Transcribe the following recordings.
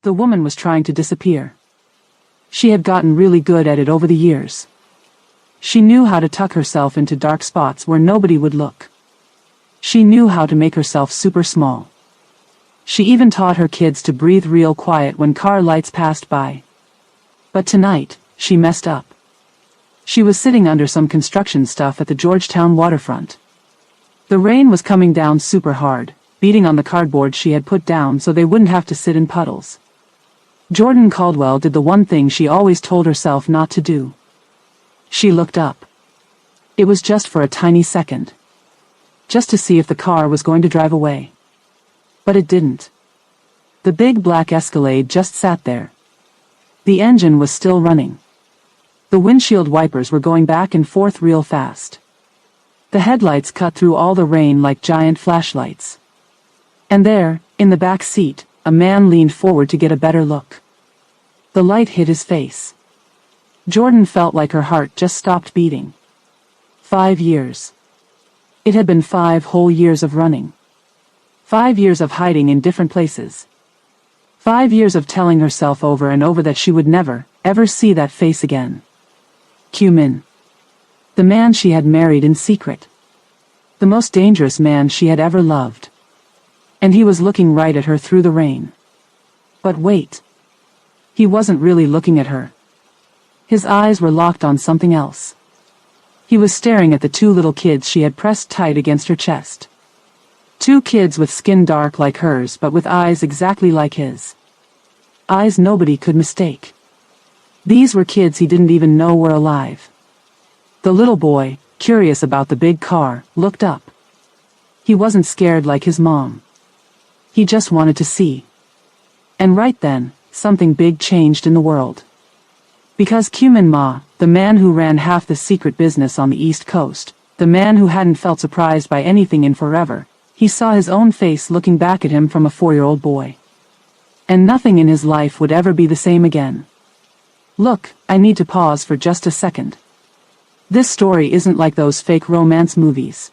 The woman was trying to disappear. She had gotten really good at it over the years. She knew how to tuck herself into dark spots where nobody would look. She knew how to make herself super small. She even taught her kids to breathe real quiet when car lights passed by. But tonight, she messed up. She was sitting under some construction stuff at the Georgetown waterfront. The rain was coming down super hard, beating on the cardboard she had put down so they wouldn't have to sit in puddles. Jordan Caldwell did the one thing she always told herself not to do. She looked up. It was just for a tiny second. Just to see if the car was going to drive away. But it didn't. The big black Escalade just sat there. The engine was still running. The windshield wipers were going back and forth real fast. The headlights cut through all the rain like giant flashlights. And there, in the back seat, a man leaned forward to get a better look. The light hit his face. Jordan felt like her heart just stopped beating. 5 years. It had been 5 whole years of running. 5 years of hiding in different places. 5 years of telling herself over and over that she would never, ever see that face again. Min. The man she had married in secret. The most dangerous man she had ever loved. And he was looking right at her through the rain. But wait. He wasn't really looking at her. His eyes were locked on something else. He was staring at the 2 little kids she had pressed tight against her chest. 2 kids with skin dark like hers but with eyes exactly like his. Eyes nobody could mistake. These were kids he didn't even know were alive. The little boy, curious about the big car, looked up. He wasn't scared like his mom. He just wanted to see. And right then, something big changed in the world. Because Min Ma, the man who ran half the secret business on the East Coast, the man who hadn't felt surprised by anything in forever, he saw his own face looking back at him from a 4-year-old boy. And nothing in his life would ever be the same again. Look, I need to pause for just a second. This story isn't like those fake romance movies.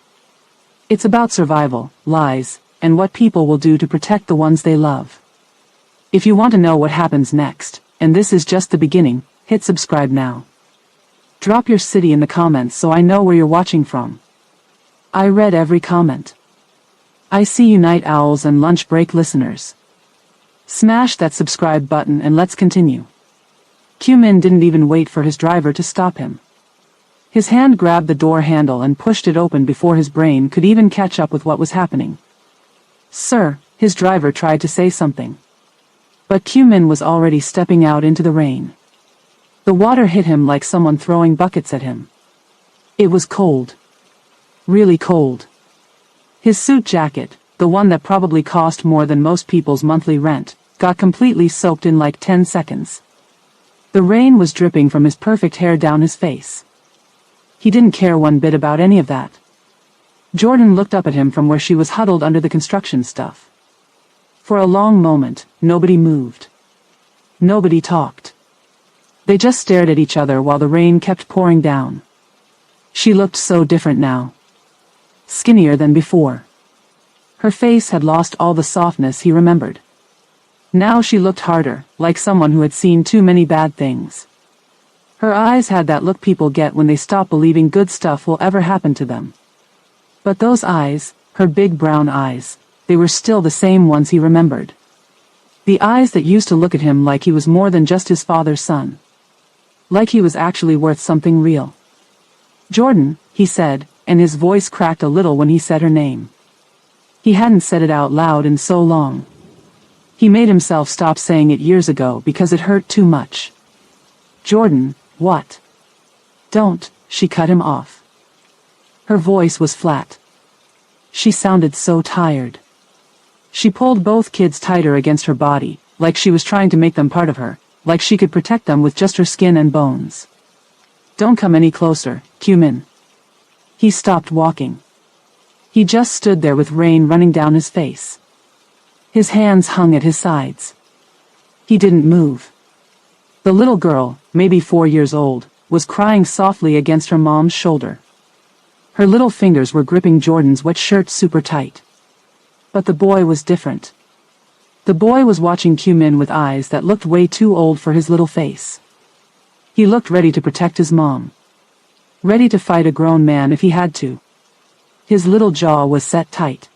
It's about survival, lies, and what people will do to protect the ones they love. If you want to know what happens next, and this is just the beginning, hit subscribe now. Drop your city in the comments so I know where you're watching from. I read every comment. I see you night owls and lunch break listeners. Smash that subscribe button and let's continue. Min didn't even wait for his driver to stop him. His hand grabbed the door handle and pushed it open before his brain could even catch up with what was happening. Sir, his driver tried to say something. But Min was already stepping out into the rain. The water hit him like someone throwing buckets at him. It was cold. Really cold. His suit jacket, the one that probably cost more than most people's monthly rent, got completely soaked in like 10 seconds. The rain was dripping from his perfect hair down his face. He didn't care one bit about any of that. Jordan looked up at him from where she was huddled under the construction stuff. For a long moment, nobody moved. Nobody talked. They just stared at each other while the rain kept pouring down. She looked so different now. Skinnier than before. Her face had lost all the softness he remembered. Now she looked harder, like someone who had seen too many bad things. Her eyes had that look people get when they stop believing good stuff will ever happen to them. But those eyes, her big brown eyes, they were still the same ones he remembered. The eyes that used to look at him like he was more than just his father's son. Like he was actually worth something real. Jordan, he said, and his voice cracked a little when he said her name. He hadn't said it out loud in so long. He made himself stop saying it years ago because it hurt too much. Jordan, what? Don't, she cut him off. Her voice was flat. She sounded so tired. She pulled both kids tighter against her body, like she was trying to make them part of her, like she could protect them with just her skin and bones. Don't come any closer, Min. He stopped walking. He just stood there with rain running down his face. His hands hung at his sides. He didn't move. The little girl, maybe 4 years old, was crying softly against her mom's shoulder. Her little fingers were gripping Jordan's wet shirt super tight. But the boy was different. The boy was watching Q-Min with eyes that looked way too old for his little face. He looked ready to protect his mom. Ready to fight a grown man if he had to. His little jaw was set tight.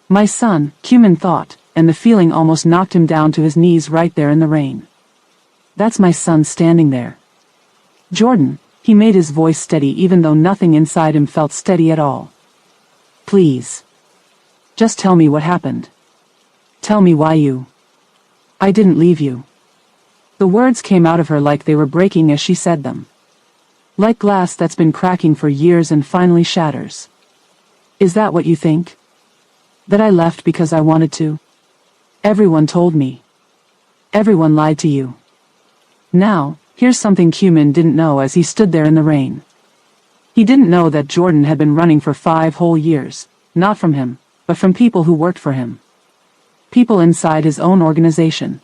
My son, Q-Min thought, and the feeling almost knocked him down to his knees right there in the rain. That's my son standing there. Jordan, he made his voice steady even though nothing inside him felt steady at all. Please. Just tell me what happened. Tell me why you. I didn't leave you. The words came out of her like they were breaking as she said them. Like glass that's been cracking for years and finally shatters. Is that what you think? That I left because I wanted to? Everyone told me. Everyone lied to you. Now, here's something Q-Min didn't know as he stood there in the rain. He didn't know that Jordan had been running for 5 whole years, not from him, but from people who worked for him. People inside his own organization.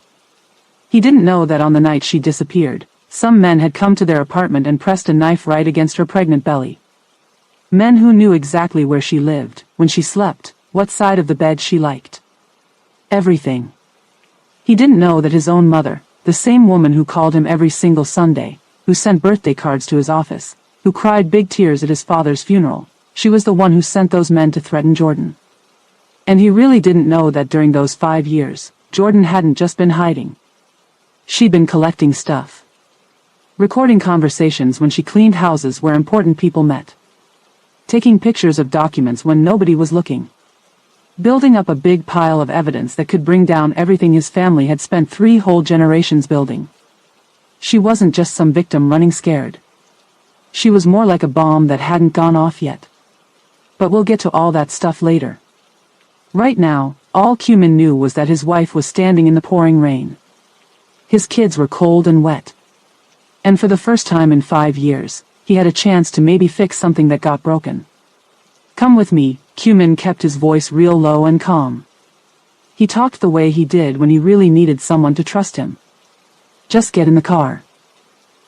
He didn't know that on the night she disappeared, some men had come to their apartment and pressed a knife right against her pregnant belly. Men who knew exactly where she lived, when she slept, what side of the bed she liked. Everything. He didn't know that his own mother, the same woman who called him every single Sunday, who sent birthday cards to his office, who cried big tears at his father's funeral, she was the one who sent those men to threaten Jordan. And he really didn't know that during those 5 years, Jordan hadn't just been hiding. She'd been collecting stuff. Recording conversations when she cleaned houses where important people met. Taking pictures of documents when nobody was looking. Building up a big pile of evidence that could bring down everything his family had spent 3 whole generations building. She wasn't just some victim running scared. She was more like a bomb that hadn't gone off yet. But we'll get to all that stuff later. Right now, all Q-Min knew was that his wife was standing in the pouring rain. His kids were cold and wet. And for the first time in 5 years, he had a chance to maybe fix something that got broken. Come with me, Q-Min kept his voice real low and calm. He talked the way he did when he really needed someone to trust him. Just get in the car.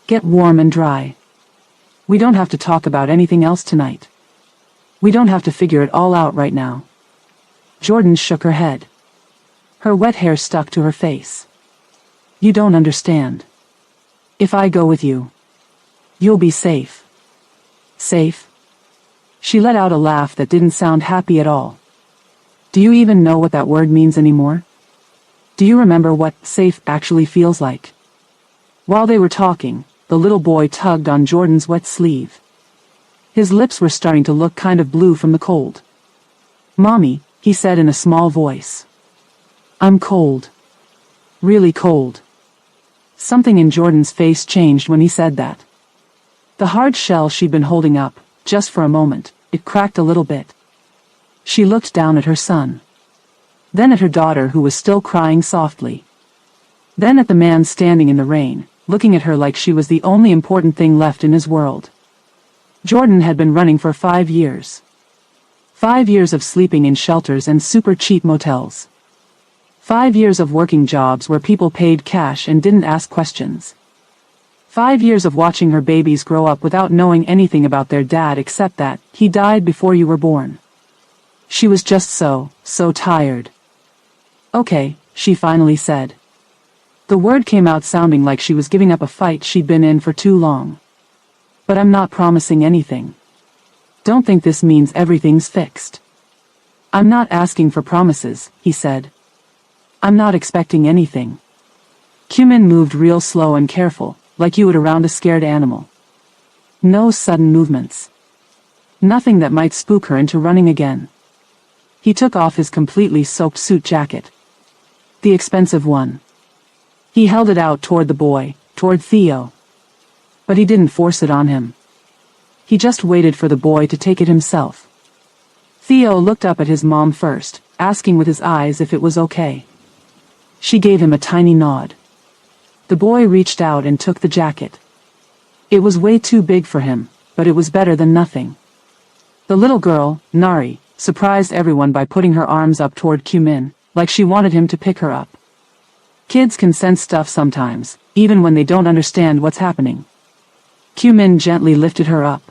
Get warm and dry. We don't have to talk about anything else tonight. We don't have to figure it all out right now. Jordan shook her head. Her wet hair stuck to her face. You don't understand. If I go with you, you'll be safe. Safe? She let out a laugh that didn't sound happy at all. Do you even know what that word means anymore? Do you remember what safe actually feels like? While they were talking, the little boy tugged on Jordan's wet sleeve. His lips were starting to look kind of blue from the cold. Mommy, he said in a small voice. I'm cold. Really cold. Something in Jordan's face changed when he said that. The hard shell she'd been holding up, just for a moment, it cracked a little bit. She looked down at her son. Then at her daughter who was still crying softly. Then at the man standing in the rain, looking at her like she was the only important thing left in his world. Jordan had been running for 5 years. 5 years of sleeping in shelters and super cheap motels. 5 years of working jobs where people paid cash and didn't ask questions. 5 years of watching her babies grow up without knowing anything about their dad except that he died before you were born. She was just so tired. Okay, she finally said. The word came out sounding like she was giving up a fight she'd been in for too long. But I'm not promising anything. Don't think this means everything's fixed. I'm not asking for promises, he said. I'm not expecting anything. Q-Min moved real slow and careful, like you would around a scared animal. No sudden movements. Nothing that might spook her into running again. He took off his completely soaked suit jacket. The expensive one. He held it out toward the boy, toward Theo. But he didn't force it on him. He just waited for the boy to take it himself. Theo looked up at his mom first, asking with his eyes if it was okay. She gave him a tiny nod. The boy reached out and took the jacket. It was way too big for him, but it was better than nothing. The little girl, Nari, surprised everyone by putting her arms up toward Q-Min, like she wanted him to pick her up. Kids can sense stuff sometimes, even when they don't understand what's happening. Q-Min gently lifted her up.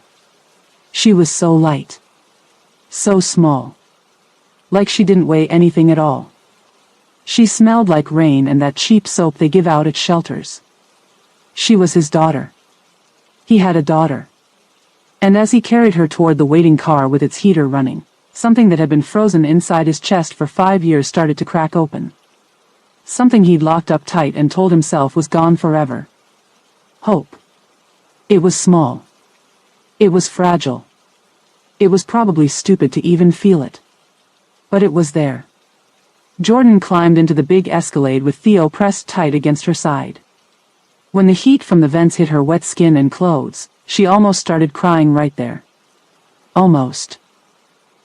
She was so light. So small. Like she didn't weigh anything at all. She smelled like rain and that cheap soap they give out at shelters. She was his daughter. He had a daughter. And as he carried her toward the waiting car with its heater running, something that had been frozen inside his chest for 5 years started to crack open. Something he'd locked up tight and told himself was gone forever. Hope. It was small. It was fragile. It was probably stupid to even feel it. But it was there. Jordan climbed into the big Escalade with Theo pressed tight against her side. When the heat from the vents hit her wet skin and clothes, she almost started crying right there. Almost.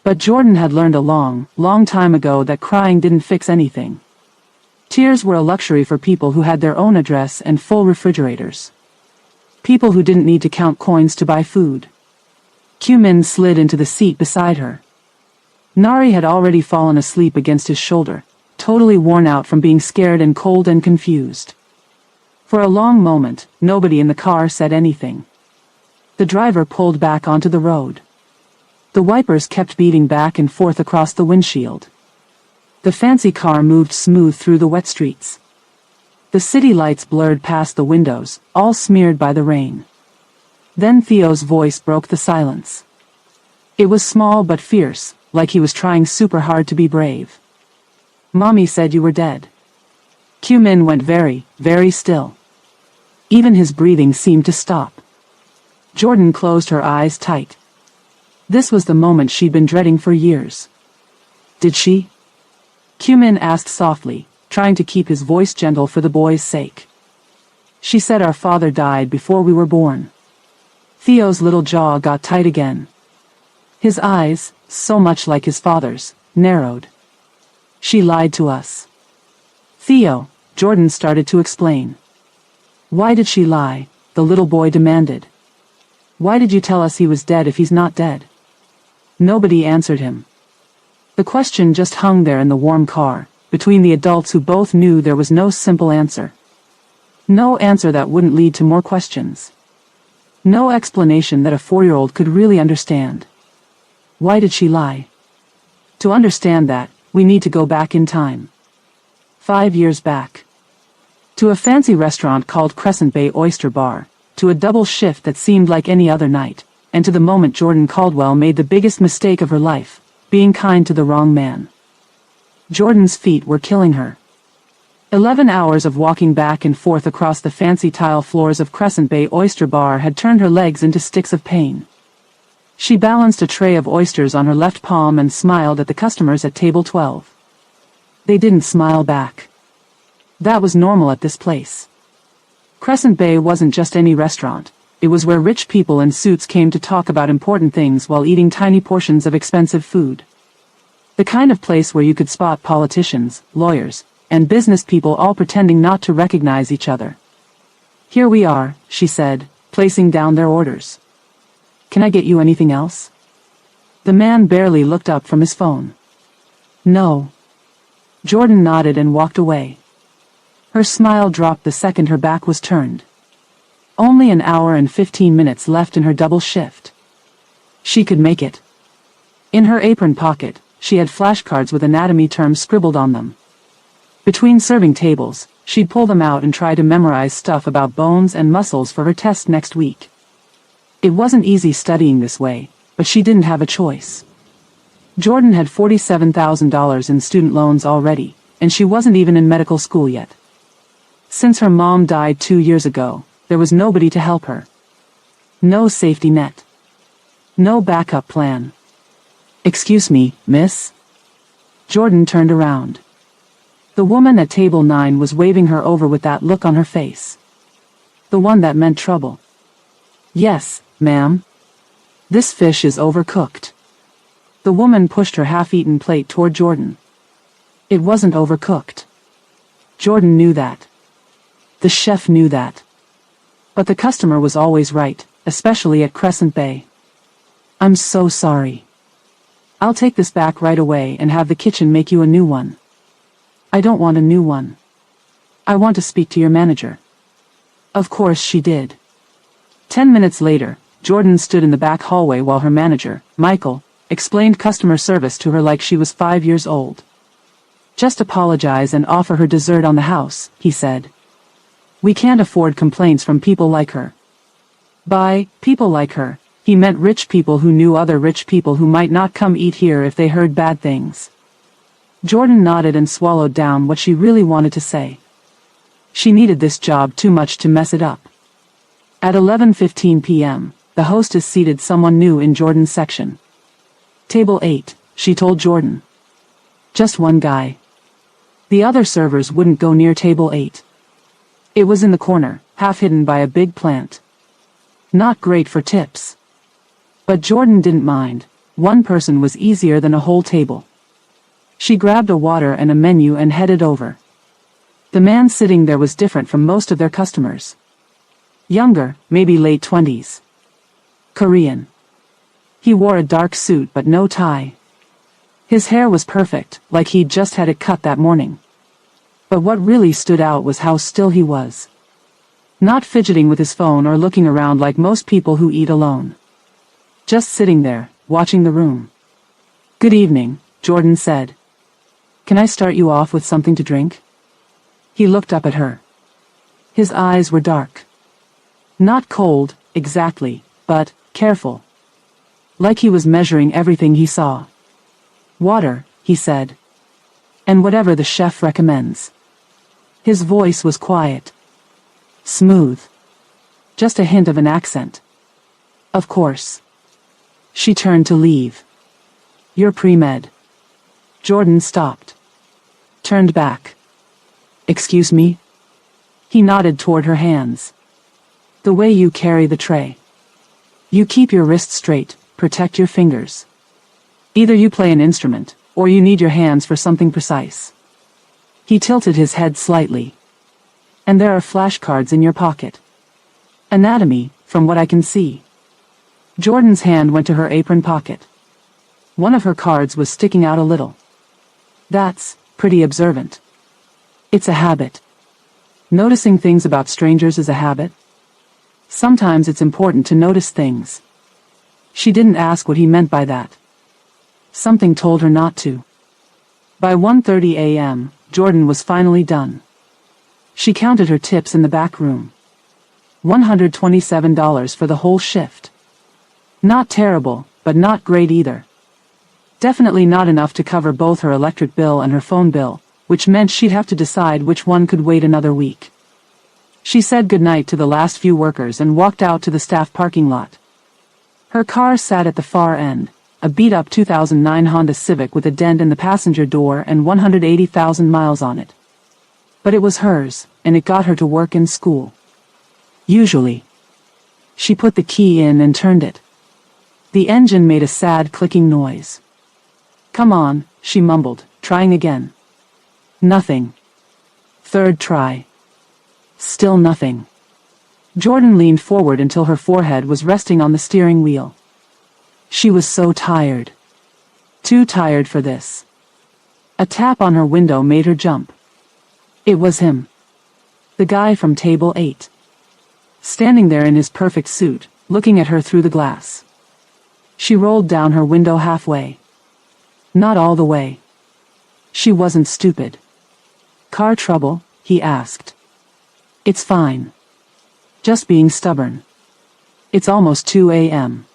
But Jordan had learned a long, long time ago that crying didn't fix anything. Tears were a luxury for people who had their own address and full refrigerators. People who didn't need to count coins to buy food. Q-Min slid into the seat beside her. Nari had already fallen asleep against his shoulder, totally worn out from being scared and cold and confused. For a long moment, nobody in the car said anything. The driver pulled back onto the road. The wipers kept beating back and forth across the windshield. The fancy car moved smooth through the wet streets. The city lights blurred past the windows, all smeared by the rain. Then Theo's voice broke the silence. It was small but fierce, like he was trying super hard to be brave. Mommy said you were dead. Q-Min went very, very still. Even his breathing seemed to stop. Jordan closed her eyes tight. This was the moment she'd been dreading for years. Did she? Q-Min asked softly, trying to keep his voice gentle for the boy's sake. She said our father died before we were born. Theo's little jaw got tight again. His eyes, so much like his father's, narrowed. She lied to us. Theo, Jordan started to explain. Why did she lie? The little boy demanded. Why did you tell us he was dead if he's not dead? Nobody answered him. The question just hung there in the warm car, between the adults who both knew there was no simple answer. No answer that wouldn't lead to more questions. No explanation that a 4-year-old could really understand. Why did she lie? To understand that, we need to go back in time. 5 years back. To a fancy restaurant called Crescent Bay Oyster Bar, to a double shift that seemed like any other night, and to the moment Jordan Caldwell made the biggest mistake of her life, being kind to the wrong man. Jordan's feet were killing her. 11 hours of walking back and forth across the fancy tile floors of Crescent Bay Oyster Bar had turned her legs into sticks of pain. She balanced a tray of oysters on her left palm and smiled at the customers at table 12. They didn't smile back. That was normal at this place. Crescent Bay wasn't just any restaurant, it was where rich people in suits came to talk about important things while eating tiny portions of expensive food. The kind of place where you could spot politicians, lawyers, and business people all pretending not to recognize each other. Here we are, she said, placing down their orders. Can I get you anything else? The man barely looked up from his phone. No. Jordan nodded and walked away. Her smile dropped the second her back was turned. Only an hour and 15 minutes left in her double shift. She could make it. In her apron pocket, she had flashcards with anatomy terms scribbled on them. Between serving tables, she'd pull them out and try to memorize stuff about bones and muscles for her test next week. It wasn't easy studying this way, but she didn't have a choice. Jordan had $47,000 in student loans already, and she wasn't even in medical school yet. Since her mom died 2 years ago, there was nobody to help her. No safety net. No backup plan. Excuse me, miss? Jordan turned around. The woman at table 9 was waving her over with that look on her face. The one that meant trouble. Yes, ma'am. This fish is overcooked. The woman pushed her half-eaten plate toward Jordan. It wasn't overcooked. Jordan knew that. The chef knew that. But the customer was always right, especially at Crescent Bay. I'm so sorry. I'll take this back right away and have the kitchen make you a new one. I don't want a new one. I want to speak to your manager. Of course she did. 10 minutes later, Jordan stood in the back hallway while her manager, Michael, explained customer service to her like she was 5 years old. Just apologize and offer her dessert on the house, he said. We can't afford complaints from people like her. By people like her, he meant rich people who knew other rich people who might not come eat here if they heard bad things. Jordan nodded and swallowed down what she really wanted to say. She needed this job too much to mess it up. At 11:15 p.m., the hostess seated someone new in Jordan's section. Table 8, she told Jordan. Just one guy. The other servers wouldn't go near table 8. It was in the corner, half hidden by a big plant. Not great for tips. But Jordan didn't mind. One person was easier than a whole table. She grabbed a water and a menu and headed over. The man sitting there was different from most of their customers. Younger, maybe late 20s. Korean. He wore a dark suit but no tie. His hair was perfect, like he'd just had it cut that morning. But what really stood out was how still he was. Not fidgeting with his phone or looking around like most people who eat alone. Just sitting there, watching the room. Good evening, Jordan said. Can I start you off with something to drink? He looked up at her. His eyes were dark. Not cold, exactly, but careful. Like he was measuring everything he saw. Water, he said. And whatever the chef recommends. His voice was quiet. Smooth. Just a hint of an accent. Of course. She turned to leave. You're pre-med. Jordan stopped. Turned back. Excuse me? He nodded toward her hands. The way you carry the tray. You keep your wrists straight, protect your fingers. Either you play an instrument, or you need your hands for something precise. He tilted his head slightly. And there are flashcards in your pocket. Anatomy, from what I can see. Jordan's hand went to her apron pocket. One of her cards was sticking out a little. That's pretty observant. It's a habit. Noticing things about strangers is a habit. Sometimes it's important to notice things. She didn't ask what he meant by that. Something told her not to. By 1:30 a.m., Jordan was finally done. She counted her tips in the back room. $127 for the whole shift. Not terrible, but not great either. Definitely not enough to cover both her electric bill and her phone bill, which meant she'd have to decide which one could wait another week. She said goodnight to the last few workers and walked out to the staff parking lot. Her car sat at the far end, a beat-up 2009 Honda Civic with a dent in the passenger door and 180,000 miles on it. But it was hers, and it got her to work and school. Usually. She put the key in and turned it. The engine made a sad clicking noise. Come on, she mumbled, trying again. Nothing. Third try. Still nothing. Jordan leaned forward until her forehead was resting on the steering wheel. She was so tired. Too tired for this. A tap on her window made her jump. It was him. The guy from table 8. Standing there in his perfect suit, looking at her through the glass. She rolled down her window halfway. Not all the way. She wasn't stupid. Car trouble? He asked. It's fine. Just being stubborn. It's almost 2 a.m.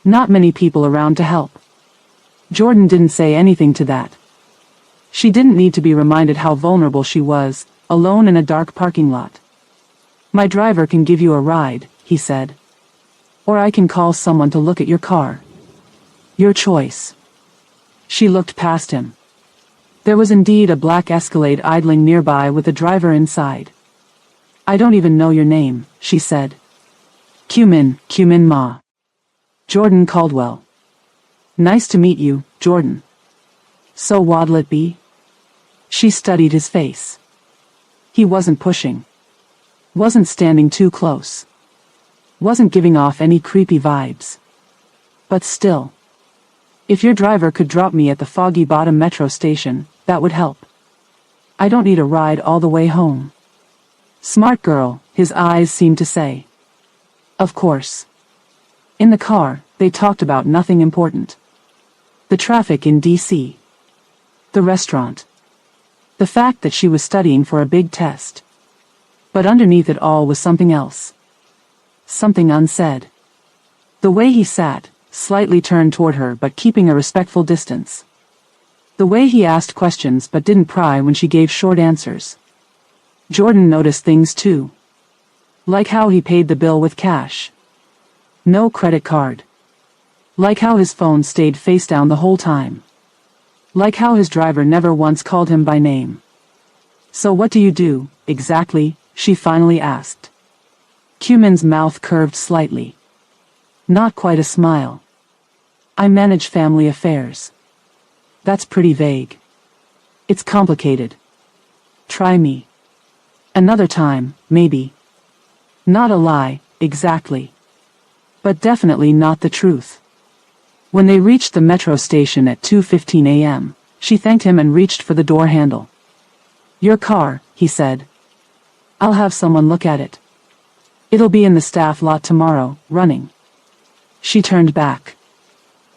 Not many people around to help. Jordan didn't say anything to that. She didn't need to be reminded how vulnerable she was, alone in a dark parking lot. My driver can give you a ride, he said. Or I can call someone to look at your car. Your choice. She looked past him. There was indeed a black Escalade idling nearby with a driver inside. I don't even know your name, she said. Cumin Ma. Jordan Caldwell. Nice to meet you, Jordan. So what'll it be? She studied his face. He wasn't pushing. Wasn't standing too close. Wasn't giving off any creepy vibes. But still. If your driver could drop me at the Foggy Bottom metro station, that would help. I don't need a ride all the way home. Smart girl, his eyes seemed to say. Of course. In the car, they talked about nothing important. The traffic in D.C. The restaurant. The fact that she was studying for a big test. But underneath it all was something else. Something unsaid. The way he sat, slightly turned toward her but keeping a respectful distance. The way he asked questions but didn't pry when she gave short answers. Jordan noticed things too. Like how he paid the bill with cash. No credit card. Like how his phone stayed face down the whole time. Like how his driver never once called him by name. "So what do you do, exactly?" she finally asked. Cumin's mouth curved slightly. Not quite a smile. "I manage family affairs." That's pretty vague. It's complicated. Try me. Another time, maybe. Not a lie, exactly. But definitely not the truth. When they reached the metro station at 2:15 a.m., she thanked him and reached for the door handle. "Your car," he said. "I'll have someone look at it. It'll be in the staff lot tomorrow, running." She turned back.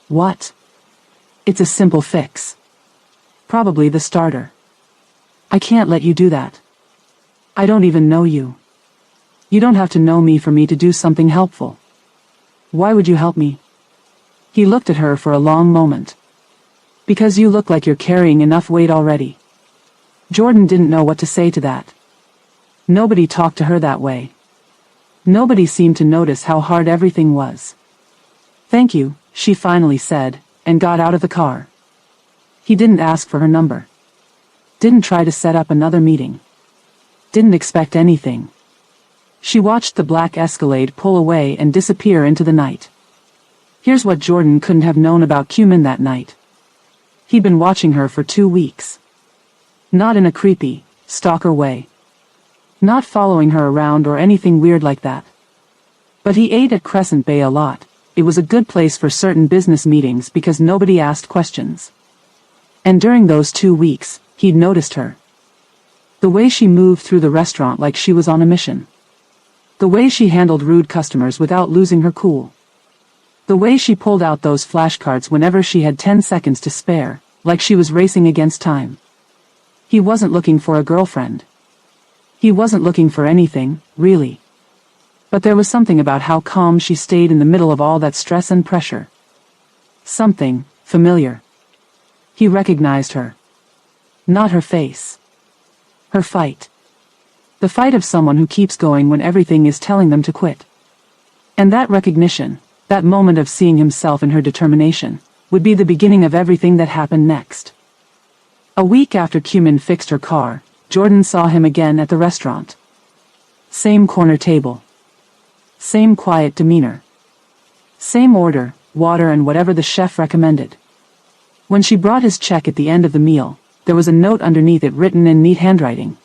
"What?" "It's a simple fix. Probably the starter." "I can't let you do that. I don't even know you. You don't have to know me for me to do something helpful." "Why would you help me?" He looked at her for a long moment. "Because you look like you're carrying enough weight already." Jordan didn't know what to say to that. Nobody talked to her that way. Nobody seemed to notice how hard everything was. "Thank you," she finally said, and got out of the car. He didn't ask for her number. Didn't try to set up another meeting. Didn't expect anything. She watched the black Escalade pull away and disappear into the night. Here's what Jordan couldn't have known about Cumin that night. He'd been watching her for 2 weeks. Not in a creepy, stalker way. Not following her around or anything weird like that. But he ate at Crescent Bay a lot. It was a good place for certain business meetings because nobody asked questions. And during those 2 weeks, he'd noticed her. The way she moved through the restaurant like she was on a mission. The way she handled rude customers without losing her cool. The way she pulled out those flashcards whenever she had 10 seconds to spare, like she was racing against time. He wasn't looking for a girlfriend. He wasn't looking for anything, really. But there was something about how calm she stayed in the middle of all that stress and pressure. Something familiar. He recognized her. Not her face. Her fight. The fight of someone who keeps going when everything is telling them to quit. And that recognition, that moment of seeing himself in her determination, would be the beginning of everything that happened next. A week after Cumin fixed her car, Jordan saw him again at the restaurant. Same corner table. Same quiet demeanor. Same order, water and whatever the chef recommended. When she brought his check at the end of the meal, there was a note underneath it written in neat handwriting.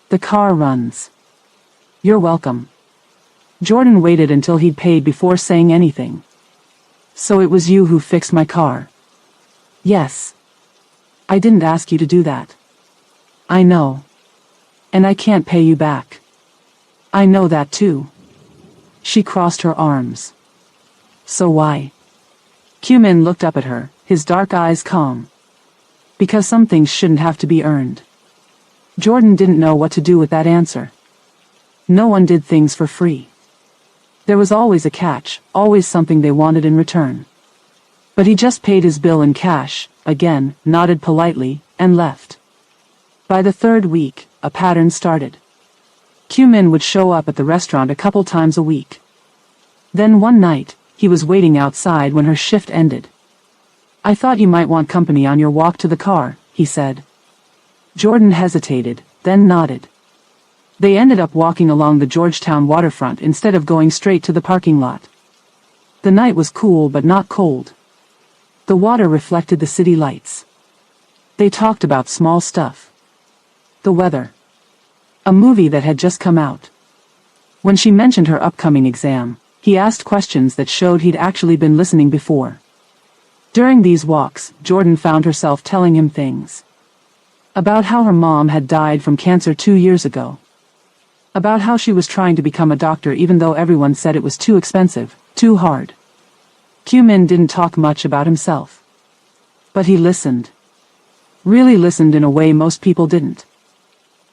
"The car runs. You're welcome." Jordan waited until he'd paid before saying anything. "So it was you who fixed my car?" "Yes. I didn't ask you to do that." "I know. And I can't pay you back." "I know that too." She crossed her arms. "So why?" Cumin looked up at her, his dark eyes calm. "Because some things shouldn't have to be earned." Jordan didn't know what to do with that answer. No one did things for free. There was always a catch, always something they wanted in return. But he just paid his bill in cash, again, nodded politely, and left. By the 3rd week, a pattern started. Cumin would show up at the restaurant a couple times a week. Then one night, he was waiting outside when her shift ended. "I thought you might want company on your walk to the car," he said. Jordan hesitated, then nodded. They ended up walking along the Georgetown waterfront instead of going straight to the parking lot. The night was cool but not cold. The water reflected the city lights. They talked about small stuff. The weather. A movie that had just come out. When she mentioned her upcoming exam, he asked questions that showed he'd actually been listening before. During these walks, Jordan found herself telling him things. About how her mom had died from cancer 2 years ago. About how she was trying to become a doctor even though everyone said it was too expensive, too hard. Cumin didn't talk much about himself. But he listened. Really listened in a way most people didn't.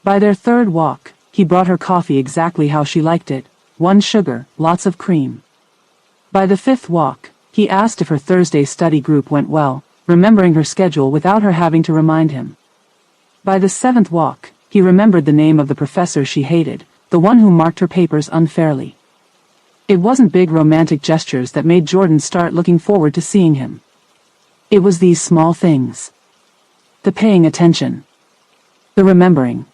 By their third walk, he brought her coffee exactly how she liked it, 1 sugar, lots of cream. By the 5th walk, he asked if her Thursday study group went well, remembering her schedule without her having to remind him. By the 7th walk, he remembered the name of the professor she hated, the one who marked her papers unfairly. It wasn't big romantic gestures that made Jordan start looking forward to seeing him. It was these small things. The paying attention. The remembering.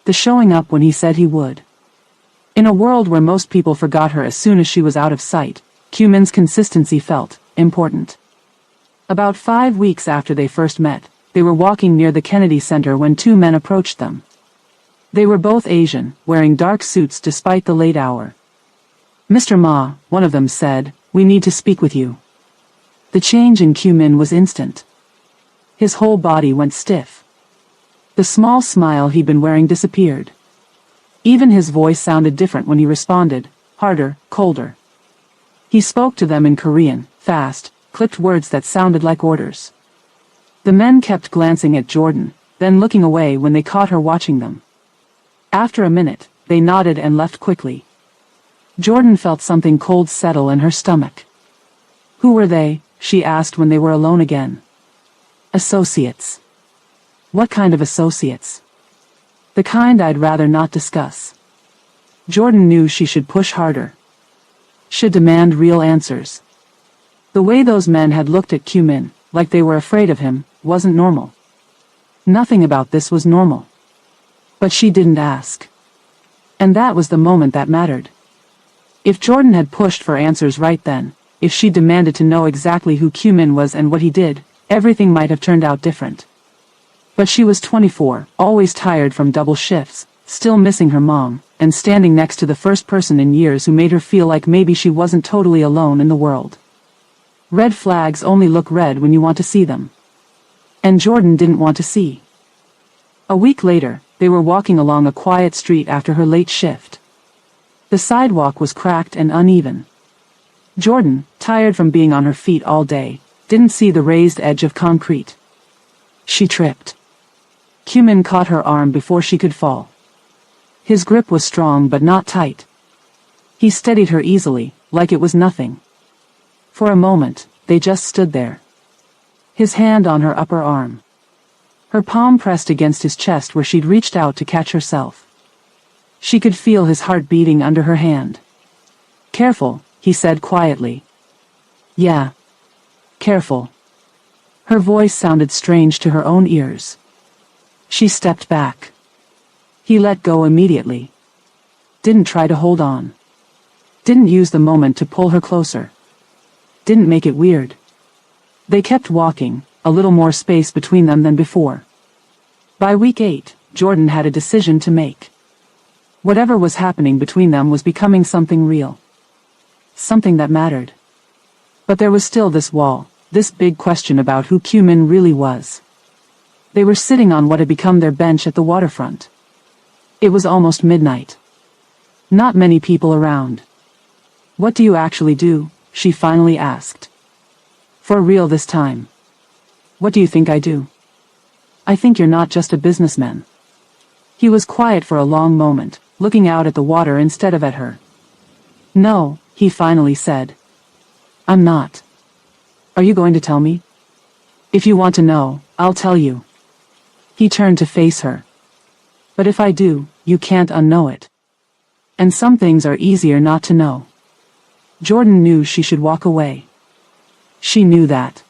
The showing up when he said he would. In a world where most people forgot her as soon as she was out of sight, Kyu-min's consistency felt important. About 5 weeks after they first met, they were walking near the Kennedy Center when 2 men approached them. They were both Asian, wearing dark suits despite the late hour. "Mr. Ma," one of them said, "we need to speak with you." The change in Kyu-min was instant. His whole body went stiff. The small smile he'd been wearing disappeared. Even his voice sounded different when he responded, harder, colder. He spoke to them in Korean, fast, clipped words that sounded like orders. The men kept glancing at Jordan, then looking away when they caught her watching them. After a minute, they nodded and left quickly. Jordan felt something cold settle in her stomach. "Who were they?" she asked when they were alone again. "Associates." "What kind of associates?" "The kind I'd rather not discuss." Jordan knew she should push harder. Should demand real answers. The way those men had looked at Kyu-min, like they were afraid of him, wasn't normal. Nothing about this was normal. But she didn't ask. And that was the moment that mattered. If Jordan had pushed for answers right then, if she demanded to know exactly who Kyu-min was and what he did, everything might have turned out different. But she was 24, always tired from double shifts, still missing her mom, and standing next to the first person in years who made her feel like maybe she wasn't totally alone in the world. Red flags only look red when you want to see them. And Jordan didn't want to see. A week later, they were walking along a quiet street after her late shift. The sidewalk was cracked and uneven. Jordan, tired from being on her feet all day, didn't see the raised edge of concrete. She tripped. Kyu-min caught her arm before she could fall. His grip was strong but not tight. He steadied her easily, like it was nothing. For a moment, they just stood there. His hand on her upper arm. Her palm pressed against his chest where she'd reached out to catch herself. She could feel his heart beating under her hand. "Careful," he said quietly. "Yeah. Careful." Her voice sounded strange to her own ears. She stepped back. He let go immediately. Didn't try to hold on. Didn't use the moment to pull her closer. Didn't make it weird. They kept walking, a little more space between them than before. By week 8, Jordan had a decision to make. Whatever was happening between them was becoming something real. Something that mattered. But there was still this wall, this big question about who Kyu-min really was. They were sitting on what had become their bench at the waterfront. It was almost midnight. Not many people around. "What do you actually do?" she finally asked. "For real this time." "What do you think I do?" "I think you're not just a businessman." He was quiet for a long moment, looking out at the water instead of at her. "No," he finally said. "I'm not." "Are you going to tell me?" "If you want to know, I'll tell you." He turned to face her. "But if I do, you can't unknow it. And some things are easier not to know." Jordan knew she should walk away. She knew that.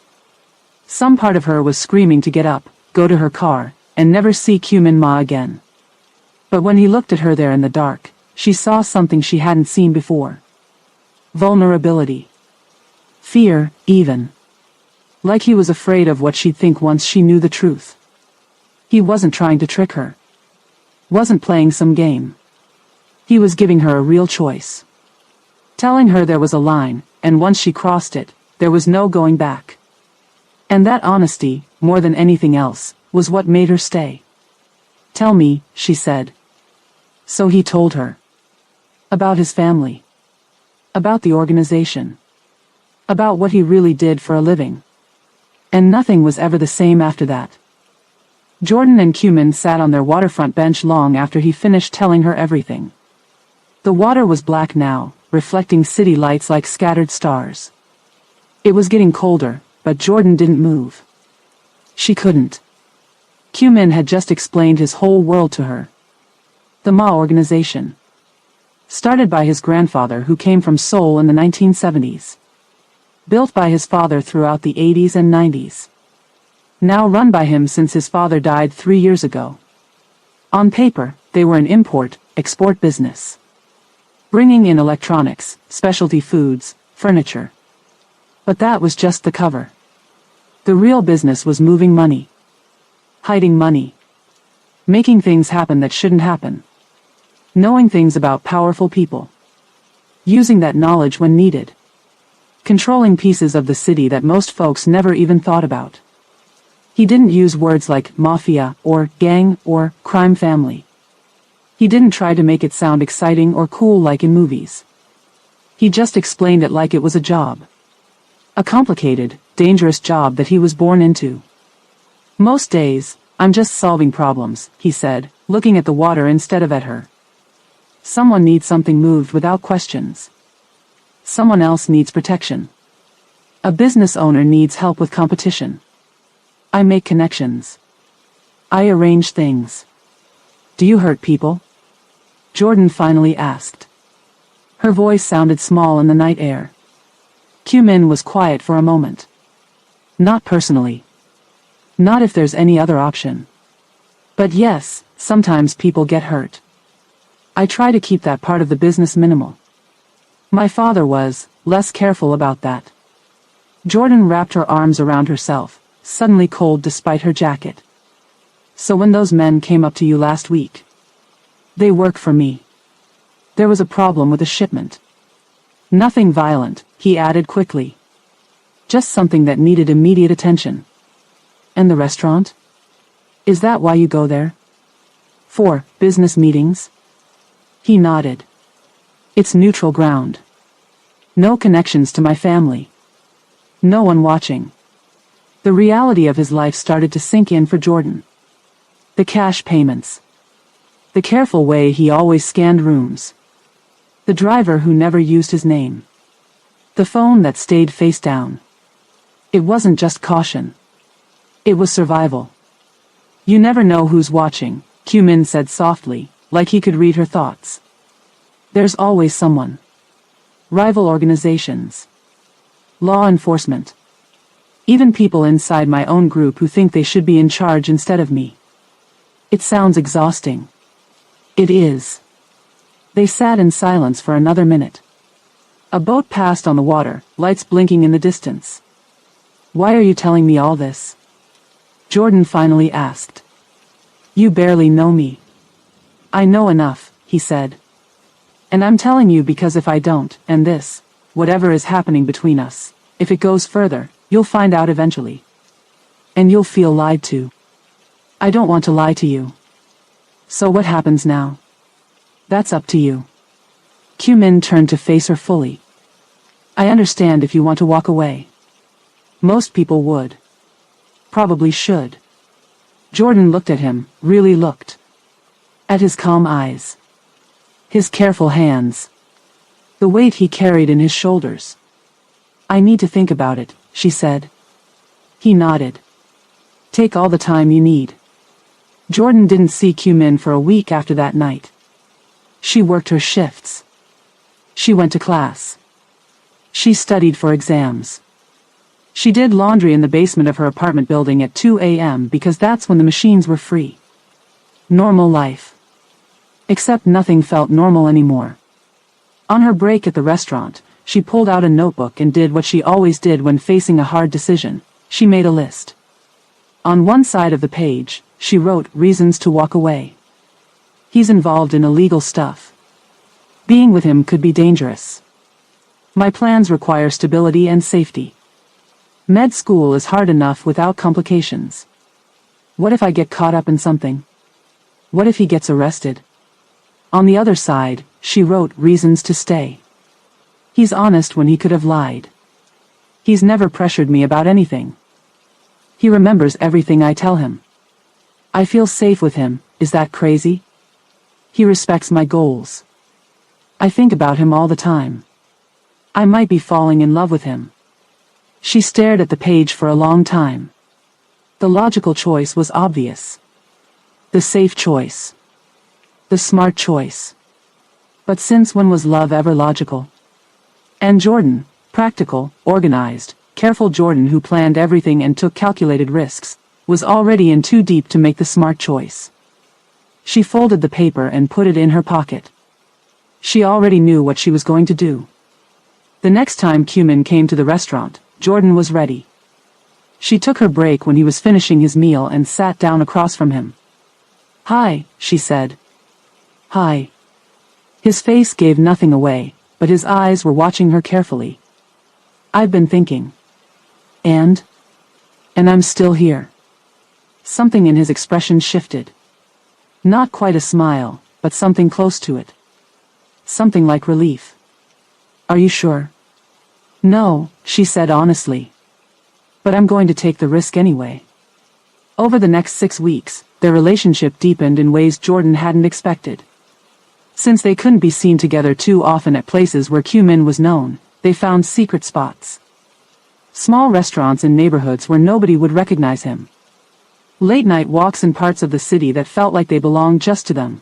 Some part of her was screaming to get up, go to her car, and never see Kyu-min Ma again. But when he looked at her there in the dark, she saw something she hadn't seen before. Vulnerability. Fear, even. Like he was afraid of what she'd think once she knew the truth. He wasn't trying to trick her. Wasn't playing some game. He was giving her a real choice. Telling her there was a line, and once she crossed it, there was no going back. And that honesty, more than anything else, was what made her stay. "Tell me," she said. So he told her. About his family. About the organization. About what he really did for a living. And nothing was ever the same after that. Jordan and Cumin sat on their waterfront bench long after he finished telling her everything. The water was black now, reflecting city lights like scattered stars. It was getting colder, but Jordan didn't move. She couldn't. Cumin had just explained his whole world to her. The Ma organization. Started by his grandfather who came from Seoul in the 1970s. Built by his father throughout the 80s and 90s. Now run by him since his father died 3 years ago. On paper, they were an import-export business. Bringing in electronics, specialty foods, furniture. But that was just the cover. The real business was moving money. Hiding money. Making things happen that shouldn't happen. Knowing things about powerful people. Using that knowledge when needed. Controlling pieces of the city that most folks never even thought about. He didn't use words like mafia, or gang, or crime family. He didn't try to make it sound exciting or cool like in movies. He just explained it like it was a job. A complicated, dangerous job that he was born into. Most days, I'm just solving problems, he said, looking at the water instead of at her. Someone needs something moved without questions. Someone else needs protection. A business owner needs help with competition. I make connections. I arrange things. Do you hurt people? Jordan finally asked. Her voice sounded small in the night air. Cumin was quiet for a moment. Not personally. Not if there's any other option. But yes, sometimes people get hurt. I try to keep that part of the business minimal. My father was less careful about that. Jordan wrapped her arms around herself, suddenly cold despite her jacket. So when those men came up to you last week, they work for me. There was a problem with a shipment. Nothing violent, he added quickly. Just something that needed immediate attention. And the restaurant? Is that why you go there? For business meetings? He nodded. It's neutral ground. No connections to my family. No one watching. The reality of his life started to sink in for Jordan. The cash payments. The careful way he always scanned rooms. The driver who never used his name. The phone that stayed face down. It wasn't just caution. It was survival. You never know who's watching, Cumin said softly, like he could read her thoughts. There's always someone. Rival organizations. Law enforcement. Even people inside my own group who think they should be in charge instead of me. It sounds exhausting. It is. They sat in silence for another minute. A boat passed on the water, lights blinking in the distance. Why are you telling me all this? Jordan finally asked. You barely know me. I know enough, he said. And I'm telling you because if I don't, and this, whatever is happening between us, if it goes further, you'll find out eventually. And you'll feel lied to. I don't want to lie to you. So what happens now? That's up to you. Cumin turned to face her fully. I understand if you want to walk away. Most people would. Probably should. Jordan looked at him, really looked. At his calm eyes. His careful hands. The weight he carried in his shoulders. I need to think about it, she said. He nodded. Take all the time you need. Jordan didn't see Cumin for a week after that night. She worked her shifts. She went to class. She studied for exams. She did laundry in the basement of her apartment building at 2 a.m. because that's when the machines were free. Normal life. Except nothing felt normal anymore. On her break at the restaurant, she pulled out a notebook and did what she always did when facing a hard decision. She made a list. On one side of the page, she wrote reasons to walk away. He's involved in illegal stuff. Being with him could be dangerous. My plans require stability and safety. Med school is hard enough without complications. What if I get caught up in something? What if he gets arrested? On the other side, she wrote reasons to stay. He's honest when he could have lied. He's never pressured me about anything. He remembers everything I tell him. I feel safe with him, is that crazy? He respects my goals. I think about him all the time. I might be falling in love with him. She stared at the page for a long time. The logical choice was obvious. The safe choice. The smart choice. But since when was love ever logical? And Jordan, practical, organized, careful Jordan who planned everything and took calculated risks, was already in too deep to make the smart choice. She folded the paper and put it in her pocket. She already knew what she was going to do. The next time Cumin came to the restaurant, Jordan was ready. She took her break when he was finishing his meal and sat down across from him. "Hi," she said. "Hi." His face gave nothing away, but his eyes were watching her carefully. "I've been thinking. And I'm still here." Something in his expression shifted. Not quite a smile, but something close to it. Something like relief. "Are you sure?" "No," she said honestly. "But I'm going to take the risk anyway." Over the next 6 weeks, their relationship deepened in ways Jordan hadn't expected. Since they couldn't be seen together too often at places where Cumin was known, they found secret spots. Small restaurants in neighborhoods where nobody would recognize him. Late-night walks in parts of the city that felt like they belonged just to them.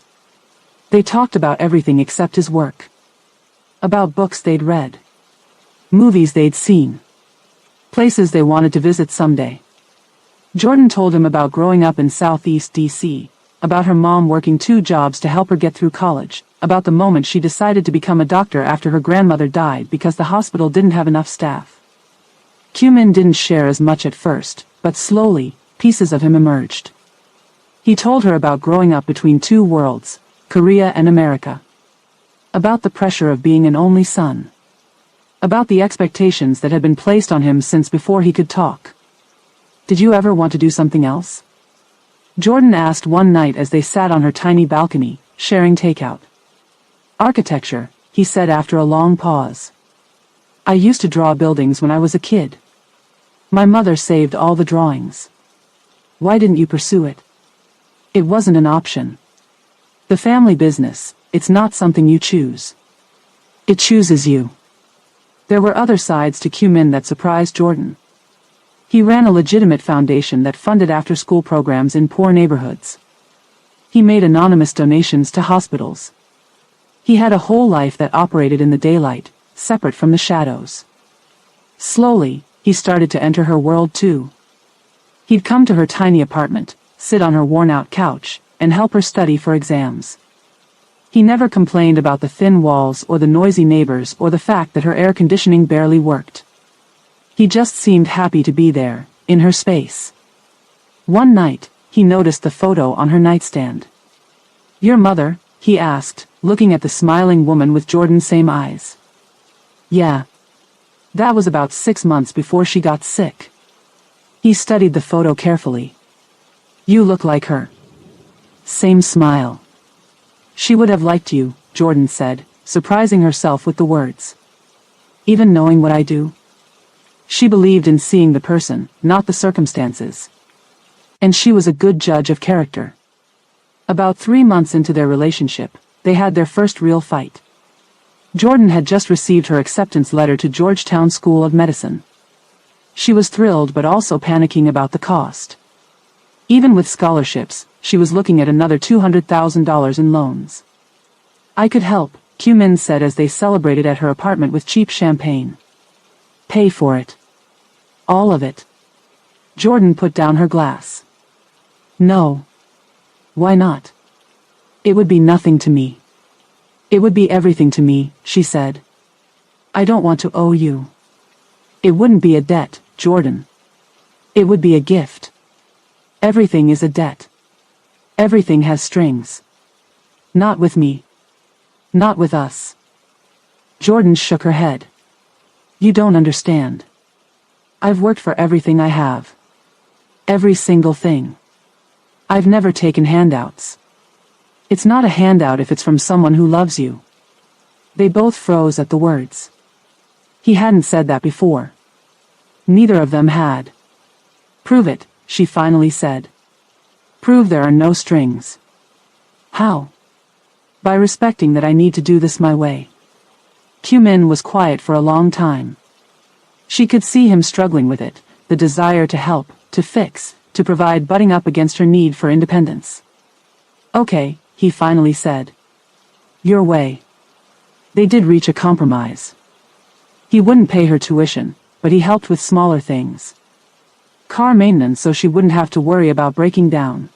They talked about everything except his work. About books they'd read. Movies they'd seen. Places they wanted to visit someday. Jordan told him about growing up in Southeast D.C., about her mom working 2 jobs to help her get through college, about the moment she decided to become a doctor after her grandmother died because the hospital didn't have enough staff. Cumin didn't share as much at first, but slowly, pieces of him emerged. He told her about growing up between 2 worlds, Korea and America. About the pressure of being an only son. About the expectations that had been placed on him since before he could talk. "Did you ever want to do something else?" Jordan asked one night as they sat on her tiny balcony, sharing takeout. "Architecture," he said after a long pause. "I used to draw buildings when I was a kid. My mother saved all the drawings." "Why didn't you pursue it?" "It wasn't an option. The family business, it's not something you choose. It chooses you." There were other sides to Cumin that surprised Jordan. He ran a legitimate foundation that funded after-school programs in poor neighborhoods. He made anonymous donations to hospitals. He had a whole life that operated in the daylight, separate from the shadows. Slowly, he started to enter her world too. He'd come to her tiny apartment, sit on her worn-out couch, and help her study for exams. He never complained about the thin walls or the noisy neighbors or the fact that her air conditioning barely worked. He just seemed happy to be there, in her space. One night, he noticed the photo on her nightstand. "Your mother?" he asked, looking at the smiling woman with Jordan's same eyes. "Yeah. That was about 6 months before she got sick." He studied the photo carefully. "You look like her. Same smile." "She would have liked you," Jordan said, surprising herself with the words. "Even knowing what I do?" She believed in seeing the person, not the circumstances. And she was a good judge of character. About 3 months into their relationship, they had their first real fight. Jordan had just received her acceptance letter to Georgetown School of Medicine. She was thrilled but also panicking about the cost. Even with scholarships, she was looking at another $200,000 in loans. "I could help," Cumin said as they celebrated at her apartment with cheap champagne. "Pay for it. All of it." Jordan put down her glass. "No. Why not? It would be nothing to me." "It would be everything to me," she said. "I don't want to owe you." "It wouldn't be a debt, Jordan. It would be a gift. Everything is a debt. Everything has strings. Not with me. Not with us." Jordan shook her head. "You don't understand. I've worked for everything I have. Every single thing. I've never taken handouts. It's not a handout if it's from someone who loves you." They both froze at the words. He hadn't said that before. Neither of them had. "Prove it," she finally said. Prove there are no strings. How? By respecting that I need to do this my way. Min was quiet for a long time. She could see him struggling with it, the desire to help, to fix, to provide, butting up against her need for independence. Okay, he finally said. Your way. They did reach a compromise. He wouldn't pay her tuition, but he helped with smaller things. Car maintenance so she wouldn't have to worry about breaking down.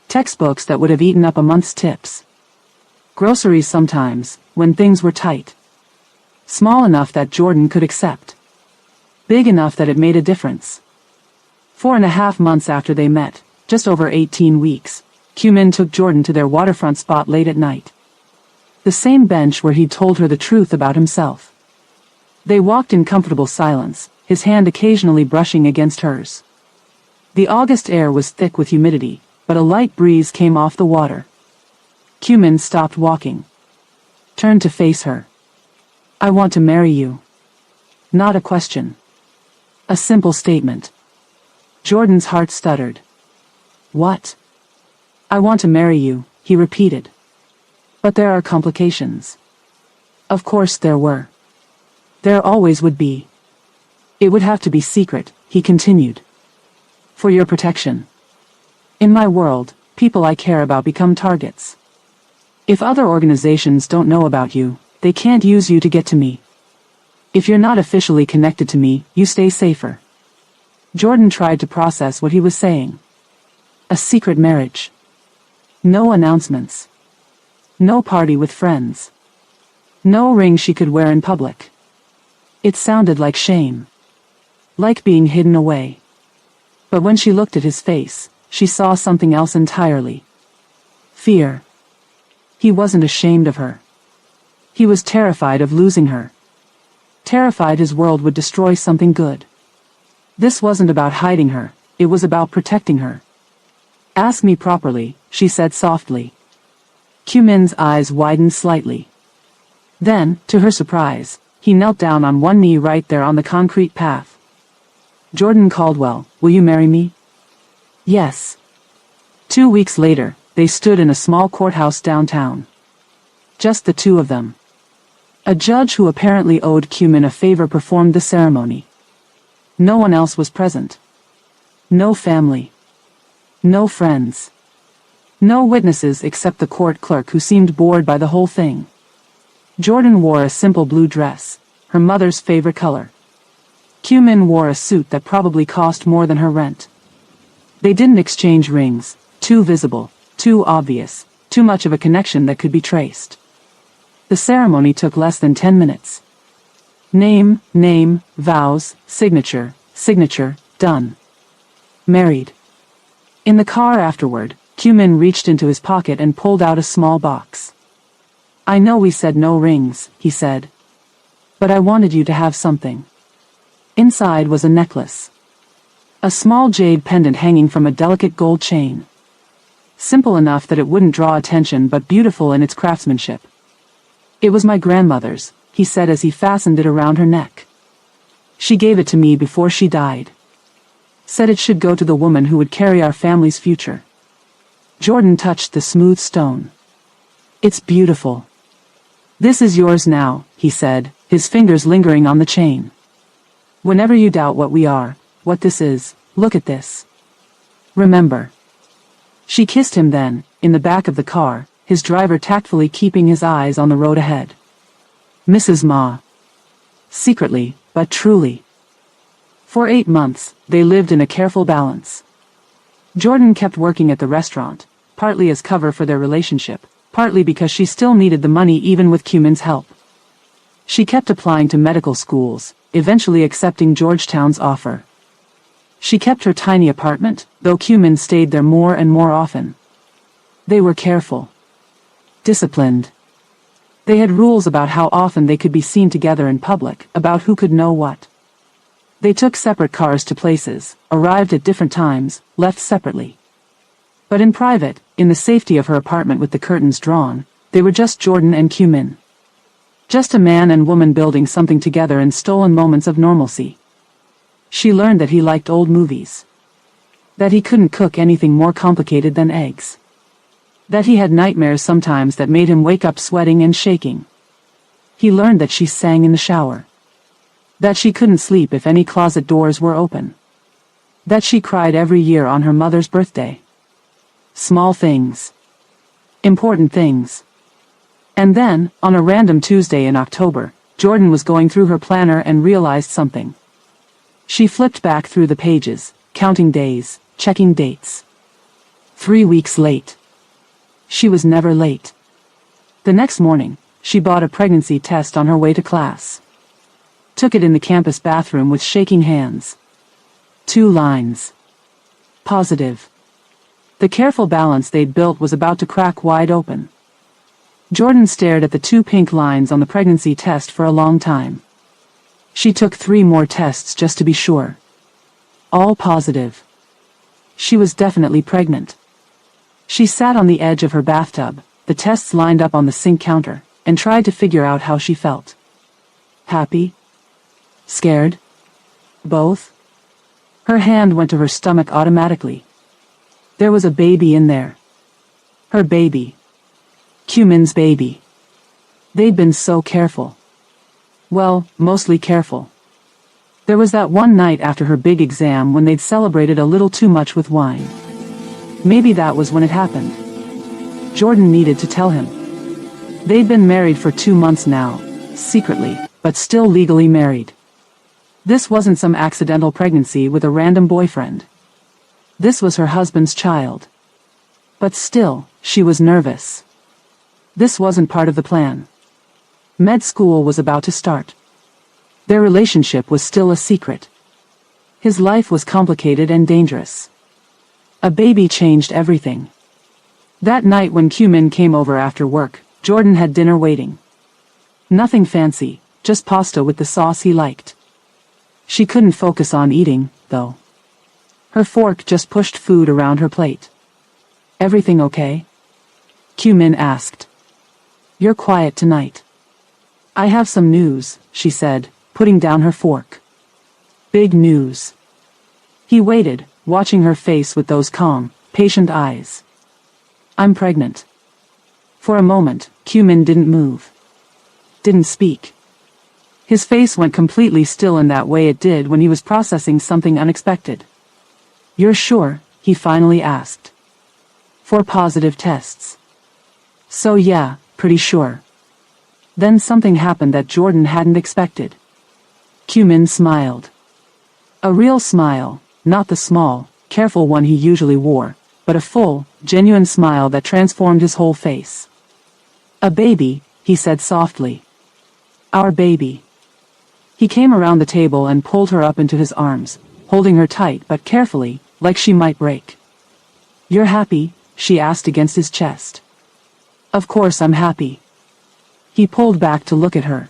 Textbooks that would have eaten up a month's tips. Groceries sometimes, when things were tight. Small enough that Jordan could accept. Big enough that it made a difference. 4.5 months after they met, just over 18 weeks, Min took Jordan to their waterfront spot late at night. The same bench where he'd told her the truth about himself. They walked in comfortable silence, his hand occasionally brushing against hers. The August air was thick with humidity, but a light breeze came off the water. Min stopped walking. Turned to face her. I want to marry you. Not a question. A simple statement. Jordan's heart stuttered. What? I want to marry you, he repeated. But there are complications. Of course there were. There always would be. It would have to be secret, he continued. For your protection. In my world, people I care about become targets. If other organizations don't know about you, they can't use you to get to me. If you're not officially connected to me, you stay safer. Jordan tried to process what he was saying. A secret marriage. No announcements. No party with friends. No ring she could wear in public. It sounded like shame. Like being hidden away. But when she looked at his face, she saw something else entirely. Fear. He wasn't ashamed of her. He was terrified of losing her. Terrified his world would destroy something good. This wasn't about hiding her, it was about protecting her. Ask me properly, she said softly. Min's eyes widened slightly. Then, to her surprise, he knelt down on one knee right there on the concrete path. Jordan Caldwell, will you marry me? Yes. 2 weeks later, they stood in a small courthouse downtown. Just the two of them. A judge who apparently owed Min a favor performed the ceremony. No one else was present. No family. No friends. No witnesses except the court clerk who seemed bored by the whole thing. Jordan wore a simple blue dress, her mother's favorite color. Min wore a suit that probably cost more than her rent. They didn't exchange rings, too visible, too obvious, too much of a connection that could be traced. The ceremony took less than 10 minutes. Name, vows, signature, done. Married. In the car afterward, Min reached into his pocket and pulled out a small box. I know we said no rings, he said. But I wanted you to have something. Inside was a necklace. A small jade pendant hanging from a delicate gold chain. Simple enough that it wouldn't draw attention but beautiful in its craftsmanship. It was my grandmother's, he said as he fastened it around her neck. She gave it to me before she died. Said it should go to the woman who would carry our family's future. Jordan touched the smooth stone. It's beautiful. This is yours now, he said, his fingers lingering on the chain. Whenever you doubt what we are, what this is, look at this. Remember. She kissed him then, in the back of the car, his driver tactfully keeping his eyes on the road ahead. Mrs. Ma. Secretly, but truly. For 8 months, they lived in a careful balance. Jordan kept working at the restaurant, partly as cover for their relationship, partly because she still needed the money even with Min's help. She kept applying to medical schools, eventually accepting Georgetown's offer. She kept her tiny apartment, though Min stayed there more and more often. They were careful. Disciplined. They had rules about how often they could be seen together in public, about who could know what. They took separate cars to places, arrived at different times, left separately. But in private, in the safety of her apartment with the curtains drawn, they were just Jordan and Min. Just a man and woman building something together in stolen moments of normalcy. She learned that he liked old movies. That he couldn't cook anything more complicated than eggs. That he had nightmares sometimes that made him wake up sweating and shaking. He learned that she sang in the shower. That she couldn't sleep if any closet doors were open. That she cried every year on her mother's birthday. Small things. Important things. And then, on a random Tuesday in October, Jordan was going through her planner and realized something. She flipped back through the pages, counting days, checking dates. 3 weeks late. She was never late. The next morning, she bought a pregnancy test on her way to class. Took it in the campus bathroom with shaking hands. 2 lines. Positive. The careful balance they'd built was about to crack wide open. Jordan stared at the 2 pink lines on the pregnancy test for a long time. She took 3 more tests just to be sure. All positive. She was definitely pregnant. She sat on the edge of her bathtub, the tests lined up on the sink counter, and tried to figure out how she felt. Happy? Scared? Both? Her hand went to her stomach automatically. There was a baby in there. Her baby. Cumin's baby. They'd been so careful. Well, mostly careful. There was that one night after her big exam when they'd celebrated a little too much with wine. Maybe that was when it happened. Jordan needed to tell him. They'd been married for 2 months now, secretly, but still legally married. This wasn't some accidental pregnancy with a random boyfriend. This was her husband's child. But still, she was nervous. This wasn't part of the plan. Med school was about to start. Their relationship was still a secret. His life was complicated and dangerous. A baby changed everything. That night when Cumin came over after work, Jordan had dinner waiting. Nothing fancy, just pasta with the sauce he liked. She couldn't focus on eating, though. Her fork just pushed food around her plate. Everything okay? Cumin asked. You're quiet tonight. I have some news, she said, putting down her fork. Big news. He waited, watching her face with those calm, patient eyes. I'm pregnant. For a moment, Cumin didn't move. Didn't speak. His face went completely still in that way it did when he was processing something unexpected. You're sure? He finally asked. 4 positive tests. So yeah, pretty sure. Then something happened that Jordan hadn't expected. Cumin smiled. A real smile, not the small, careful one he usually wore, but a full, genuine smile that transformed his whole face. A baby, he said softly. Our baby. He came around the table and pulled her up into his arms, holding her tight but carefully, like she might break. You're happy? She asked against his chest. Of course I'm happy. He pulled back to look at her.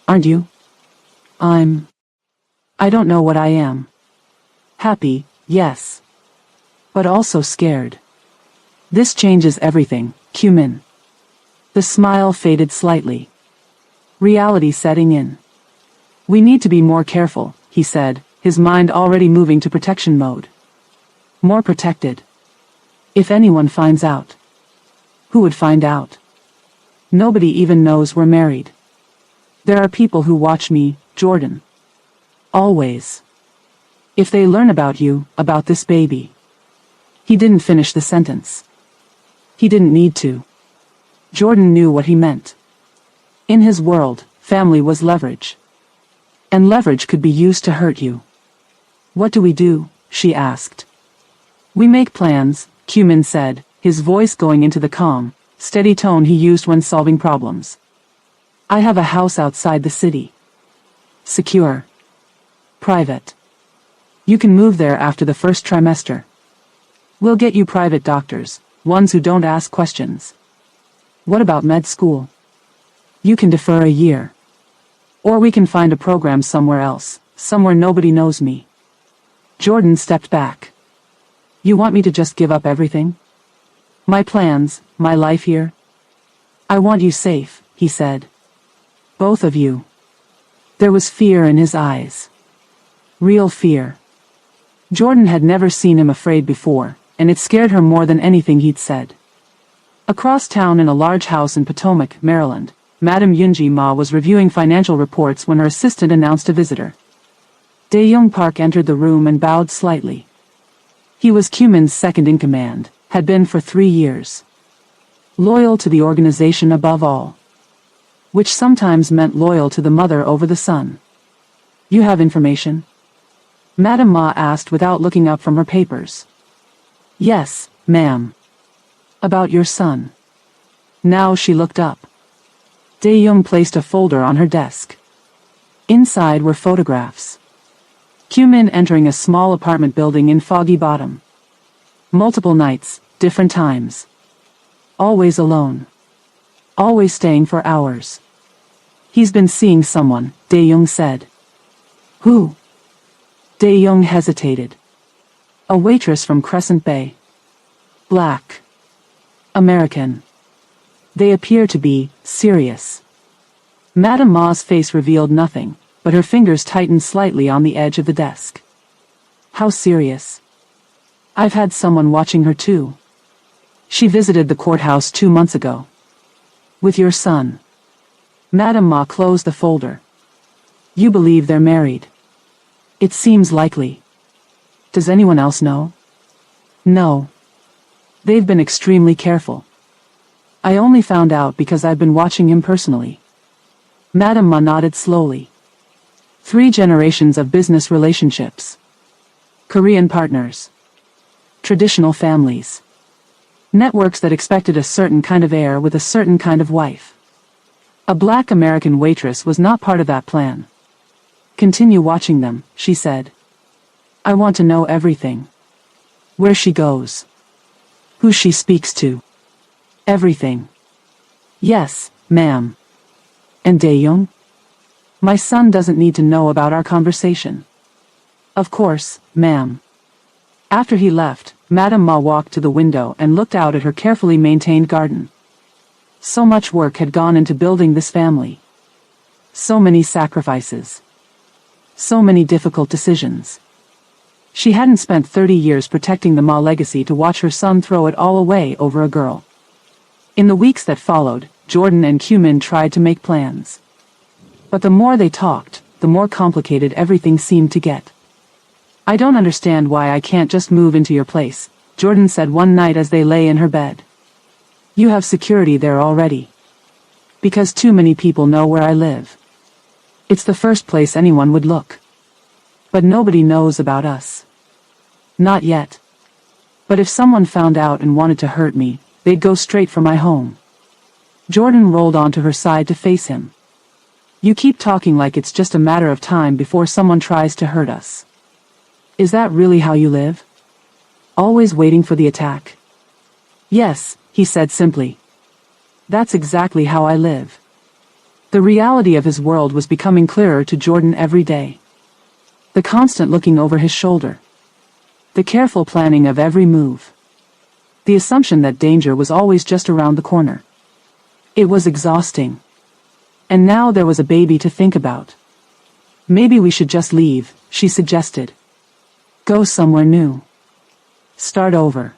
Aren't you? I don't know what I am. Happy, yes. But also scared. This changes everything, Cumin. The smile faded slightly. Reality setting in. We need to be more careful, he said, his mind already moving to protection mode. More protected. If anyone finds out. Who would find out? Nobody even knows we're married. There are people who watch me, Jordan. Always. If they learn about you, about this baby. He didn't finish the sentence. He didn't need to. Jordan knew what he meant. In his world, family was leverage. And leverage could be used to hurt you. What do we do? She asked. We make plans, Cumin said, his voice going into the calm, steady tone he used when solving problems. I have a house outside the city. Secure. Private. You can move there after the first trimester. We'll get you private doctors, ones who don't ask questions. What about med school? You can defer a year. Or we can find a program somewhere else, somewhere nobody knows me. Jordan stepped back. You want me to just give up everything? My plans, my life here? I want you safe, he said. Both of you. There was fear in his eyes. Real fear. Jordan had never seen him afraid before, and it scared her more than anything he'd said. Across town in a large house in Potomac, Maryland, Madame Yunji Ma was reviewing financial reports when her assistant announced a visitor. Dae-young Park entered the room and bowed slightly. He was Kyu-min's second-in-command, had been for 3 years. Loyal to the organization above all. Which sometimes meant loyal to the mother over the son. You have information? Madame Ma asked without looking up from her papers. Yes, ma'am. About your son. Now she looked up. Dae-young placed a folder on her desk. Inside were photographs. Kyu-min entering a small apartment building in Foggy Bottom. Multiple nights, different times. Always alone. Always staying for hours. He's been seeing someone, Dae-young said. Who? Dae-young hesitated. A waitress from Crescent Bay. Black. American. They appear to be serious. Madame Ma's face revealed nothing, but her fingers tightened slightly on the edge of the desk. How serious? I've had someone watching her too. She visited the courthouse 2 months ago. With your son. Madame Ma closed the folder. You believe they're married? It seems likely. Does anyone else know? No. They've been extremely careful. I only found out because I've been watching him personally. Madame Ma nodded slowly. 3 generations of business relationships. Korean partners. Traditional families. Networks that expected a certain kind of heir with a certain kind of wife. A black American waitress was not part of that plan. Continue watching them, she said. I want to know everything. Where she goes. Who she speaks to. Everything. Yes, ma'am. And Dae-young? My son doesn't need to know about our conversation. Of course, ma'am. After he left, Madame Ma walked to the window and looked out at her carefully maintained garden. So much work had gone into building this family. So many sacrifices. So many difficult decisions. She hadn't spent 30 years protecting the Ma legacy to watch her son throw it all away over a girl. In the weeks that followed, Jordan and Kyu-min tried to make plans. But the more they talked, the more complicated everything seemed to get. I don't understand why I can't just move into your place, Jordan said one night as they lay in her bed. You have security there already. Because too many people know where I live. It's the first place anyone would look. But nobody knows about us. Not yet. But if someone found out and wanted to hurt me, they'd go straight for my home. Jordan rolled onto her side to face him. You keep talking like it's just a matter of time before someone tries to hurt us. Is that really how you live? Always waiting for the attack? Yes, he said simply. That's exactly how I live. The reality of his world was becoming clearer to Jordan every day. The constant looking over his shoulder. The careful planning of every move. The assumption that danger was always just around the corner. It was exhausting. And now there was a baby to think about. Maybe we should just leave, she suggested. Go somewhere new. Start over.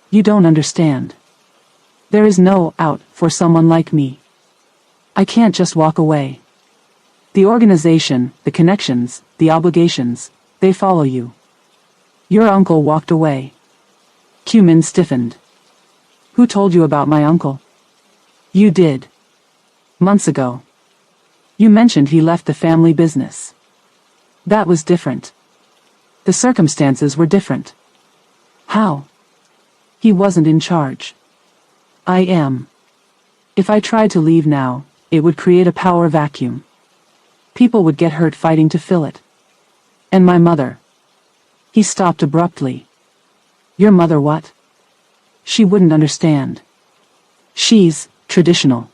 You don't understand. There is no out for someone like me. I can't just walk away. The organization, the connections, the obligations, they follow you. Your uncle walked away. Kyu-min stiffened. Who told you about my uncle? You did. Months ago. You mentioned he left the family business. That was different. The circumstances were different. How? He wasn't in charge. I am. If I tried to leave now, it would create a power vacuum. People would get hurt fighting to fill it. And my mother. He stopped abruptly. Your mother what? She wouldn't understand. She's traditional.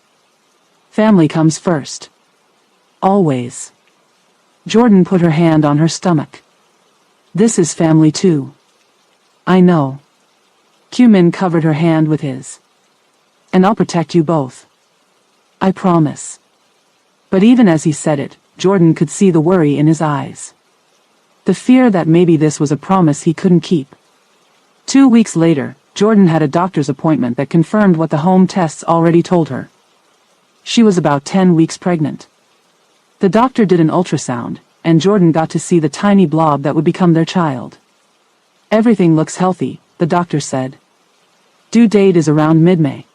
Family comes first. Always. Jordan put her hand on her stomach. This is family too. I know. Kyu-min covered her hand with his. And I'll protect you both. I promise. But even as he said it, Jordan could see the worry in his eyes. The fear that maybe this was a promise he couldn't keep. 2 weeks later, Jordan had a doctor's appointment that confirmed what the home tests already told her. She was about 10 weeks pregnant. The doctor did an ultrasound, and Jordan got to see the tiny blob that would become their child. Everything looks healthy, the doctor said. Due date is around mid-May.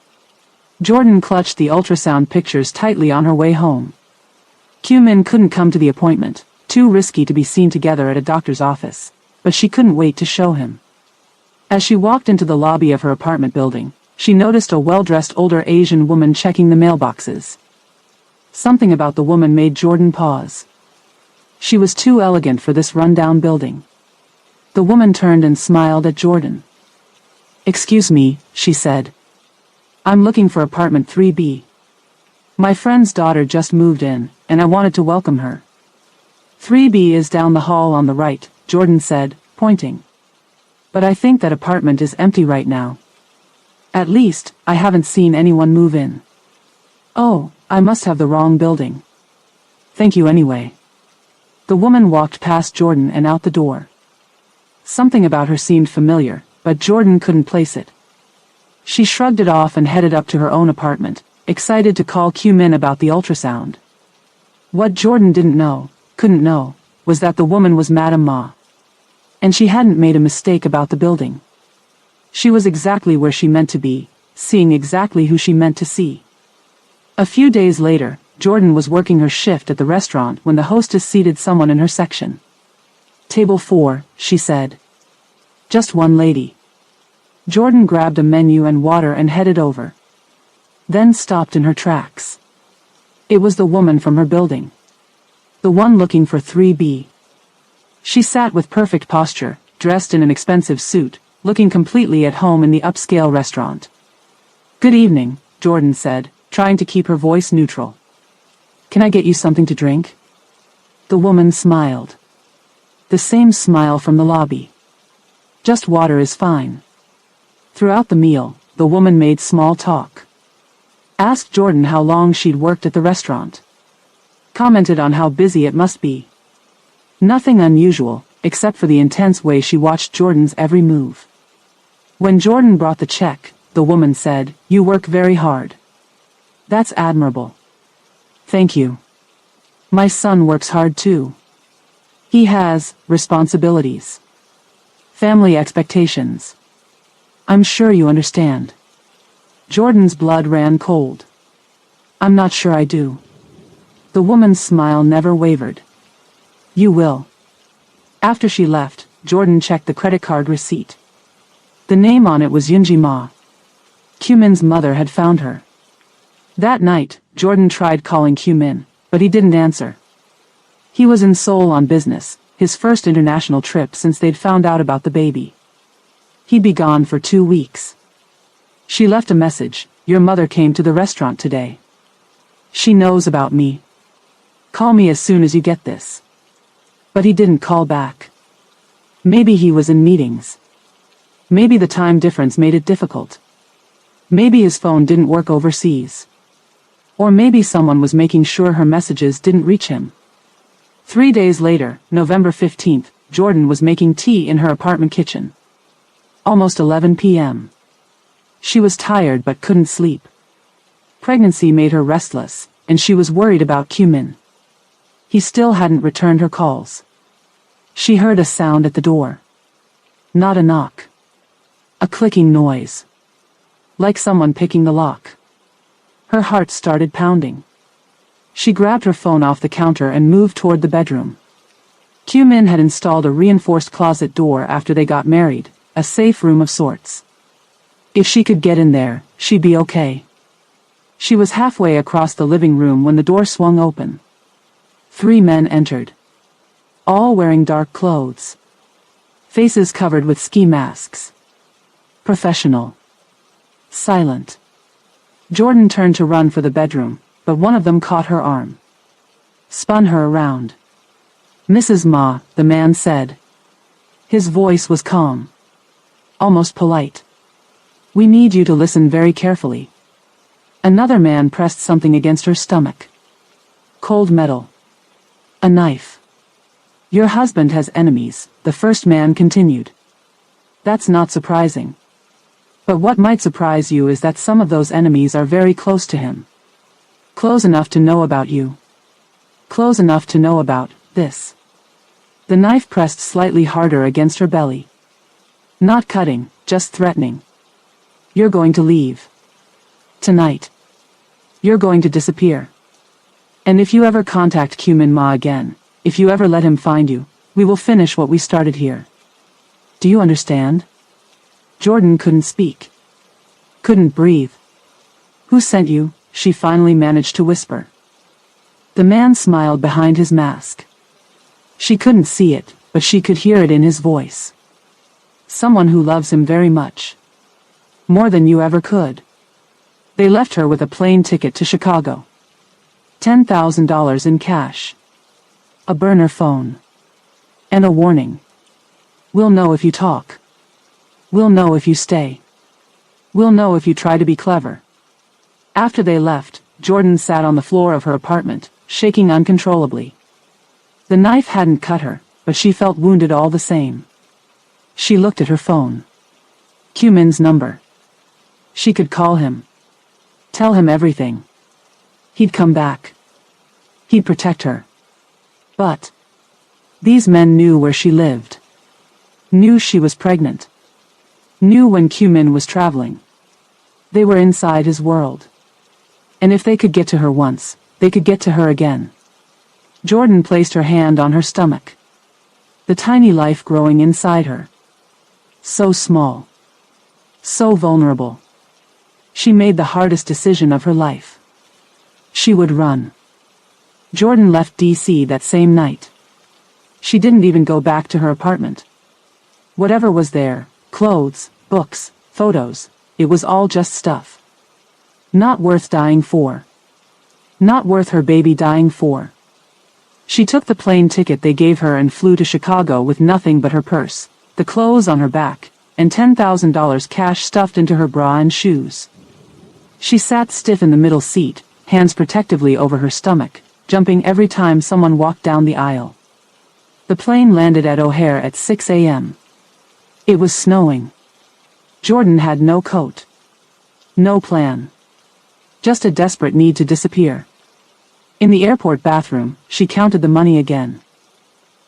Jordan clutched the ultrasound pictures tightly on her way home. Kyu-min couldn't come to the appointment, too risky to be seen together at a doctor's office, but she couldn't wait to show him. As she walked into the lobby of her apartment building, she noticed a well-dressed older Asian woman checking the mailboxes. Something about the woman made Jordan pause. She was too elegant for this rundown building. The woman turned and smiled at Jordan. "Excuse me," she said. "I'm looking for apartment 3B. My friend's daughter just moved in, and I wanted to welcome her." 3B is down the hall on the right, Jordan said, pointing. "But I think that apartment is empty right now. At least, I haven't seen anyone move in." "Oh, I must have the wrong building. Thank you anyway." The woman walked past Jordan and out the door. Something about her seemed familiar, but Jordan couldn't place it. She shrugged it off and headed up to her own apartment, excited to call Kyu-min about the ultrasound. What Jordan couldn't know, was that the woman was Madame Ma. And she hadn't made a mistake about the building. She was exactly where she meant to be, seeing exactly who she meant to see. A few days later, Jordan was working her shift at the restaurant when the hostess seated someone in her section. "Table 4, she said. "Just one lady." Jordan grabbed a menu and water and headed over. Then stopped in her tracks. It was the woman from her building. The one looking for 3B. She sat with perfect posture, dressed in an expensive suit, looking completely at home in the upscale restaurant. "Good evening," Jordan said, trying to keep her voice neutral. "Can I get you something to drink?" The woman smiled. The same smile from the lobby. "Just water is fine." Throughout the meal, the woman made small talk. Asked Jordan how long she'd worked at the restaurant. Commented on how busy it must be. Nothing unusual, except for the intense way she watched Jordan's every move. When Jordan brought the check, the woman said, "You work very hard. That's admirable." "Thank you. My son works hard too. He has responsibilities. Family expectations. I'm sure you understand." Jordan's blood ran cold. "I'm not sure I do." The woman's smile never wavered. "You will." After she left, Jordan checked the credit card receipt. The name on it was Yunji Ma. Kyu-min's mother had found her. That night, Jordan tried calling Kyu-min, but he didn't answer. He was in Seoul on business, his first international trip since they'd found out about the baby. He'd be gone for 2 weeks. She left a message, "Your mother came to the restaurant today. She knows about me. Call me as soon as you get this." But he didn't call back. Maybe he was in meetings. Maybe the time difference made it difficult. Maybe his phone didn't work overseas. Or maybe someone was making sure her messages didn't reach him. 3 days later, November 15th, Jordan was making tea in her apartment kitchen. Almost 11 p.m. She was tired but couldn't sleep. Pregnancy made her restless, and she was worried about Kyu-min. He still hadn't returned her calls. She heard a sound at the door. Not a knock. A clicking noise. Like someone picking the lock. Her heart started pounding. She grabbed her phone off the counter and moved toward the bedroom. Kyu-min had installed a reinforced closet door after they got married, a safe room of sorts. If she could get in there, she'd be okay. She was halfway across the living room when the door swung open. 3 men entered. All wearing dark clothes. Faces covered with ski masks. Professional. Silent. Jordan turned to run for the bedroom, but one of them caught her arm. Spun her around. "Mrs. Ma," the man said. His voice was calm. Almost polite. "We need you to listen very carefully." Another man pressed something against her stomach. Cold metal. A knife. Your husband has enemies, the first man continued. That's not surprising. But what might surprise you is that some of those enemies are very close to him. Close enough to know about you. Close enough to know about this. The knife pressed slightly harder against her belly. Not cutting, just threatening. You're going to leave. Tonight. You're going to disappear. And if you ever contact Cumin Ma again, if you ever let him find you, we will finish what we started here. Do you understand? Jordan couldn't speak. Couldn't breathe. Who sent you? She finally managed to whisper. The man smiled behind his mask. She couldn't see it, but she could hear it in his voice. Someone who loves him very much. More than you ever could. They left her with a plane ticket to Chicago. $10,000 in cash. A burner phone. And a warning. We'll know if you talk. We'll know if you stay. We'll know if you try to be clever. After they left, Jordan sat on the floor of her apartment, shaking uncontrollably. The knife hadn't cut her, but she felt wounded all the same. She looked at her phone. Cumin's number. She could call him. Tell him everything. He'd come back. He'd protect her. But these men knew where she lived. Knew she was pregnant. Knew when Cumin was traveling. They were inside his world. And if they could get to her once, they could get to her again. Jordan placed her hand on her stomach. The tiny life growing inside her. So small. So vulnerable. She made the hardest decision of her life. She would run. Jordan left D.C. that same night. She didn't even go back to her apartment. Whatever was there, clothes, books, photos, it was all just stuff. Not worth dying for. Not worth her baby dying for. She took the plane ticket they gave her and flew to Chicago with nothing but her purse, the clothes on her back, and $10,000 cash stuffed into her bra and shoes. She sat stiff in the middle seat, hands protectively over her stomach, jumping every time someone walked down the aisle. The plane landed at O'Hare at 6 a.m. It was snowing. Jordan had no coat. No plan. Just a desperate need to disappear. In the airport bathroom, she counted the money again.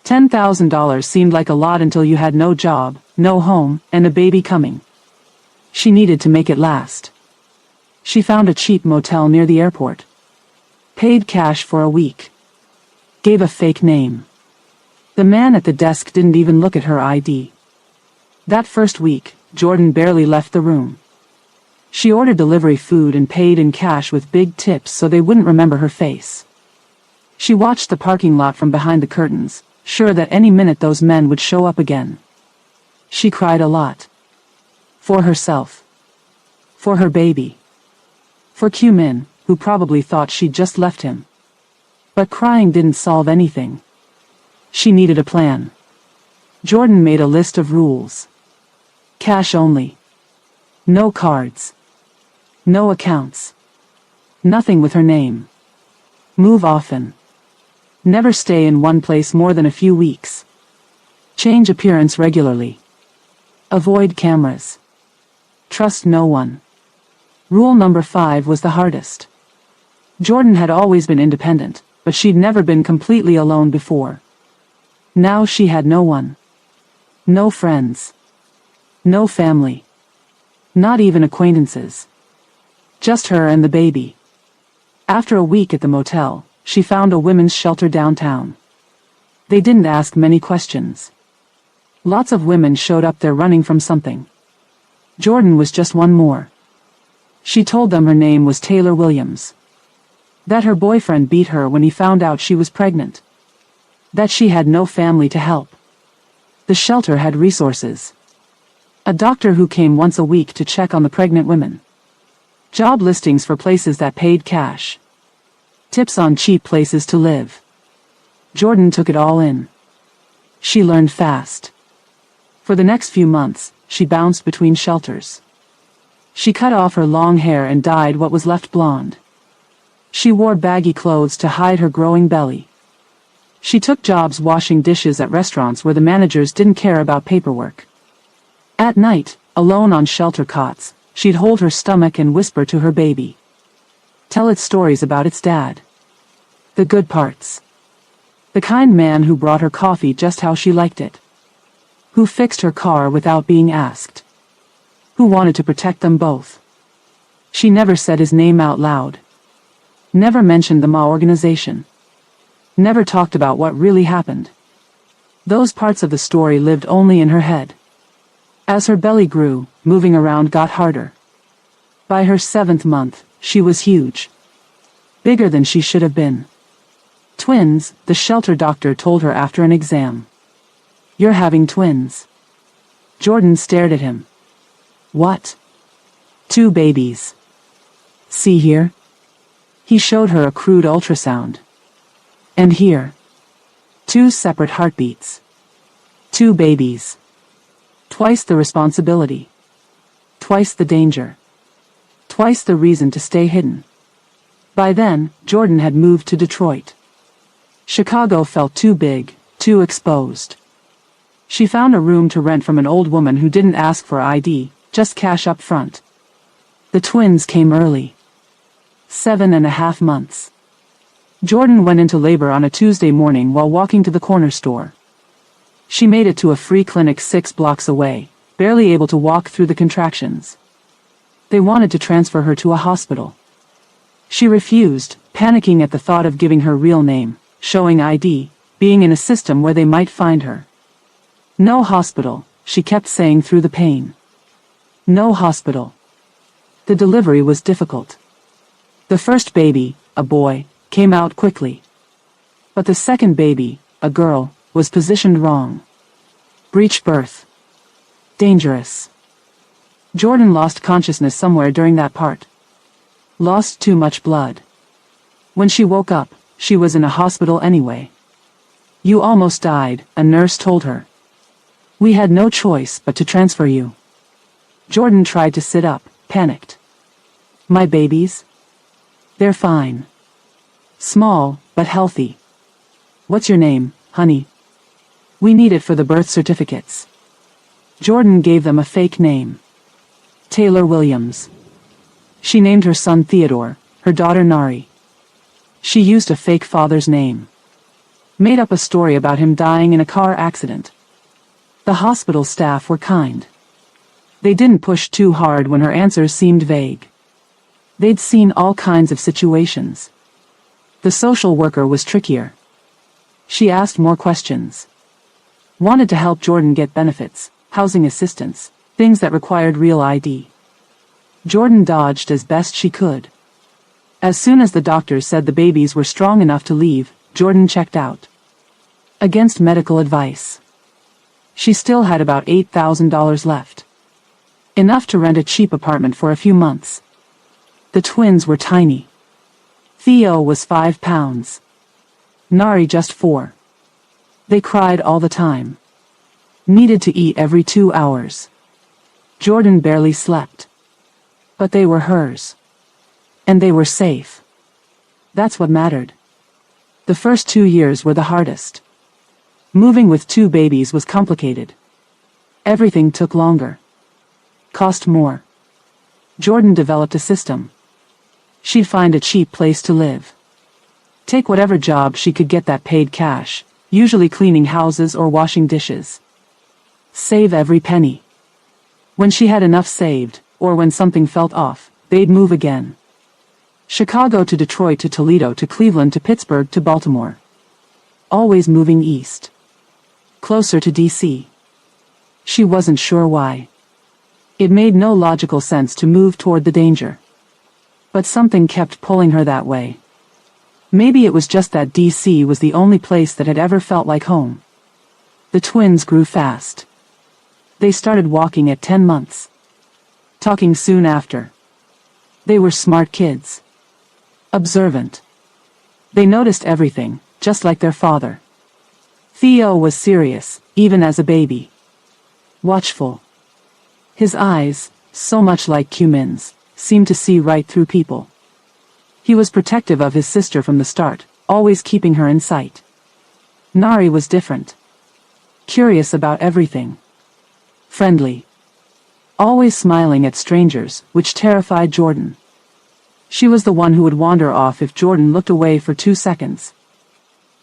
$10,000 seemed like a lot until you had no job, no home, and a baby coming. She needed to make it last. She found a cheap motel near the airport. Paid cash for a week. Gave a fake name. The man at the desk didn't even look at her ID. That first week, Jordan barely left the room. She ordered delivery food and paid in cash with big tips so they wouldn't remember her face. She watched the parking lot from behind the curtains, sure that any minute those men would show up again. She cried a lot. For herself. For her baby. For Cumin, who probably thought she'd just left him. But crying didn't solve anything. She needed a plan. Jordan made a list of rules. Cash only. No cards. No accounts. Nothing with her name. Move often. Never stay in one place more than a few weeks. Change appearance regularly. Avoid cameras. Trust no one. Rule number 5 was the hardest. Jordan had always been independent, but she'd never been completely alone before. Now she had no one. No friends. No family. Not even acquaintances. Just her and the baby. After a week at the motel, she found a women's shelter downtown. They didn't ask many questions. Lots of women showed up there running from something. Jordan was just one more. She told them her name was Taylor Williams. That her boyfriend beat her when he found out she was pregnant. That she had no family to help. The shelter had resources. A doctor who came once a week to check on the pregnant women. Job listings for places that paid cash. Tips on cheap places to live. Jordan took it all in. She learned fast. For the next few months, she bounced between shelters. She cut off her long hair and dyed what was left blonde. She wore baggy clothes to hide her growing belly. She took jobs washing dishes at restaurants where the managers didn't care about paperwork. At night, alone on shelter cots, she'd hold her stomach and whisper to her baby. Tell it stories about its dad. The good parts. The kind man who brought her coffee just how she liked it. Who fixed her car without being asked. Who wanted to protect them both. She never said his name out loud. Never mentioned the Ma organization. Never talked about what really happened. Those parts of the story lived only in her head. As her belly grew, moving around got harder. By her 7th month, she was huge. Bigger than she should have been. Twins, the shelter doctor told her after an exam. You're having twins. Jordan stared at him. What? 2 babies. See here? He showed her a crude ultrasound. And here. 2 separate heartbeats. 2 babies. Twice the responsibility. Twice the danger. Twice the reason to stay hidden. By then, Jordan had moved to Detroit. Chicago felt too big, too exposed. She found a room to rent from an old woman who didn't ask for ID, just cash up front. The twins came early. 7.5 months. Jordan went into labor on a Tuesday morning while walking to the corner store. She made it to a free clinic 6 blocks away, barely able to walk through the contractions. They wanted to transfer her to a hospital. She refused, panicking at the thought of giving her real name, showing ID, being in a system where they might find her. No hospital, she kept saying through the pain. No hospital. The delivery was difficult. The first baby, a boy, came out quickly. But the second baby, a girl, was positioned wrong. Breech birth. Dangerous. Jordan lost consciousness somewhere during that part. Lost too much blood. When she woke up, she was in a hospital anyway. You almost died, a nurse told her. We had no choice but to transfer you. Jordan tried to sit up, panicked. My babies? They're fine. Small, but healthy. What's your name, honey? We need it for the birth certificates. Jordan gave them a fake name. Taylor Williams. She named her son Theodore, her daughter Nari. She used a fake father's name. Made up a story about him dying in a car accident. The hospital staff were kind. They didn't push too hard when her answers seemed vague. They'd seen all kinds of situations. The social worker was trickier. She asked more questions. Wanted to help Jordan get benefits, housing assistance, things that required real ID. Jordan dodged as best she could. As soon as the doctors said the babies were strong enough to leave, Jordan checked out. Against medical advice. She still had about $8,000 left. Enough to rent a cheap apartment for a few months. The twins were tiny. Theo was 5 pounds. Nari just 4. They cried all the time. Needed to eat every 2 hours. Jordan barely slept. But they were hers. And they were safe. That's what mattered. The first 2 years were the hardest. Moving with 2 babies was complicated. Everything took longer. Cost more. Jordan developed a system. She'd find a cheap place to live. Take whatever job she could get that paid cash, usually cleaning houses or washing dishes. Save every penny. When she had enough saved, or when something felt off, they'd move again. Chicago to Detroit to Toledo to Cleveland to Pittsburgh to Baltimore. Always moving east. Closer to D.C. She wasn't sure why. It made no logical sense to move toward the danger. But something kept pulling her that way. Maybe it was just that D.C. was the only place that had ever felt like home. The twins grew fast. They started walking at 10 months. Talking soon after. They were smart kids. Observant. They noticed everything, just like their father. Theo was serious, even as a baby. Watchful. His eyes, so much like Cumin's, seemed to see right through people. He was protective of his sister from the start, always keeping her in sight. Nari was different. Curious about everything. Friendly. Always smiling at strangers, which terrified Jordan. She was the one who would wander off if Jordan looked away for 2 seconds.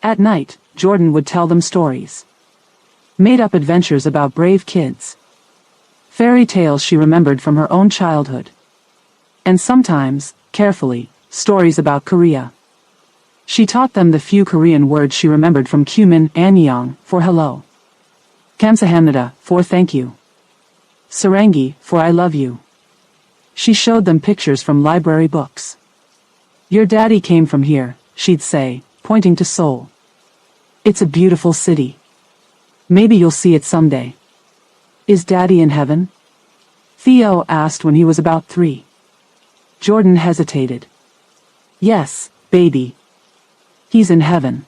At night, Jordan would tell them stories. Made-up adventures about brave kids. Fairy tales she remembered from her own childhood. And sometimes, carefully, stories about Korea. She taught them the few Korean words she remembered from Kumin, Annyeong, for hello. Kamsahamnida, for thank you. Sarangi, for I love you. She showed them pictures from library books. Your daddy came from here, she'd say, pointing to Seoul. It's a beautiful city. Maybe you'll see it someday. Is daddy in heaven? Theo asked when he was about 3. Jordan hesitated. Yes, baby. He's in heaven.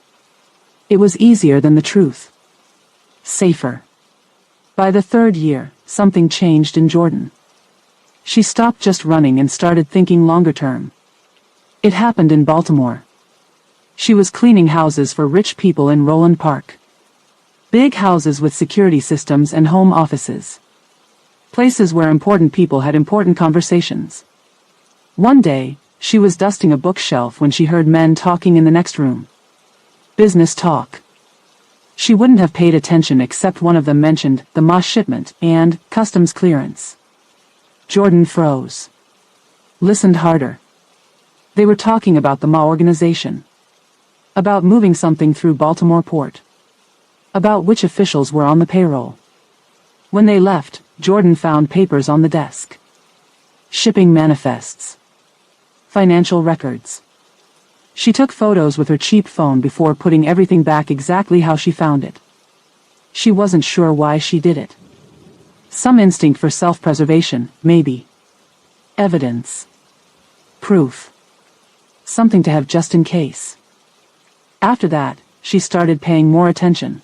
It was easier than the truth. Safer. By the 3rd year, something changed in Jordan. She stopped just running and started thinking longer term. It happened in Baltimore. She was cleaning houses for rich people in Roland Park. Big houses with security systems and home offices. Places where important people had important conversations. One day, she was dusting a bookshelf when she heard men talking in the next room. Business talk. She wouldn't have paid attention except one of them mentioned the Ma shipment and customs clearance. Jordan froze. Listened harder. They were talking about the Ma organization. About moving something through Baltimore port. About which officials were on the payroll. When they left, Jordan found papers on the desk. Shipping manifests. Financial records. She took photos with her cheap phone before putting everything back exactly how she found it. She wasn't sure why she did it. Some instinct for self-preservation, maybe. Evidence. Proof. Something to have just in case. After that, she started paying more attention.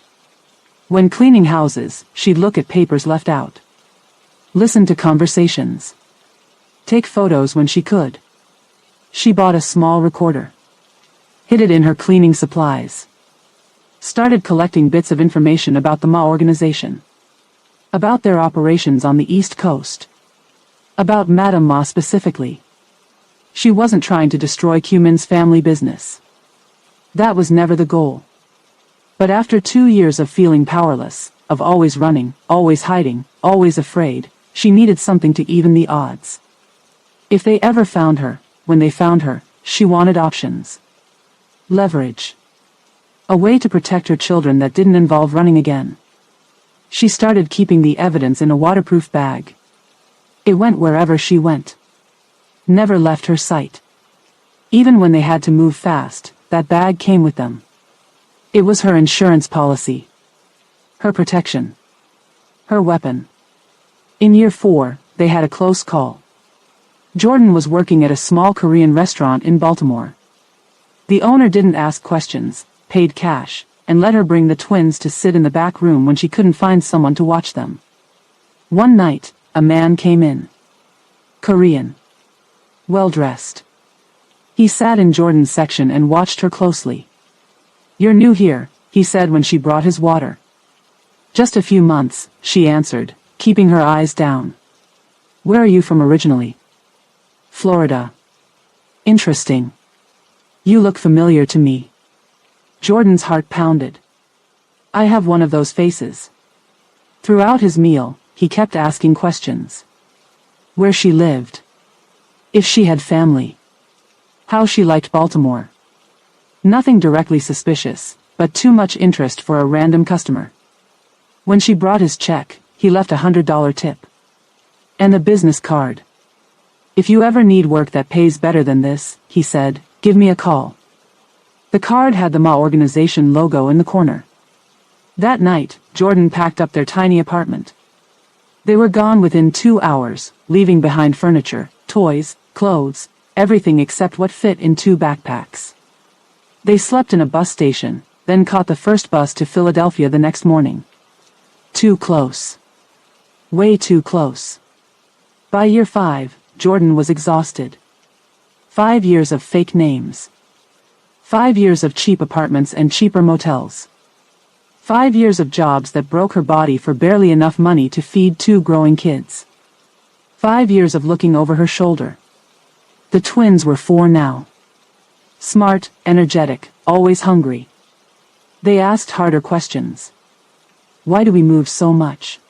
When cleaning houses, she'd look at papers left out. Listen to conversations. Take photos when she could. She bought a small recorder. Hid it in her cleaning supplies. Started collecting bits of information about the Ma organization. About their operations on the East Coast. About Madame Ma specifically. She wasn't trying to destroy Kumin's family business. That was never the goal. But after 2 years of feeling powerless, of always running, always hiding, always afraid, she needed something to even the odds. If they ever found her, when they found her, she wanted options. Leverage. A way to protect her children that didn't involve running again. She started keeping the evidence in a waterproof bag. It went wherever she went. Never left her sight. Even when they had to move fast, that bag came with them. It was her insurance policy. Her protection. Her weapon. In year 4, they had a close call. Jordan was working at a small Korean restaurant in Baltimore. The owner didn't ask questions, paid cash, and let her bring the twins to sit in the back room when she couldn't find someone to watch them. One night, a man came in. Korean. Well-dressed. He sat in Jordan's section and watched her closely. You're new here, he said when she brought his water. Just a few months, she answered, keeping her eyes down. Where are you from originally? Florida. Interesting. You look familiar to me. Jordan's heart pounded. I have one of those faces. Throughout his meal, he kept asking questions. Where she lived. If she had family. How she liked Baltimore. Nothing directly suspicious, but too much interest for a random customer. When she brought his check, he left $100 tip. And a business card. If you ever need work that pays better than this, he said, give me a call. The card had the Ma organization logo in the corner. That night, Jordan packed up their tiny apartment. They were gone within 2 hours, leaving behind furniture, toys, clothes, everything except what fit in 2 backpacks. They slept in a bus station, then caught the first bus to Philadelphia the next morning. Too close. Way too close. By year 5, Jordan was exhausted. 5 years of fake names. 5 years of cheap apartments and cheaper motels. 5 years of jobs that broke her body for barely enough money to feed 2 growing kids. 5 years of looking over her shoulder. The twins were 4 now. Smart, energetic, always hungry. They asked harder questions. Why do we move so much?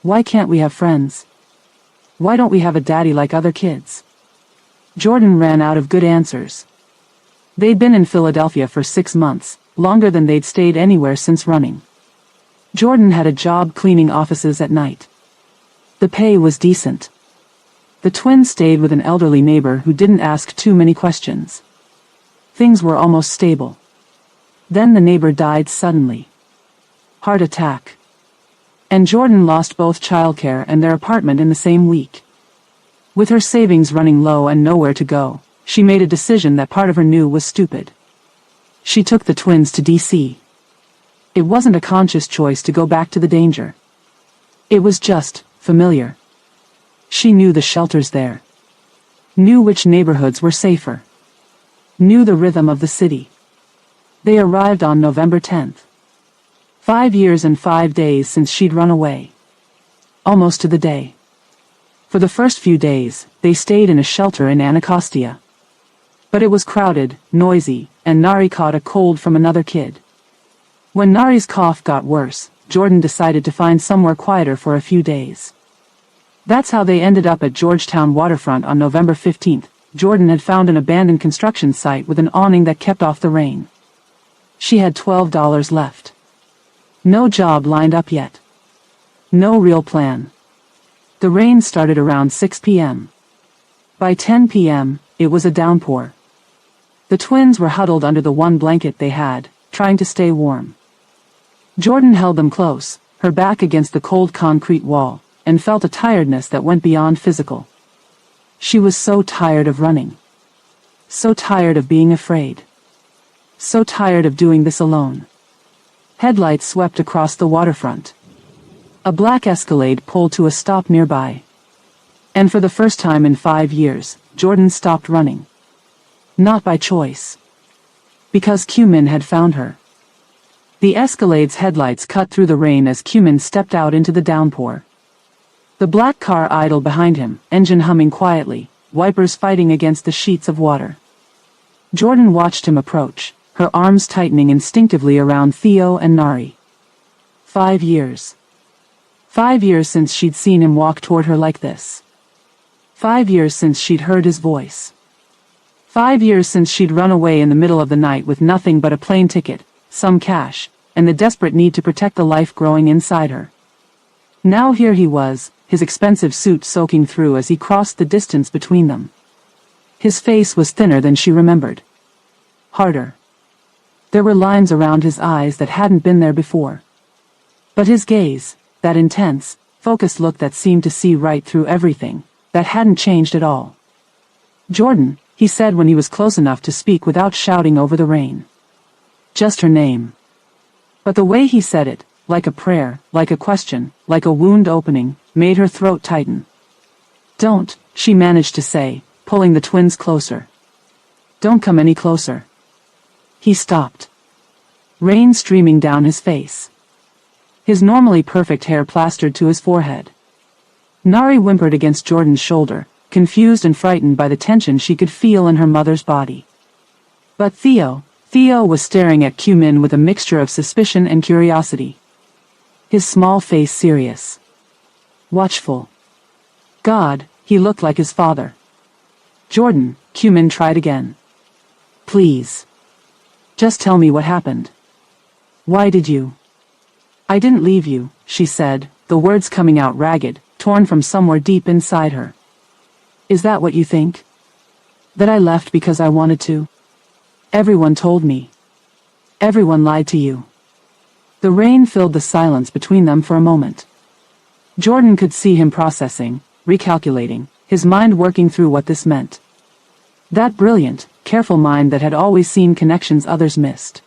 Why can't we have friends? Why don't we have a daddy like other kids? Jordan ran out of good answers. They'd been in Philadelphia for 6 months, longer than they'd stayed anywhere since running. Jordan had a job cleaning offices at night. The pay was decent. The twins stayed with an elderly neighbor who didn't ask too many questions. Things were almost stable. Then the neighbor died suddenly. Heart attack. And Jordan lost both childcare and their apartment in the same week. With her savings running low and nowhere to go, she made a decision that part of her knew was stupid. She took the twins to D.C. It wasn't a conscious choice to go back to the danger. It was just familiar. She knew the shelters there. Knew which neighborhoods were safer. Knew the rhythm of the city. They arrived on November 10th. 5 years and 5 days since she'd run away. Almost to the day. For the first few days, they stayed in a shelter in Anacostia. But it was crowded, noisy, and Nari caught a cold from another kid. When Nari's cough got worse, Jordan decided to find somewhere quieter for a few days. That's how they ended up at Georgetown waterfront on November 15th. Jordan had found an abandoned construction site with an awning that kept off the rain. She had $12 left. No job lined up yet. No real plan. The rain started around 6 p.m. By 10 p.m., it was a downpour. The twins were huddled under the one blanket they had, trying to stay warm. Jordan held them close, her back against the cold concrete wall, and felt a tiredness that went beyond physical. She was so tired of running. So tired of being afraid. So tired of doing this alone. Headlights swept across the waterfront. A black Escalade pulled to a stop nearby. And for the first time in 5 years, Jordan stopped running. Not by choice. Because Q-Min had found her. The Escalade's headlights cut through the rain as Q-Min stepped out into the downpour. The black car idled behind him, engine humming quietly, wipers fighting against the sheets of water. Jordan watched him approach, her arms tightening instinctively around Theo and Nari. 5 years. 5 years since she'd seen him walk toward her like this. 5 years since she'd heard his voice. 5 years since she'd run away in the middle of the night with nothing but a plane ticket, some cash, and the desperate need to protect the life growing inside her. Now here he was, his expensive suit soaking through as he crossed the distance between them. His face was thinner than she remembered. Harder. There were lines around his eyes that hadn't been there before. But his gaze, that intense, focused look that seemed to see right through everything, that hadn't changed at all. Jordan, he said when he was close enough to speak without shouting over the rain. Just her name. But the way he said it, like a prayer, like a question, like a wound opening, made her throat tighten. Don't, she managed to say, pulling the twins closer. Don't come any closer. He stopped. Rain streaming down his face. His normally perfect hair plastered to his forehead. Nari whimpered against Jordan's shoulder, confused and frightened by the tension she could feel in her mother's body. But Theo was staring at Q-Min with a mixture of suspicion and curiosity. His small face serious. Watchful. God, he looked like his father. Jordan, Q-Min tried again. Please. Just tell me what happened. Why did you? I didn't leave you, she said, the words coming out ragged, torn from somewhere deep inside her. Is that what you think? That I left because I wanted to? Everyone told me. Everyone lied to you. The rain filled the silence between them for a moment. Jordan could see him processing, recalculating, his mind working through what this meant. That brilliant, careful mind that had always seen connections others missed.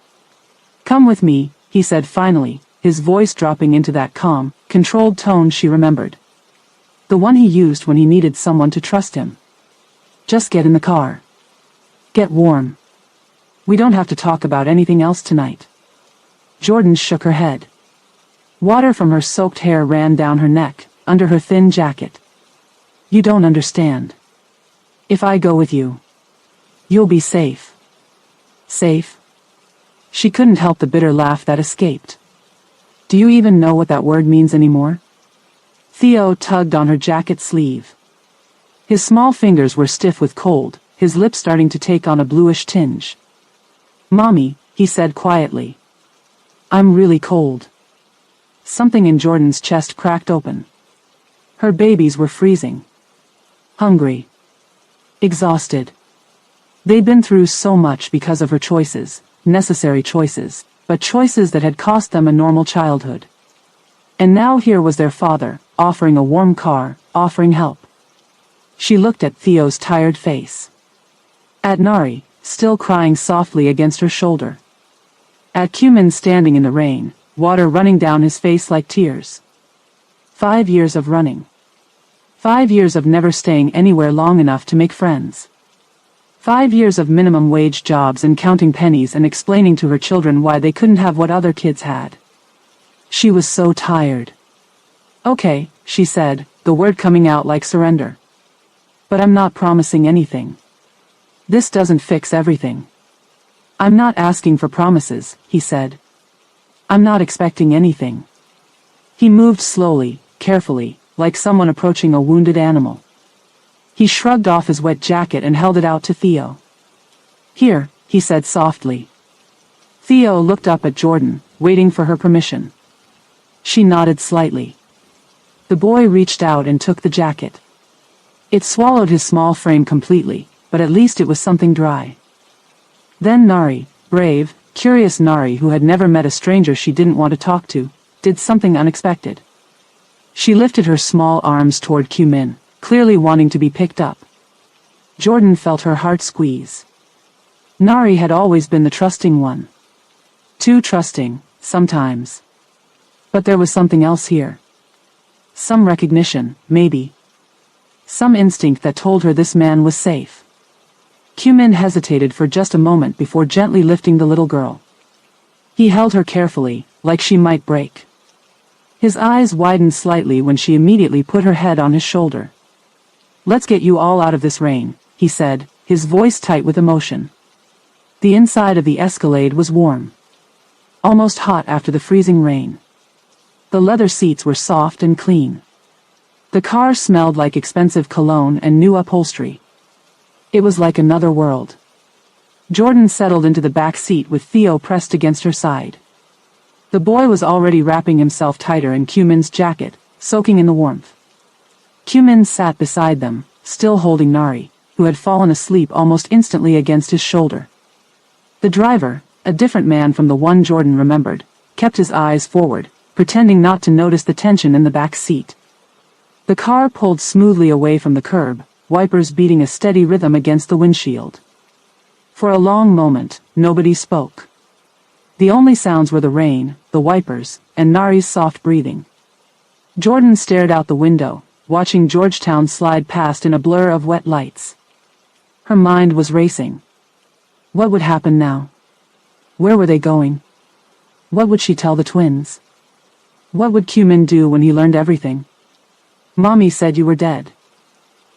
Come with me, he said finally, his voice dropping into that calm, controlled tone she remembered. The one he used when he needed someone to trust him. Just get in the car. Get warm. We don't have to talk about anything else tonight. Jordan shook her head. Water from her soaked hair ran down her neck, under her thin jacket. You don't understand. If I go with you, you'll be safe. Safe? She couldn't help the bitter laugh that escaped. Do you even know what that word means anymore? Theo tugged on her jacket sleeve. His small fingers were stiff with cold, his lips starting to take on a bluish tinge. Mommy, he said quietly. I'm really cold. Something in Jordan's chest cracked open. Her babies were freezing. Hungry. Exhausted. They'd been through so much because of her choices, necessary choices, but choices that had cost them a normal childhood. And now here was their father, offering a warm car, offering help. She looked at Theo's tired face. At Nari, still crying softly against her shoulder. At Kumin standing in the rain, water running down his face like tears. 5 years of running. 5 years of never staying anywhere long enough to make friends. 5 years of minimum wage jobs and counting pennies and explaining to her children why they couldn't have what other kids had. She was so tired. Okay, she said, the word coming out like surrender. But I'm not promising anything. This doesn't fix everything. I'm not asking for promises, he said. I'm not expecting anything. He moved slowly, carefully, like someone approaching a wounded animal. He shrugged off his wet jacket and held it out to Theo. Here, he said softly. Theo looked up at Jordan, waiting for her permission. She nodded slightly. The boy reached out and took the jacket. It swallowed his small frame completely, but at least it was something dry. Then Nari, brave, curious Nari who had never met a stranger she didn't want to talk to, did something unexpected. She lifted her small arms toward Kumin, clearly wanting to be picked up. Jordan felt her heart squeeze. Nari had always been the trusting one. Too trusting, sometimes. But there was something else here. Some recognition, maybe. Some instinct that told her this man was safe. Kumin hesitated for just a moment before gently lifting the little girl. He held her carefully, like she might break. His eyes widened slightly when she immediately put her head on his shoulder. Let's get you all out of this rain, he said, his voice tight with emotion. The inside of the Escalade was warm. Almost hot after the freezing rain. The leather seats were soft and clean. The car smelled like expensive cologne and new upholstery. It was like another world. Jordan settled into the back seat with Theo pressed against her side. The boy was already wrapping himself tighter in Kumin's jacket, soaking in the warmth. Kumin sat beside them, still holding Nari, who had fallen asleep almost instantly against his shoulder. The driver, a different man from the one Jordan remembered, kept his eyes forward, pretending not to notice the tension in the back seat. The car pulled smoothly away from the curb, wipers beating a steady rhythm against the windshield. For a long moment, nobody spoke. The only sounds were the rain, the wipers, and Nari's soft breathing. Jordan stared out the window, watching Georgetown slide past in a blur of wet lights. Her mind was racing. What would happen now? Where were they going? What would she tell the twins? What would Kumin do when he learned everything? Mommy said you were dead.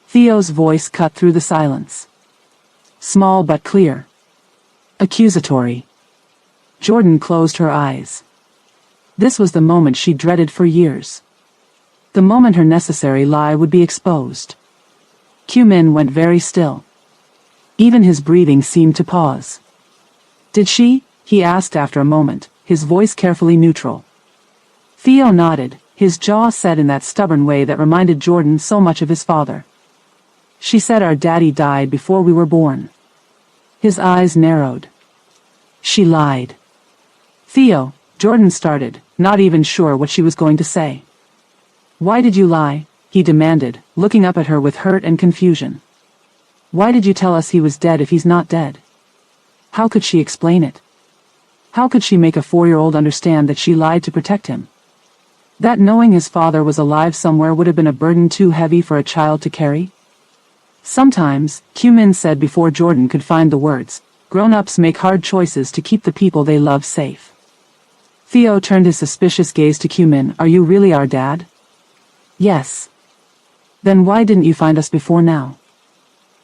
Theo's voice cut through the silence. Small but clear. Accusatory. Jordan closed her eyes. This was the moment she dreaded for years. The moment her necessary lie would be exposed. Kumin went very still. Even his breathing seemed to pause. Did she? He asked after a moment, his voice carefully neutral. Theo nodded, his jaw set in that stubborn way that reminded Jordan so much of his father. She said our daddy died before we were born. His eyes narrowed. She lied. Theo, Jordan started, not even sure what she was going to say. Why did you lie? He demanded, looking up at her with hurt and confusion. Why did you tell us he was dead if he's not dead? How could she explain it? How could she make a 4-year-old understand that she lied to protect him? That knowing his father was alive somewhere would have been a burden too heavy for a child to carry? Sometimes, Kumin said before Jordan could find the words, grown-ups make hard choices to keep the people they love safe. Theo turned his suspicious gaze to Cumin. Are you really our dad? Yes. Then why didn't you find us before now?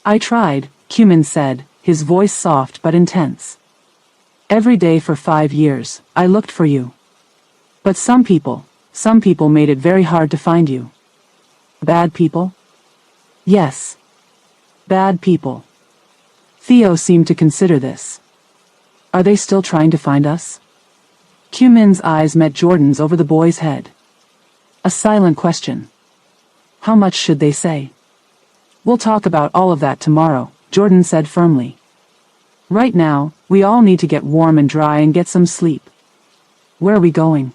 I tried, Cumin said, his voice soft but intense. Every day for 5 years, I looked for you. But some people made it very hard to find you. Bad people? Yes. Bad people. Theo seemed to consider this. Are they still trying to find us? Cumin's eyes met Jordan's over the boy's head. A silent question. How much should they say? We'll talk about all of that tomorrow, Jordan said firmly. Right now, we all need to get warm and dry and get some sleep. Where are we going?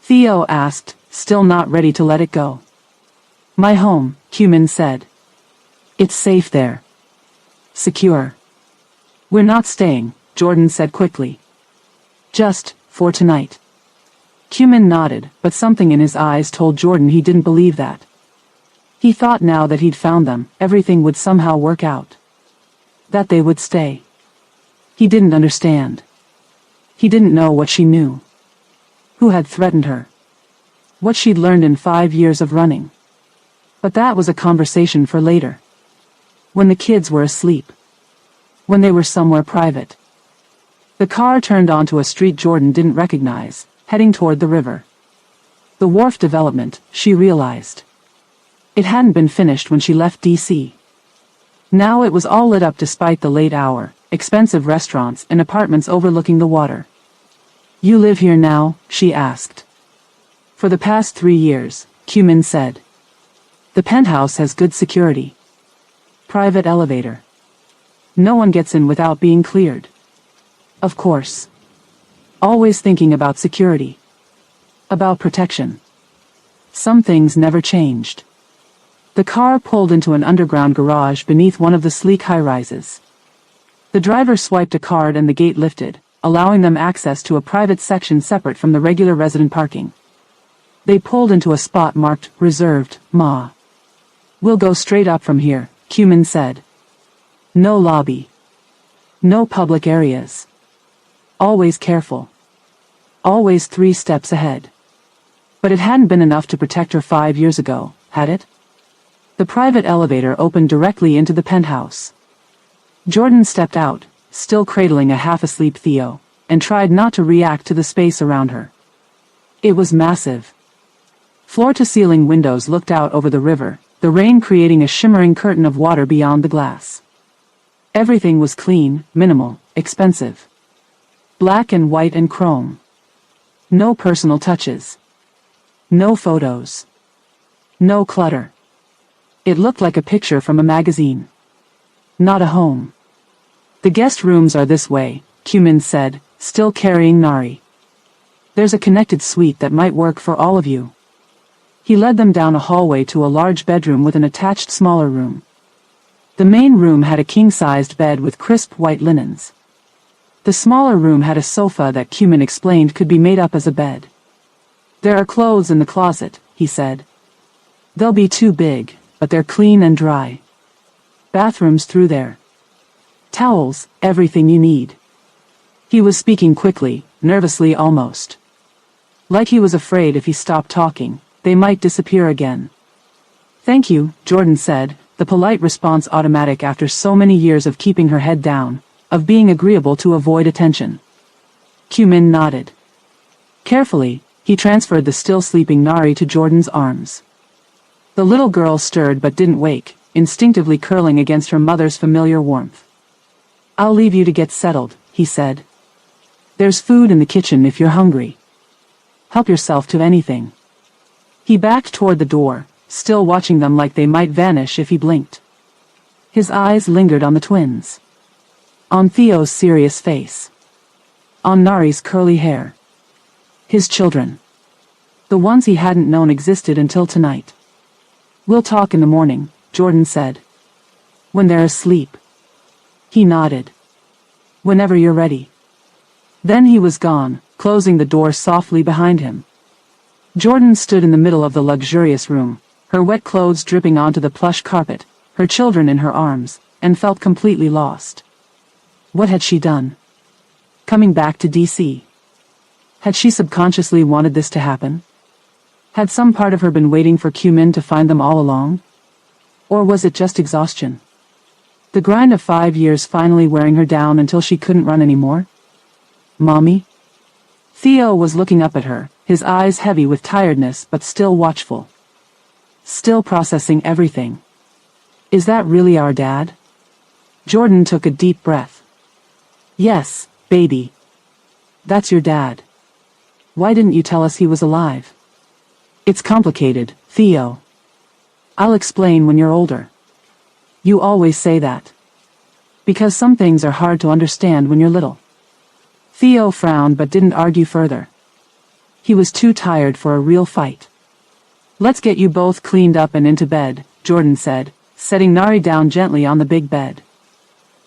Theo asked, still not ready to let it go. My home, Cumin said. It's safe there. Secure. We're not staying, Jordan said quickly. Just, for tonight. Cumin nodded, but something in his eyes told Jordan he didn't believe that. He thought now that he'd found them, everything would somehow work out. That they would stay. He didn't understand. He didn't know what she knew. Who had threatened her? What she'd learned in 5 years of running. But that was a conversation for later. When the kids were asleep. When they were somewhere private. The car turned onto a street Jordan didn't recognize, heading toward the river. The wharf development, she realized. It hadn't been finished when she left D.C. Now it was all lit up despite the late hour, expensive restaurants and apartments overlooking the water. You live here now? She asked. For the past 3 years, Cumin said. The penthouse has good security. Private elevator. No one gets in without being cleared. Of course. Always thinking about security. About protection. Some things never changed. The car pulled into an underground garage beneath one of the sleek high-rises. The driver swiped a card and the gate lifted, allowing them access to a private section separate from the regular resident parking. They pulled into a spot marked, Reserved, Ma. We'll go straight up from here, Cumin said. No lobby. No public areas. Always careful. Always 3 steps ahead. But it hadn't been enough to protect her 5 years ago, had it? The private elevator opened directly into the penthouse. Jordan stepped out, still cradling a half-asleep Theo, and tried not to react to the space around her. It was massive. Floor-to-ceiling windows looked out over the river, the rain creating a shimmering curtain of water beyond the glass. Everything was clean, minimal, expensive. Black and white and chrome. No personal touches. No photos. No clutter. It looked like a picture from a magazine. Not a home. The guest rooms are this way, Cumin said, still carrying Nari. There's a connected suite that might work for all of you. He led them down a hallway to a large bedroom with an attached smaller room. The main room had a king-sized bed with crisp white linens. The smaller room had a sofa that Cumin explained could be made up as a bed. There are clothes in the closet, he said. They'll be too big, but they're clean and dry. Bathrooms through there. Towels, everything you need. He was speaking quickly, nervously almost. Like he was afraid if he stopped talking, they might disappear again. Thank you, Jordan said, the polite response automatic after so many years of keeping her head down, of being agreeable to avoid attention. Cumin nodded. Carefully, he transferred the still sleeping Nari to Jordan's arms. The little girl stirred but didn't wake, instinctively curling against her mother's familiar warmth. I'll leave you to get settled, he said. There's food in the kitchen if you're hungry. Help yourself to anything. He backed toward the door, still watching them like they might vanish if he blinked. His eyes lingered on the twins. On Theo's serious face. On Nari's curly hair. His children. The ones he hadn't known existed until tonight. We'll talk in the morning, Jordan said. When they're asleep. He nodded. Whenever you're ready. Then he was gone, closing the door softly behind him. Jordan stood in the middle of the luxurious room, her wet clothes dripping onto the plush carpet, her children in her arms, and felt completely lost. What had she done? Coming back to D.C. Had she subconsciously wanted this to happen? Had some part of her been waiting for Q-Min to find them all along? Or was it just exhaustion? The grind of 5 years finally wearing her down until she couldn't run anymore? Mommy? Theo was looking up at her, his eyes heavy with tiredness but still watchful. Still processing everything. Is that really our dad? Jordan took a deep breath. Yes, baby. That's your dad. Why didn't you tell us he was alive? It's complicated, Theo. I'll explain when you're older. You always say that. Because some things are hard to understand when you're little. Theo frowned but didn't argue further. He was too tired for a real fight. Let's get you both cleaned up and into bed, Jordan said, setting Nari down gently on the big bed.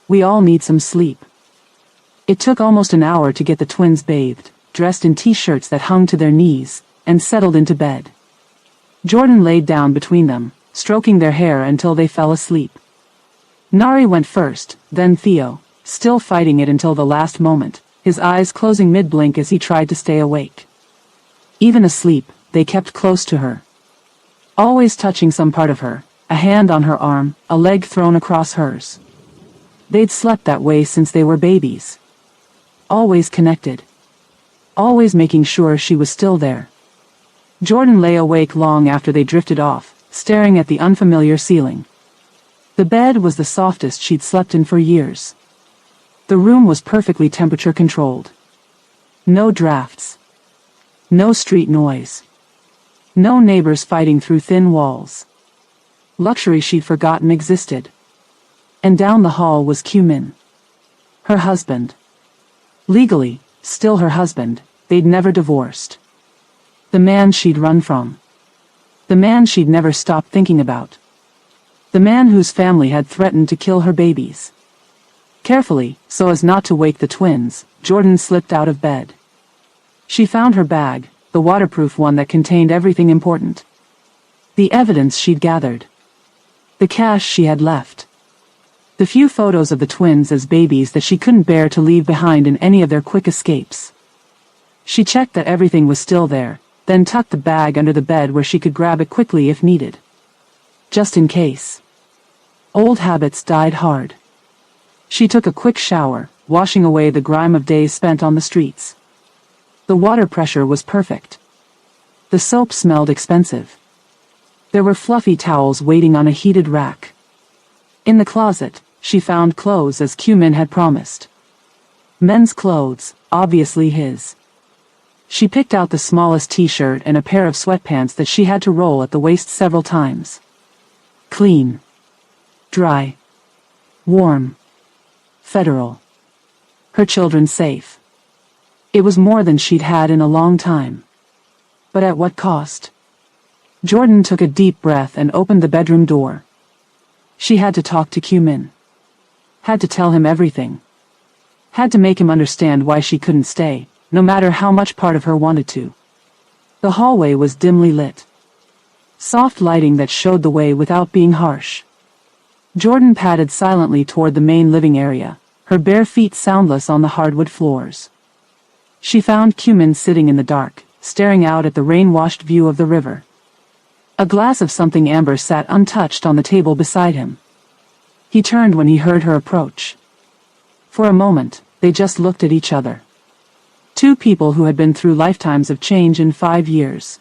We all need some sleep. It took almost an hour to get the twins bathed, dressed in t-shirts that hung to their knees, and settled into bed. Jordan laid down between them, stroking their hair until they fell asleep. Nari went first, then Theo, still fighting it until the last moment, his eyes closing mid-blink as he tried to stay awake. Even asleep, they kept close to her. Always touching some part of her, a hand on her arm, a leg thrown across hers. They'd slept that way since they were babies. Always connected. Always making sure she was still there. Jordan lay awake long after they drifted off, staring at the unfamiliar ceiling. The bed was the softest she'd slept in for years. The room was perfectly temperature controlled. No drafts. No street noise. No neighbors fighting through thin walls. Luxury she'd forgotten existed. And down the hall was Q-Min. Her husband. Legally, still her husband, they'd never divorced. The man she'd run from. The man she'd never stopped thinking about. The man whose family had threatened to kill her babies. Carefully, so as not to wake the twins, Jordan slipped out of bed. She found her bag, the waterproof one that contained everything important. The evidence she'd gathered. The cash she had left. The few photos of the twins as babies that she couldn't bear to leave behind in any of their quick escapes. She checked that everything was still there, then tucked the bag under the bed where she could grab it quickly if needed. Just in case. Old habits died hard. She took a quick shower, washing away the grime of days spent on the streets. The water pressure was perfect. The soap smelled expensive. There were fluffy towels waiting on a heated rack. In the closet, she found clothes as Q-Min had promised. Men's clothes, obviously his. She picked out the smallest t-shirt and a pair of sweatpants that she had to roll at the waist several times. Clean. Dry. Warm. Federal. Her children safe. It was more than she'd had in a long time. But at what cost? Jordan took a deep breath and opened the bedroom door. She had to talk to Q-Min. Had to tell him everything. Had to make him understand why she couldn't stay, no matter how much part of her wanted to. The hallway was dimly lit. Soft lighting that showed the way without being harsh. Jordan padded silently toward the main living area, her bare feet soundless on the hardwood floors. She found Q-Min sitting in the dark, staring out at the rain-washed view of the river. A glass of something amber sat untouched on the table beside him. He turned when he heard her approach. For a moment, they just looked at each other. Two people who had been through lifetimes of change in 5 years.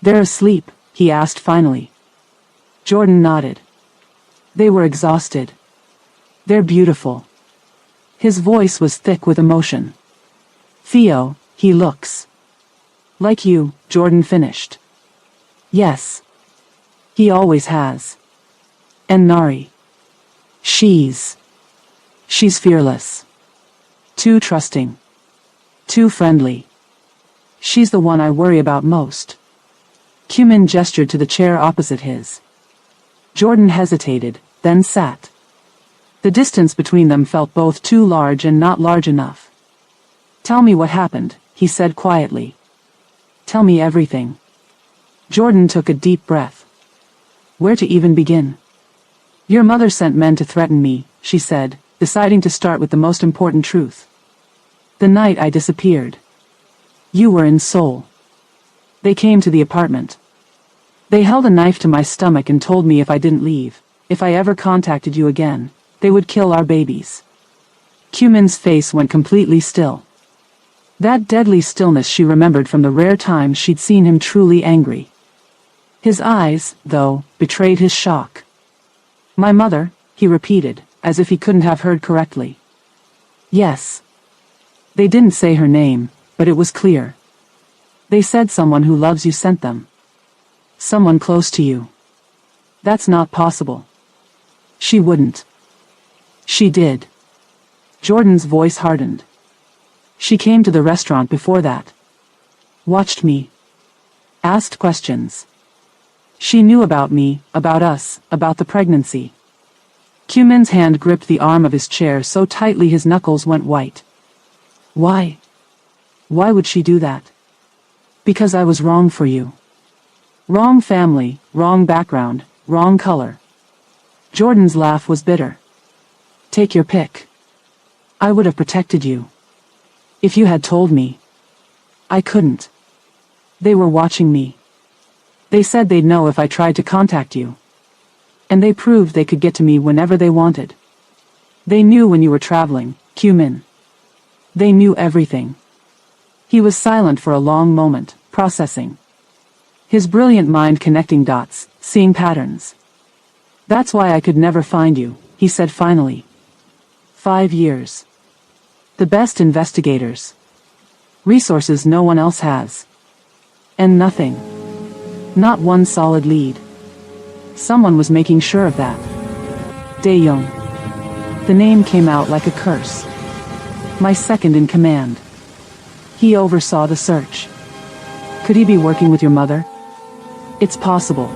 They're asleep, he asked finally. Jordan nodded. They were exhausted. They're beautiful. His voice was thick with emotion. Theo, he looks. Like you, Jordan finished. Yes. He always has. And Nari. She's fearless. Too trusting. Too friendly. She's the one I worry about most. Q-Min gestured to the chair opposite his. Jordan hesitated, then sat. The distance between them felt both too large and not large enough. Tell me what happened, he said quietly. Tell me everything. Jordan took a deep breath. Where to even begin? Your mother sent men to threaten me, she said, deciding to start with the most important truth. The night I disappeared. You were in Seoul. They came to the apartment. They held a knife to my stomach and told me if I didn't leave, if I ever contacted you again, they would kill our babies. Kyu-min's face went completely still. That deadly stillness she remembered from the rare times she'd seen him truly angry. His eyes, though, betrayed his shock. My mother, he repeated, as if he couldn't have heard correctly. Yes. They didn't say her name, but it was clear. They said someone who loves you sent them. Someone close to you. That's not possible. She wouldn't. She did. Jordan's voice hardened. She came to the restaurant before that. Watched me. Asked questions. She knew about me, about us, about the pregnancy. Kyu-min's hand gripped the arm of his chair so tightly his knuckles went white. Why? Why would she do that? Because I was wrong for you. Wrong family, wrong background, wrong color. Jordan's laugh was bitter. Take your pick. I would have protected you. If you had told me. I couldn't. They were watching me. They said they'd know if I tried to contact you. And they proved they could get to me whenever they wanted. They knew when you were traveling, Kyu-min. They knew everything. He was silent for a long moment, processing. His brilliant mind connecting dots, seeing patterns. That's why I could never find you, he said finally. 5 years. The best investigators. Resources no one else has. And nothing. Not one solid lead. Someone was making sure of that. Dae-young. The name came out like a curse. My second in command. He oversaw the search. Could he be working with your mother? It's possible.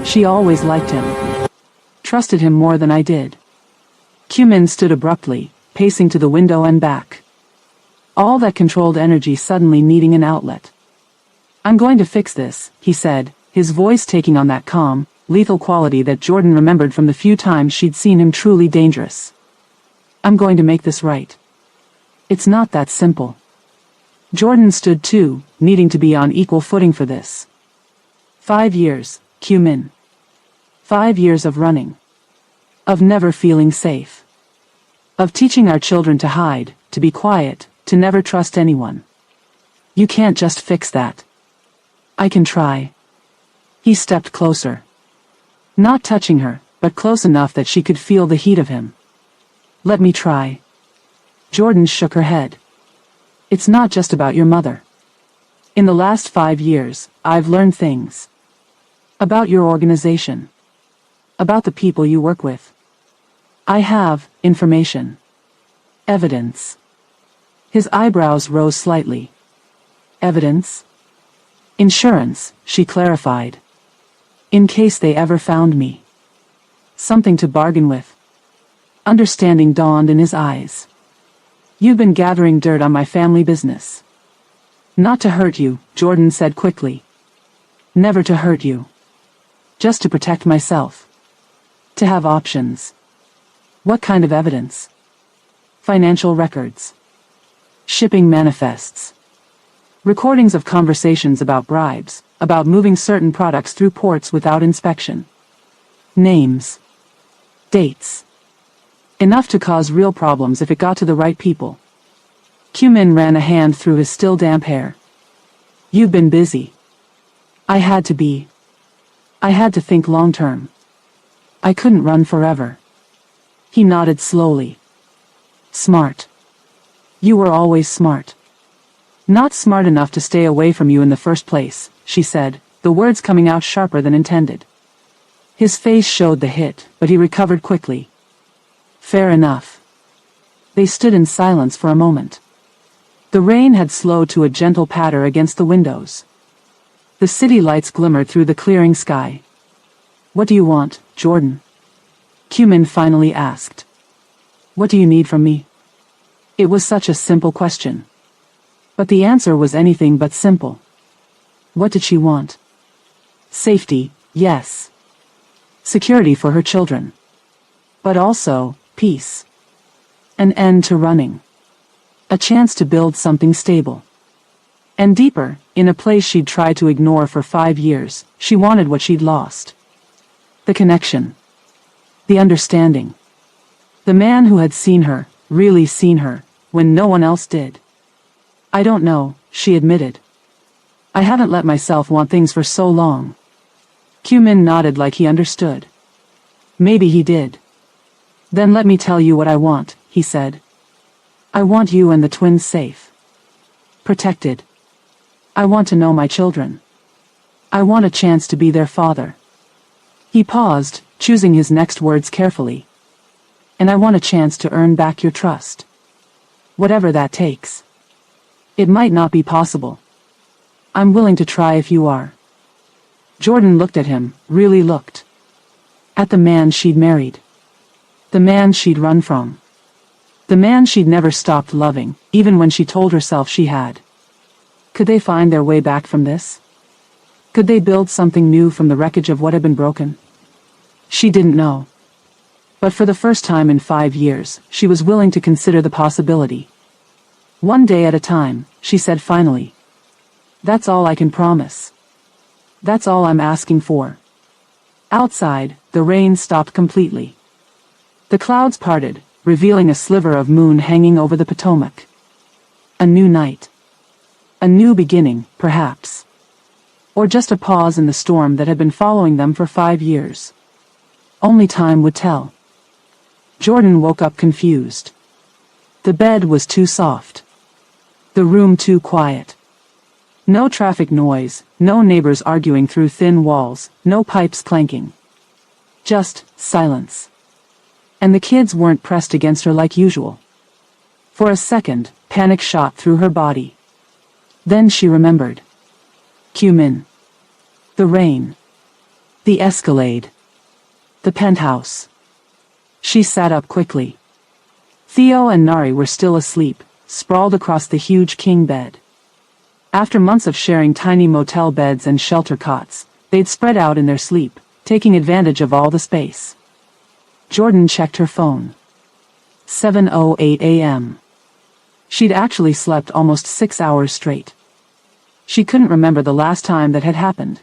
She always liked him. Trusted him more than I did. Kyu-min stood abruptly, pacing to the window and back. All that controlled energy suddenly needing an outlet. I'm going to fix this, he said, his voice taking on that calm, lethal quality that Jordan remembered from the few times she'd seen him truly dangerous. I'm going to make this right. It's not that simple. Jordan stood too, needing to be on equal footing for this. 5 years, Kyu-min. 5 years of running. Of never feeling safe. Of teaching our children to hide, to be quiet, to never trust anyone. You can't just fix that. I can try. He stepped closer. Not touching her, but close enough that she could feel the heat of him. Let me try. Jordan shook her head. It's not just about your mother. In the last 5 years, I've learned things. About your organization. About the people you work with. I have information. Evidence. His eyebrows rose slightly. Evidence? Insurance, she clarified. In case they ever found me. Something to bargain with. Understanding dawned in his eyes. You've been gathering dirt on my family business. Not to hurt you, Jordan said quickly. Never to hurt you. Just to protect myself. To have options. What kind of evidence? Financial records. Shipping manifests. Recordings of conversations about bribes, about moving certain products through ports without inspection. Names. Dates. Enough to cause real problems if it got to the right people. Kyu-min ran a hand through his still damp hair. You've been busy. I had to be. I had to think long term. I couldn't run forever. He nodded slowly. Smart. You were always smart. Not smart enough to stay away from you in the first place, she said, the words coming out sharper than intended. His face showed the hit, but he recovered quickly. Fair enough. They stood in silence for a moment. The rain had slowed to a gentle patter against the windows. The city lights glimmered through the clearing sky. What do you want, Jordan? Kyu-min finally asked. What do you need from me? It was such a simple question. But the answer was anything but simple. What did she want? Safety, yes. Security for her children. But also, peace. An end to running. A chance to build something stable. And deeper, in a place she'd tried to ignore for 5 years, she wanted what she'd lost. The connection. The understanding. The man who had seen her, really seen her, when no one else did. I don't know, she admitted. I haven't let myself want things for so long. Min nodded like he understood. Maybe he did. Then let me tell you what I want, he said. I want you and the twins safe. Protected. I want to know my children. I want a chance to be their father. He paused, choosing his next words carefully. And I want a chance to earn back your trust. Whatever that takes. It might not be possible. I'm willing to try if you are. Jordan looked at him, really looked. At the man she'd married. The man she'd run from. The man she'd never stopped loving, even when she told herself she had. Could they find their way back from this? Could they build something new from the wreckage of what had been broken? She didn't know. But for the first time in 5 years, she was willing to consider the possibility. One day at a time, she said finally. That's all I can promise. That's all I'm asking for. Outside, the rain stopped completely. The clouds parted, revealing a sliver of moon hanging over the Potomac. A new night. A new beginning, perhaps. Or just a pause in the storm that had been following them for 5 years. Only time would tell. Jordan woke up confused. The bed was too soft. The room too quiet. No traffic noise, no neighbors arguing through thin walls, no pipes clanking. Just silence. And the kids weren't pressed against her like usual. For a second, panic shot through her body. Then she remembered. Min. The rain. The Escalade. The penthouse. She sat up quickly. Theo and Nari were still asleep, sprawled across the huge king bed. After months of sharing tiny motel beds and shelter cots, they'd spread out in their sleep, taking advantage of all the space. Jordan checked her phone. 7:08 a.m. She'd actually slept almost 6 hours straight. She couldn't remember the last time that had happened.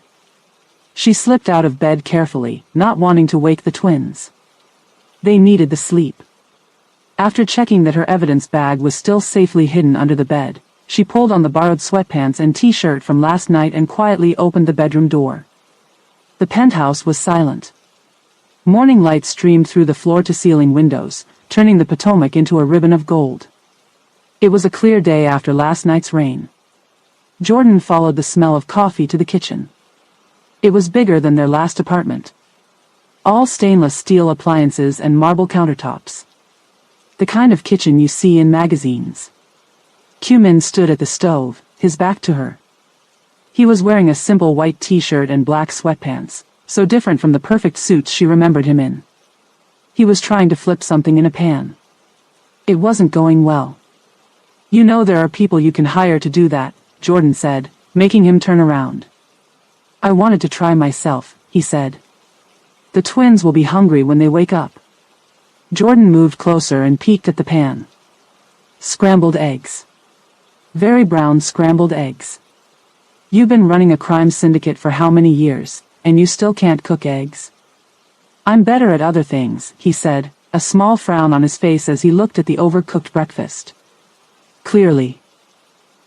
She slipped out of bed carefully, not wanting to wake the twins. They needed the sleep. After checking that her evidence bag was still safely hidden under the bed, she pulled on the borrowed sweatpants and t-shirt from last night and quietly opened the bedroom door. The penthouse was silent. Morning light streamed through the floor-to-ceiling windows, turning the Potomac into a ribbon of gold. It was a clear day after last night's rain. Jordan followed the smell of coffee to the kitchen. It was bigger than their last apartment. All stainless steel appliances and marble countertops. The kind of kitchen you see in magazines. Min stood at the stove, his back to her. He was wearing a simple white t-shirt and black sweatpants, so different from the perfect suits she remembered him in. He was trying to flip something in a pan. It wasn't going well. You know there are people you can hire to do that, Jordan said, making him turn around. I wanted to try myself, he said. The twins will be hungry when they wake up. Jordan moved closer and peeked at the pan. Scrambled eggs. Very brown scrambled eggs. You've been running a crime syndicate for how many years, and you still can't cook eggs? I'm better at other things, he said, a small frown on his face as he looked at the overcooked breakfast. Clearly.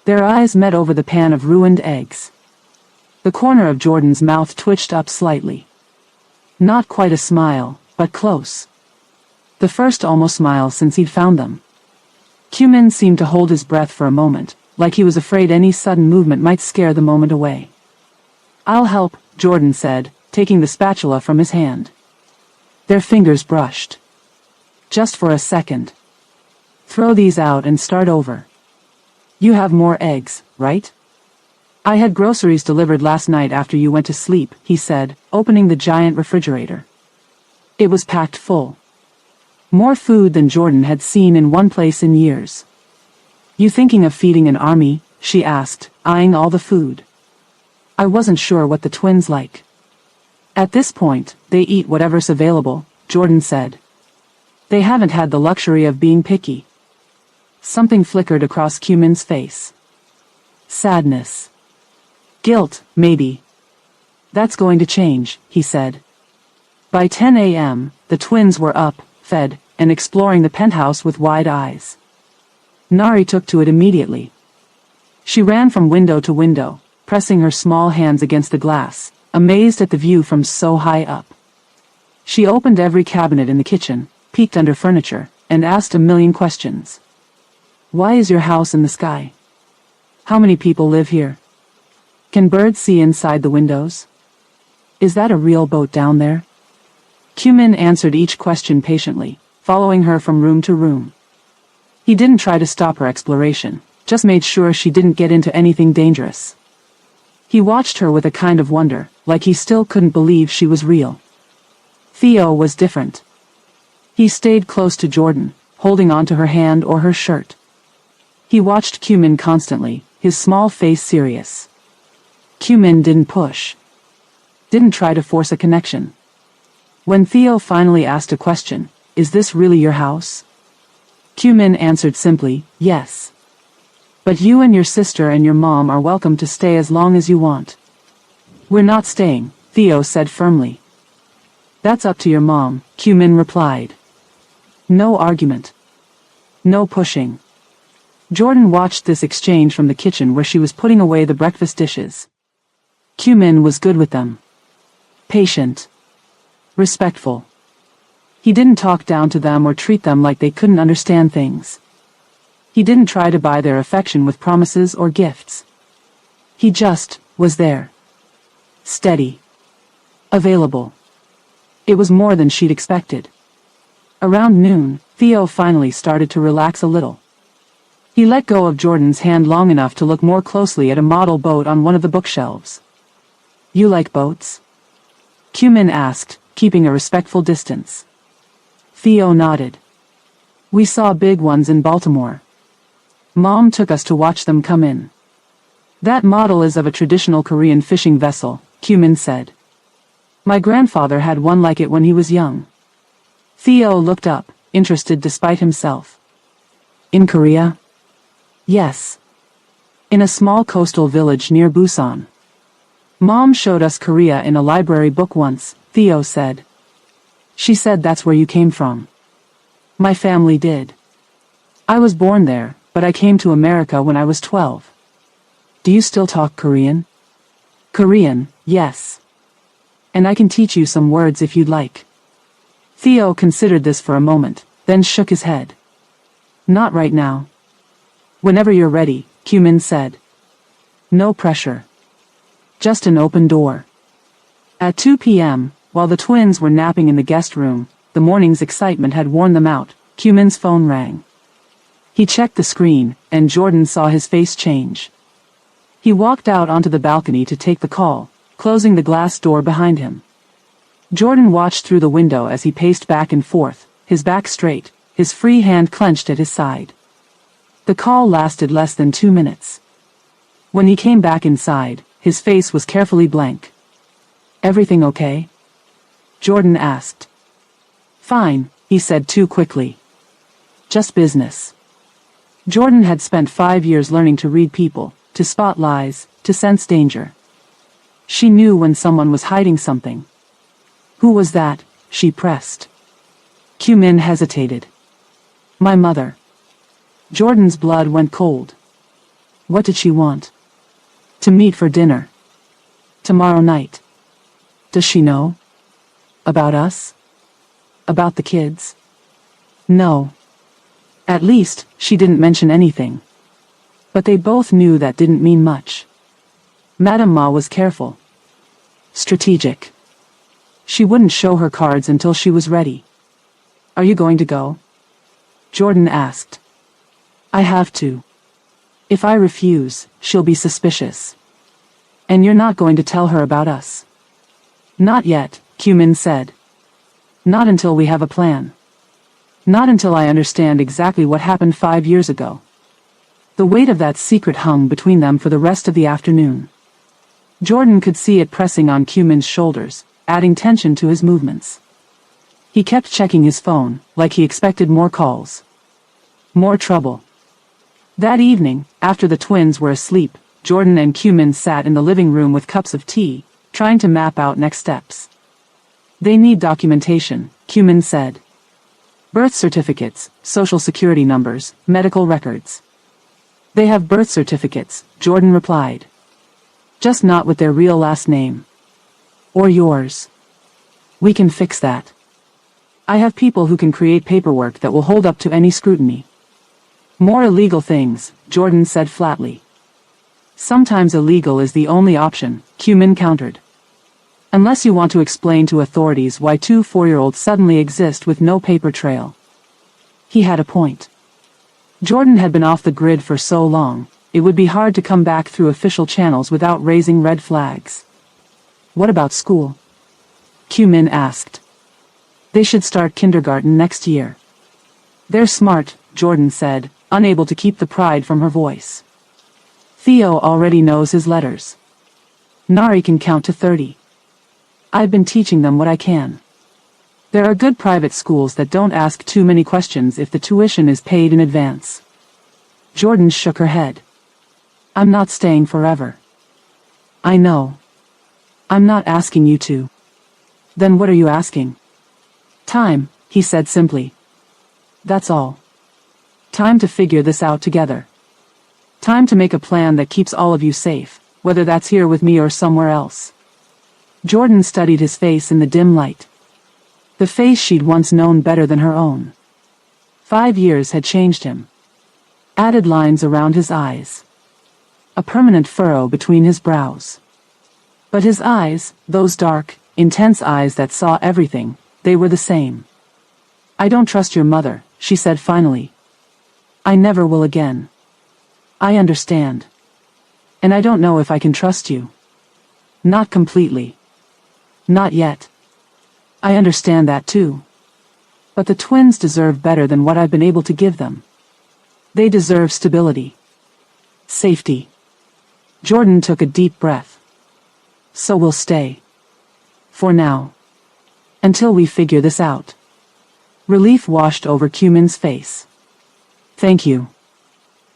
Their eyes met over the pan of ruined eggs. The corner of Jordan's mouth twitched up slightly. Not quite a smile, but close. The first almost smile since he'd found them. Min seemed to hold his breath for a moment, like he was afraid any sudden movement might scare the moment away. I'll help, Jordan said, taking the spatula from his hand. Their fingers brushed. Just for a second. Throw these out and start over. You have more eggs, right? I had groceries delivered last night after you went to sleep, he said, opening the giant refrigerator. It was packed full. More food than Jordan had seen in one place in years. You thinking of feeding an army? She asked, eyeing all the food. I wasn't sure what the twins like. At this point, they eat whatever's available, Jordan said. They haven't had the luxury of being picky. Something flickered across Min's face. Sadness. Guilt, maybe. That's going to change, he said. By 10 a.m., the twins were up, fed, and exploring the penthouse with wide eyes. Nari took to it immediately. She ran from window to window, pressing her small hands against the glass, amazed at the view from so high up. She opened every cabinet in the kitchen, peeked under furniture, and asked a million questions. Why is your house in the sky? How many people live here? Can birds see inside the windows? Is that a real boat down there? Q-min answered each question patiently, following her from room to room. He didn't try to stop her exploration, just made sure she didn't get into anything dangerous. He watched her with a kind of wonder, like he still couldn't believe she was real. Theo was different. He stayed close to Jordan, holding onto her hand or her shirt. He watched Q-min constantly, his small face serious. Q-min didn't push. Didn't try to force a connection. When Theo finally asked a question, "Is this really your house?" Q-min answered simply, "Yes. But you and your sister and your mom are welcome to stay as long as you want." "We're not staying," Theo said firmly. "That's up to your mom," Q-min replied. No argument. No pushing. Jordan watched this exchange from the kitchen where she was putting away the breakfast dishes. Q-min was good with them. Patient. Respectful. He didn't talk down to them or treat them like they couldn't understand things. He didn't try to buy their affection with promises or gifts. He just was there. Steady. Available. It was more than she'd expected. Around noon, Theo finally started to relax a little. He let go of Jordan's hand long enough to look more closely at a model boat on one of the bookshelves. "You like boats?" Q-min asked, keeping a respectful distance. Theo nodded. "We saw big ones in Baltimore. Mom took us to watch them come in." "That model is of a traditional Korean fishing vessel," Q-min said. "My grandfather had one like it when he was young." Theo looked up, interested despite himself. "In Korea?" "Yes. In a small coastal village near Busan. Mom showed us Korea in a library book once," Theo said. "She said that's where you came from." "My family did. I was born there, but I came to America when I was 12. Do you still talk Korean?" "Korean, yes. And I can teach you some words if you'd like." Theo considered this for a moment, then shook his head. "Not right now." "Whenever you're ready," Q-min said. No pressure. Just an open door. At 2 p.m., while the twins were napping in the guest room, the morning's excitement had worn them out, Q-min's phone rang. He checked the screen, and Jordan saw his face change. He walked out onto the balcony to take the call, closing the glass door behind him. Jordan watched through the window as he paced back and forth, his back straight, his free hand clenched at his side. The call lasted less than 2 minutes. When he came back inside, his face was carefully blank. "Everything okay?" Jordan asked. "Fine," he said too quickly. "Just business." Jordan had spent 5 years learning to read people, to spot lies, to sense danger. She knew when someone was hiding something. "Who was that?" she pressed. Q-min hesitated. "My mother." Jordan's blood went cold. What did she want? "To meet for dinner. Tomorrow night." "Does she know? About us? About the kids?" "No. At least, she didn't mention anything." But they both knew that didn't mean much. Madame Ma was careful. Strategic. She wouldn't show her cards until she was ready. "Are you going to go?" Jordan asked. "I have to. If I refuse, she'll be suspicious." "And you're not going to tell her about us?" "Not yet," Q-min said. "Not until we have a plan. Not until I understand exactly what happened 5 years ago." The weight of that secret hung between them for the rest of the afternoon. Jordan could see it pressing on Q-min's shoulders, adding tension to his movements. He kept checking his phone, like he expected more calls. More trouble. That evening, after the twins were asleep, Jordan and Cumin sat in the living room with cups of tea, trying to map out next steps. They need documentation, Cumin said. Birth certificates, social security numbers, medical records. They have birth certificates, Jordan replied. Just not with their real last name. Or yours. We can fix that. I have people who can create paperwork that will hold up to any scrutiny. More illegal things, Jordan said flatly. Sometimes illegal is the only option, Cumin countered. Unless you want to explain to authorities why 2 4-year-olds suddenly exist with no paper trail. He had a point. Jordan had been off the grid for so long, it would be hard to come back through official channels without raising red flags. What about school? Cumin asked. They should start kindergarten next year. They're smart, Jordan said, unable to keep the pride from her voice. Theo already knows his letters. Nari can count to 30. I've been teaching them what I can. There are good private schools that don't ask too many questions if the tuition is paid in advance. Jordan shook her head. I'm not staying forever. I know. I'm not asking you to. Then what are you asking? Time, he said simply. That's all. Time to figure this out together. Time to make a plan that keeps all of you safe, whether that's here with me or somewhere else. Jordan studied his face in the dim light. The face she'd once known better than her own. 5 years had changed him. Added lines around his eyes. A permanent furrow between his brows. But his eyes, those dark, intense eyes that saw everything, they were the same. I don't trust your mother, she said finally. I never will again. I understand. And I don't know if I can trust you. Not completely. Not yet. I understand that too. But the twins deserve better than what I've been able to give them. They deserve stability. Safety. Jordan took a deep breath. So we'll stay. For now. Until we figure this out. Relief washed over Cumin's face. Thank you.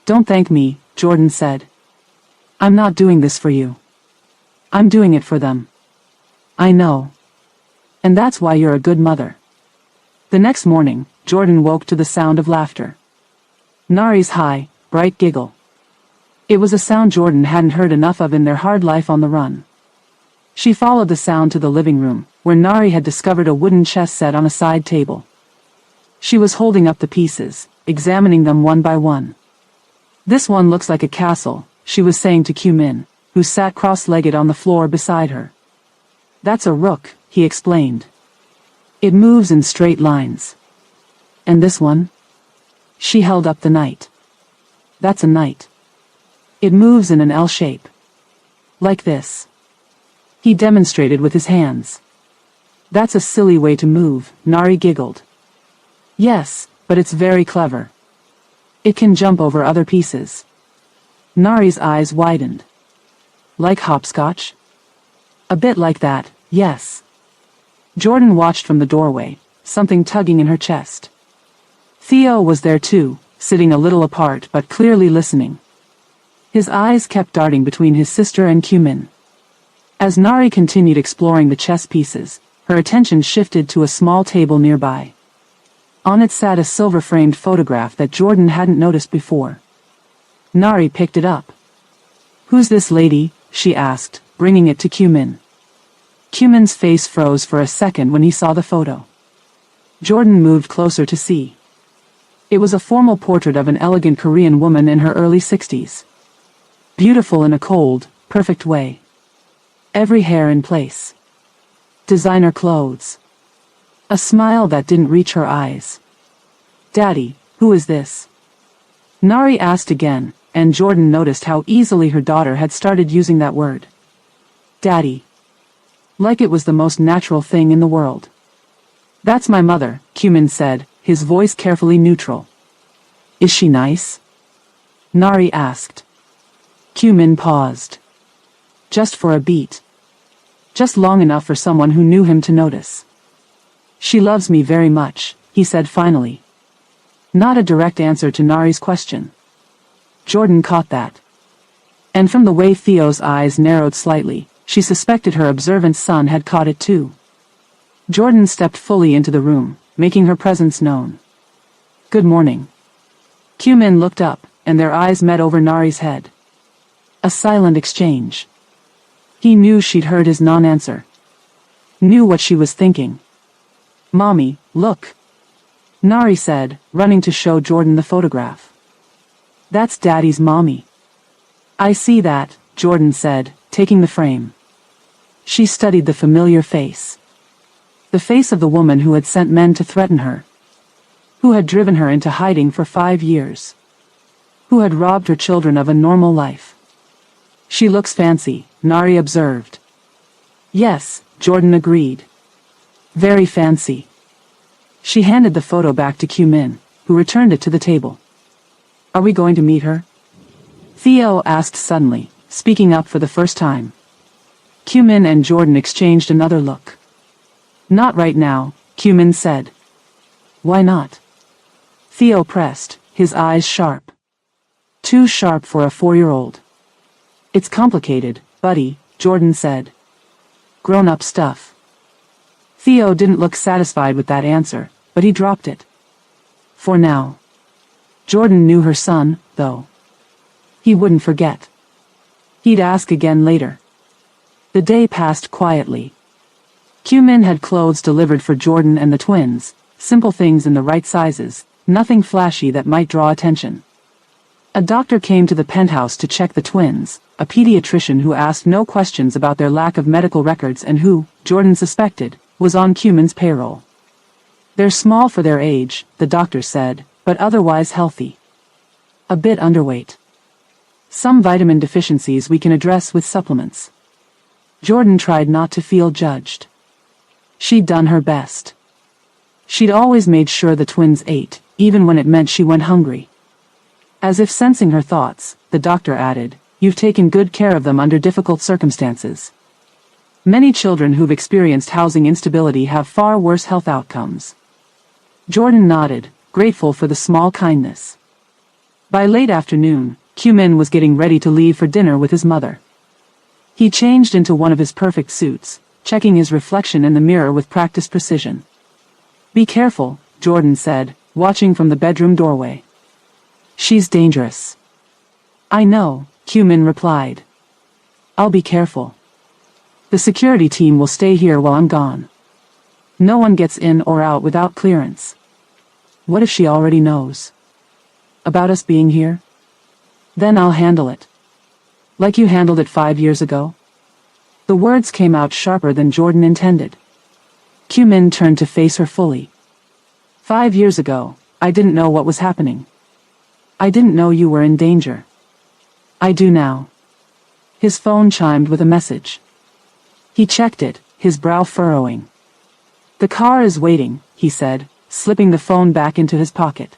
Don't thank me, Jordan said. I'm not doing this for you. I'm doing it for them. I know. And that's why you're a good mother. The next morning, Jordan woke to the sound of laughter. Nari's high, bright giggle. It was a sound Jordan hadn't heard enough of in their hard life on the run. She followed the sound to the living room, where Nari had discovered a wooden chess set on a side table. She was holding up the pieces, examining them one by one. This one looks like a castle, she was saying to Cumin, who sat cross-legged on the floor beside her. That's a rook, he explained. It moves in straight lines. And this one? She held up the knight. That's a knight. It moves in an L shape. Like this. He demonstrated with his hands. That's a silly way to move, Nari giggled. Yes, but it's very clever. It can jump over other pieces. Nari's eyes widened. Like hopscotch? A bit like that, yes. Jordan watched from the doorway, something tugging in her chest. Theo was there too, sitting a little apart but clearly listening. His eyes kept darting between his sister and Cumin. As Nari continued exploring the chess pieces, her attention shifted to a small table nearby. On it sat a silver-framed photograph that Jordan hadn't noticed before. Nari picked it up. Who's this lady? She asked, bringing it to Cumin. Cumin's face froze for a second when he saw the photo. Jordan moved closer to see. It was a formal portrait of an elegant Korean woman in her early 60s. Beautiful in a cold, perfect way. Every hair in place. Designer clothes. A smile that didn't reach her eyes. Daddy, who is this? Nari asked again, and Jordan noticed how easily her daughter had started using that word. Daddy. Like it was the most natural thing in the world. That's my mother, Cumin said, his voice carefully neutral. Is she nice? Nari asked. Cumin paused. Just for a beat. Just long enough for someone who knew him to notice. She loves me very much, he said finally. Not a direct answer to Nari's question. Jordan caught that. And from the way Theo's eyes narrowed slightly, she suspected her observant son had caught it too. Jordan stepped fully into the room, making her presence known. "Good morning." Q-Min looked up, and their eyes met over Nari's head. A silent exchange. He knew she'd heard his non-answer. Knew what she was thinking. "Mommy, look," Nari said, running to show Jordan the photograph. "That's Daddy's mommy." "I see that," Jordan said, taking the frame. She studied the familiar face. The face of the woman who had sent men to threaten her. Who had driven her into hiding for 5 years. Who had robbed her children of a normal life. "She looks fancy," Nari observed. "Yes," Jordan agreed. "Very fancy." She handed the photo back to Q-Min, who returned it to the table. "Are we going to meet her?" Theo asked suddenly, speaking up for the first time. Q-Min and Jordan exchanged another look. "Not right now," Q-Min said. "Why not?" Theo pressed, his eyes sharp. "Too sharp for a 4-year-old. "It's complicated, buddy," Jordan said. "Grown-up stuff." Theo didn't look satisfied with that answer, but he dropped it. For now. Jordan knew her son, though. He wouldn't forget. He'd ask again later. The day passed quietly. Q-Min had clothes delivered for Jordan and the twins, simple things in the right sizes, nothing flashy that might draw attention. A doctor came to the penthouse to check the twins, a pediatrician who asked no questions about their lack of medical records and who, Jordan suspected, was on Q-Min's payroll. "They're small for their age," the doctor said, "but otherwise healthy. A bit underweight. Some vitamin deficiencies we can address with supplements." Jordan tried not to feel judged. She'd done her best. She'd always made sure the twins ate, even when it meant she went hungry. As if sensing her thoughts, the doctor added, "You've taken good care of them under difficult circumstances. Many children who've experienced housing instability have far worse health outcomes." Jordan nodded, grateful for the small kindness. By late afternoon, Q-Min was getting ready to leave for dinner with his mother. He changed into one of his perfect suits, checking his reflection in the mirror with practiced precision. "Be careful," Jordan said, watching from the bedroom doorway. "She's dangerous." "I know," Q-Min replied. "I'll be careful. The security team will stay here while I'm gone. No one gets in or out without clearance." What if she already knows? About us being here? "Then I'll handle it. Like you handled it 5 years ago?" The words came out sharper than Jordan intended. Q-Min turned to face her fully. "5 years ago, I didn't know what was happening. I didn't know you were in danger. I do now." His phone chimed with a message. He checked it, his brow furrowing. "The car is waiting," he said, slipping the phone back into his pocket.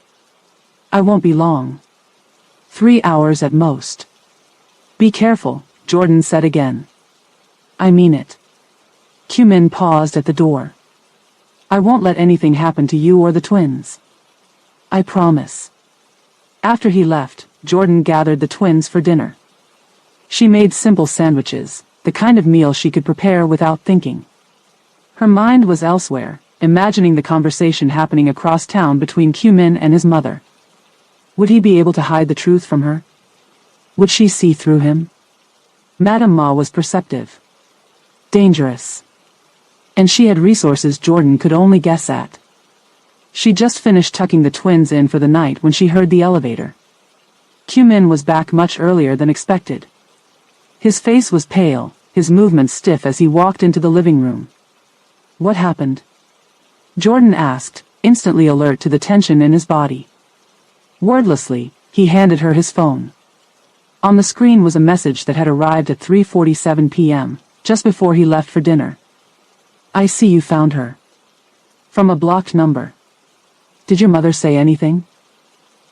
"I won't be long. 3 hours at most." "Be careful," Jordan said again. "I mean it." Q-Min paused at the door. "I won't let anything happen to you or the twins. I promise." After he left, Jordan gathered the twins for dinner. She made simple sandwiches, the kind of meal she could prepare without thinking. Her mind was elsewhere, imagining the conversation happening across town between Q-Min and his mother. Would he be able to hide the truth from her? Would she see through him? Madame Ma was perceptive. Dangerous. And she had resources Jordan could only guess at. She just finished tucking the twins in for the night when she heard the elevator. Q-Min was back much earlier than expected. His face was pale, his movements stiff as he walked into the living room. "What happened?" Jordan asked, instantly alert to the tension in his body. Wordlessly, he handed her his phone. On the screen was a message that had arrived at 3:47 p.m., just before he left for dinner. "I see you found her." From a blocked number. "Did your mother say anything?"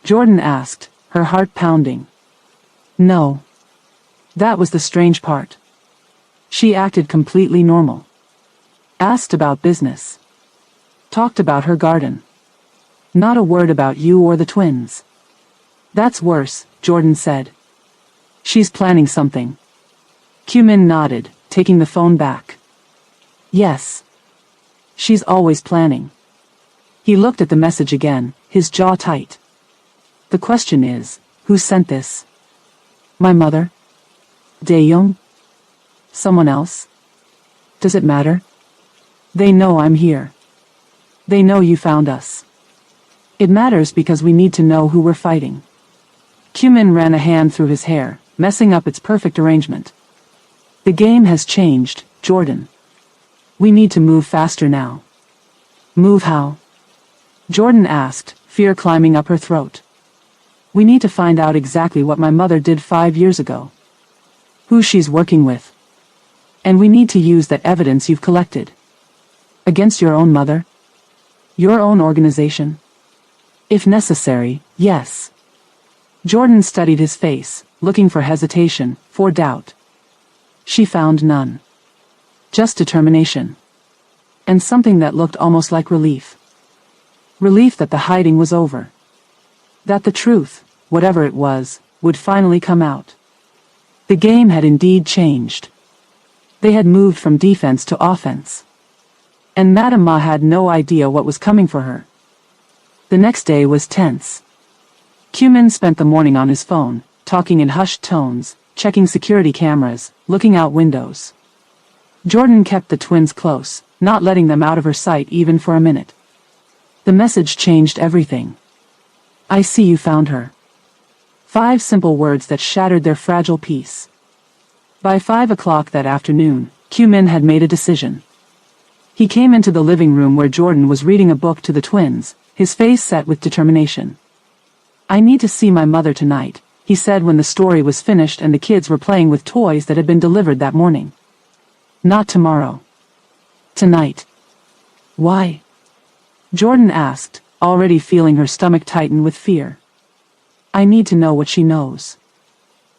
Jordan asked, her heart pounding. "No." That was the strange part. She acted completely normal. Asked about business. Talked about her garden. Not a word about you or the twins. "That's worse," Jordan said. She's planning something. Min nodded, taking the phone back. Yes. She's always planning. He looked at the message again, his jaw tight. The question is, who sent this? My mother? Dae-young? Someone else? Does it matter? They know I'm here. They know you found us. It matters because we need to know who we're fighting. Min ran a hand through his hair, messing up its perfect arrangement. The game has changed, Jordan. We need to move faster now. Move how? Jordan asked, fear climbing up her throat. We need to find out exactly what my mother did 5 years ago. Who she's working with. And we need to use that evidence you've collected. Against your own mother? Your own organization? If necessary, yes. Jordan studied his face, looking for hesitation, for doubt. She found none. Just determination. And something that looked almost like relief. Relief that the hiding was over. That the truth, whatever it was, would finally come out. The game had indeed changed. They had moved from defense to offense. And Madame Ma had no idea what was coming for her. The next day was tense. Min spent the morning on his phone, talking in hushed tones, checking security cameras, looking out windows. Jordan kept the twins close, not letting them out of her sight even for a minute. The message changed everything. I see you found her. 5 simple words that shattered their fragile peace. By 5 o'clock that afternoon, Min had made a decision. He came into the living room where Jordan was reading a book to the twins, his face set with determination. I need to see my mother tonight, he said when the story was finished and the kids were playing with toys that had been delivered that morning. Not tomorrow. Tonight. Why? Jordan asked, already feeling her stomach tighten with fear. I need to know what she knows.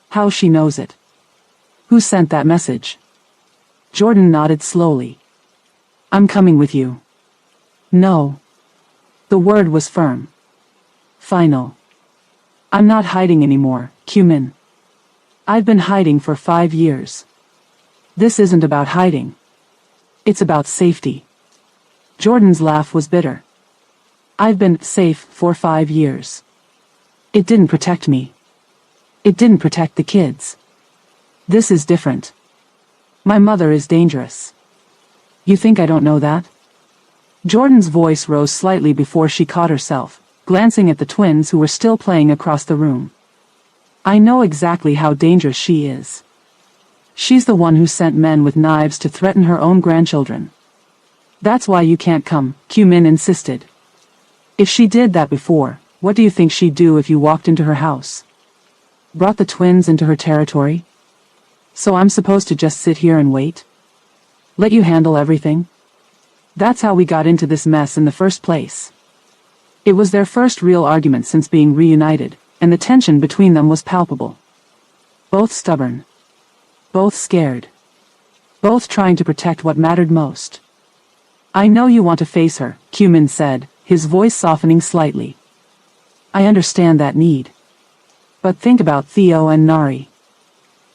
How she knows it. Who sent that message? Jordan nodded slowly. I'm coming with you. No. The word was firm. Final. I'm not hiding anymore, Min. I've been hiding for 5 years. This isn't about hiding. It's about safety. Jordan's laugh was bitter. I've been safe for 5 years. It didn't protect me. It didn't protect the kids. This is different. My mother is dangerous. You think I don't know that? Jordan's voice rose slightly before she caught herself, glancing at the twins who were still playing across the room. I know exactly how dangerous she is. She's the one who sent men with knives to threaten her own grandchildren. That's why you can't come, Min insisted. If she did that before, what do you think she'd do if you walked into her house? Brought the twins into her territory? So I'm supposed to just sit here and wait? Let you handle everything? That's how we got into this mess in the first place. It was their first real argument since being reunited, and the tension between them was palpable. Both stubborn. Both scared. Both trying to protect what mattered most. I know you want to face her, Min said, his voice softening slightly. I understand that need. But think about Theo and Nari.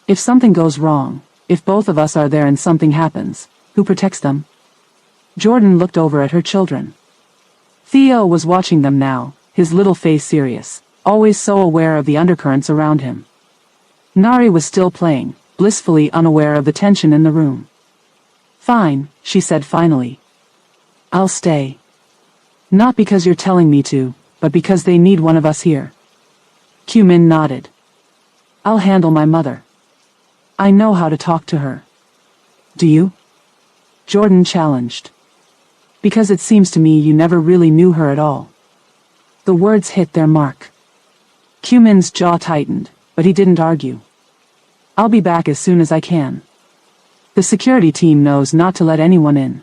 If something goes wrong, if both of us are there and something happens, who protects them? Jordan looked over at her children. Theo was watching them now, his little face serious, always so aware of the undercurrents around him. Nari was still playing, blissfully unaware of the tension in the room. Fine, she said finally. I'll stay. Not because you're telling me to, but because they need one of us here. Min nodded. I'll handle my mother. I know how to talk to her. Do you? Jordan challenged. Because it seems to me you never really knew her at all. The words hit their mark. Min's jaw tightened, but he didn't argue. I'll be back as soon as I can. The security team knows not to let anyone in.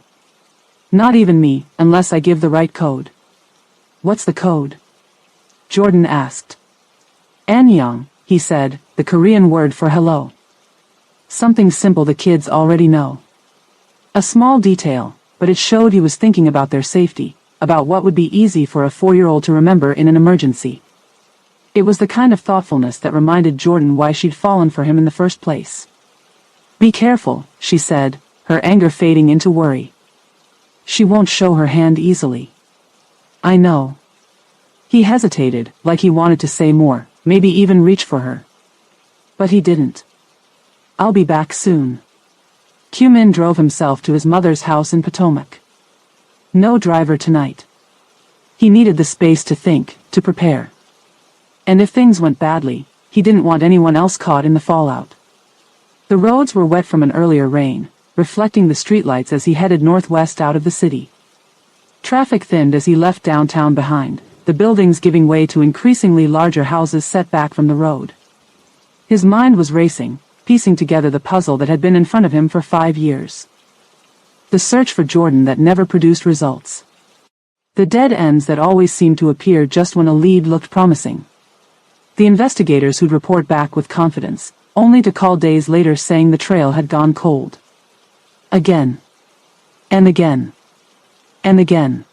Not even me, unless I give the right code. What's the code? Jordan asked. Annyeong, he said, the Korean word for hello. Something simple the kids already know. A small detail, but it showed he was thinking about their safety, about what would be easy for a 4-year-old to remember in an emergency. It was the kind of thoughtfulness that reminded Jordan why she'd fallen for him in the first place. "Be careful," she said, her anger fading into worry. "She won't show her hand easily." "I know." He hesitated, like he wanted to say more, maybe even reach for her. But he didn't. "I'll be back soon." Min drove himself to his mother's house in Potomac. No driver tonight. He needed the space to think, to prepare. And if things went badly, he didn't want anyone else caught in the fallout. The roads were wet from an earlier rain, reflecting the streetlights as he headed northwest out of the city. Traffic thinned as he left downtown behind, the buildings giving way to increasingly larger houses set back from the road. His mind was racing, piecing together the puzzle that had been in front of him for 5 years. The search for Jordan that never produced results. The dead ends that always seemed to appear just when a lead looked promising. The investigators who'd report back with confidence, only to call days later saying the trail had gone cold. Again. And again. And again.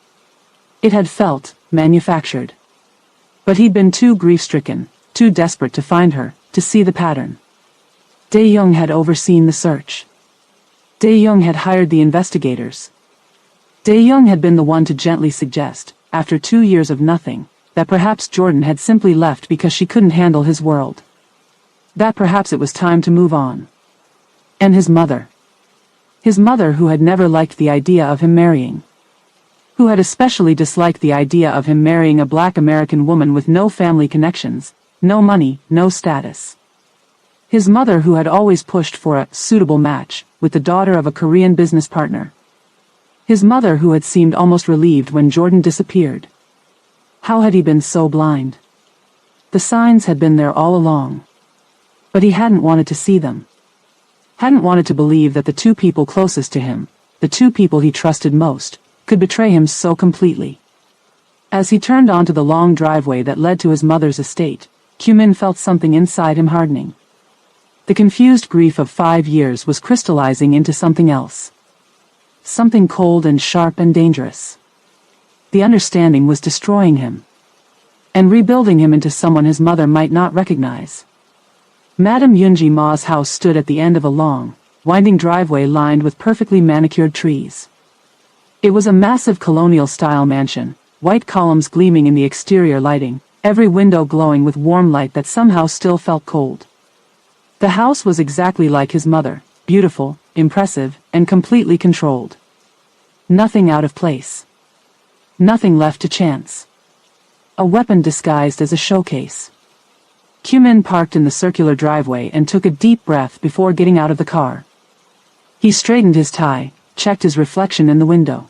It had felt manufactured. But he'd been too grief-stricken, too desperate to find her, to see the pattern. Dae-young had overseen the search. Dae-young had hired the investigators. Dae-young had been the one to gently suggest, after 2 years of nothing, that perhaps Jordan had simply left because she couldn't handle his world. That perhaps it was time to move on. And his mother. His mother who had never liked the idea of him marrying. Who had especially disliked the idea of him marrying a black American woman with no family connections, no money, no status. His mother who had always pushed for a suitable match with the daughter of a Korean business partner. His mother who had seemed almost relieved when Jordan disappeared. How had he been so blind? The signs had been there all along. But he hadn't wanted to see them. Hadn't wanted to believe that the two people closest to him, the two people he trusted most, could betray him so completely. As he turned onto the long driveway that led to his mother's estate, Min felt something inside him hardening. The confused grief of 5 years was crystallizing into something else. Something cold and sharp and dangerous. The understanding was destroying him. And rebuilding him into someone his mother might not recognize. Madame Yoonji Ma's house stood at the end of a long, winding driveway lined with perfectly manicured trees. It was a massive colonial-style mansion, white columns gleaming in the exterior lighting, every window glowing with warm light that somehow still felt cold. The house was exactly like his mother, beautiful, impressive, and completely controlled. Nothing out of place. Nothing left to chance. A weapon disguised as a showcase. Min parked in the circular driveway and took a deep breath before getting out of the car. He straightened his tie, checked his reflection in the window.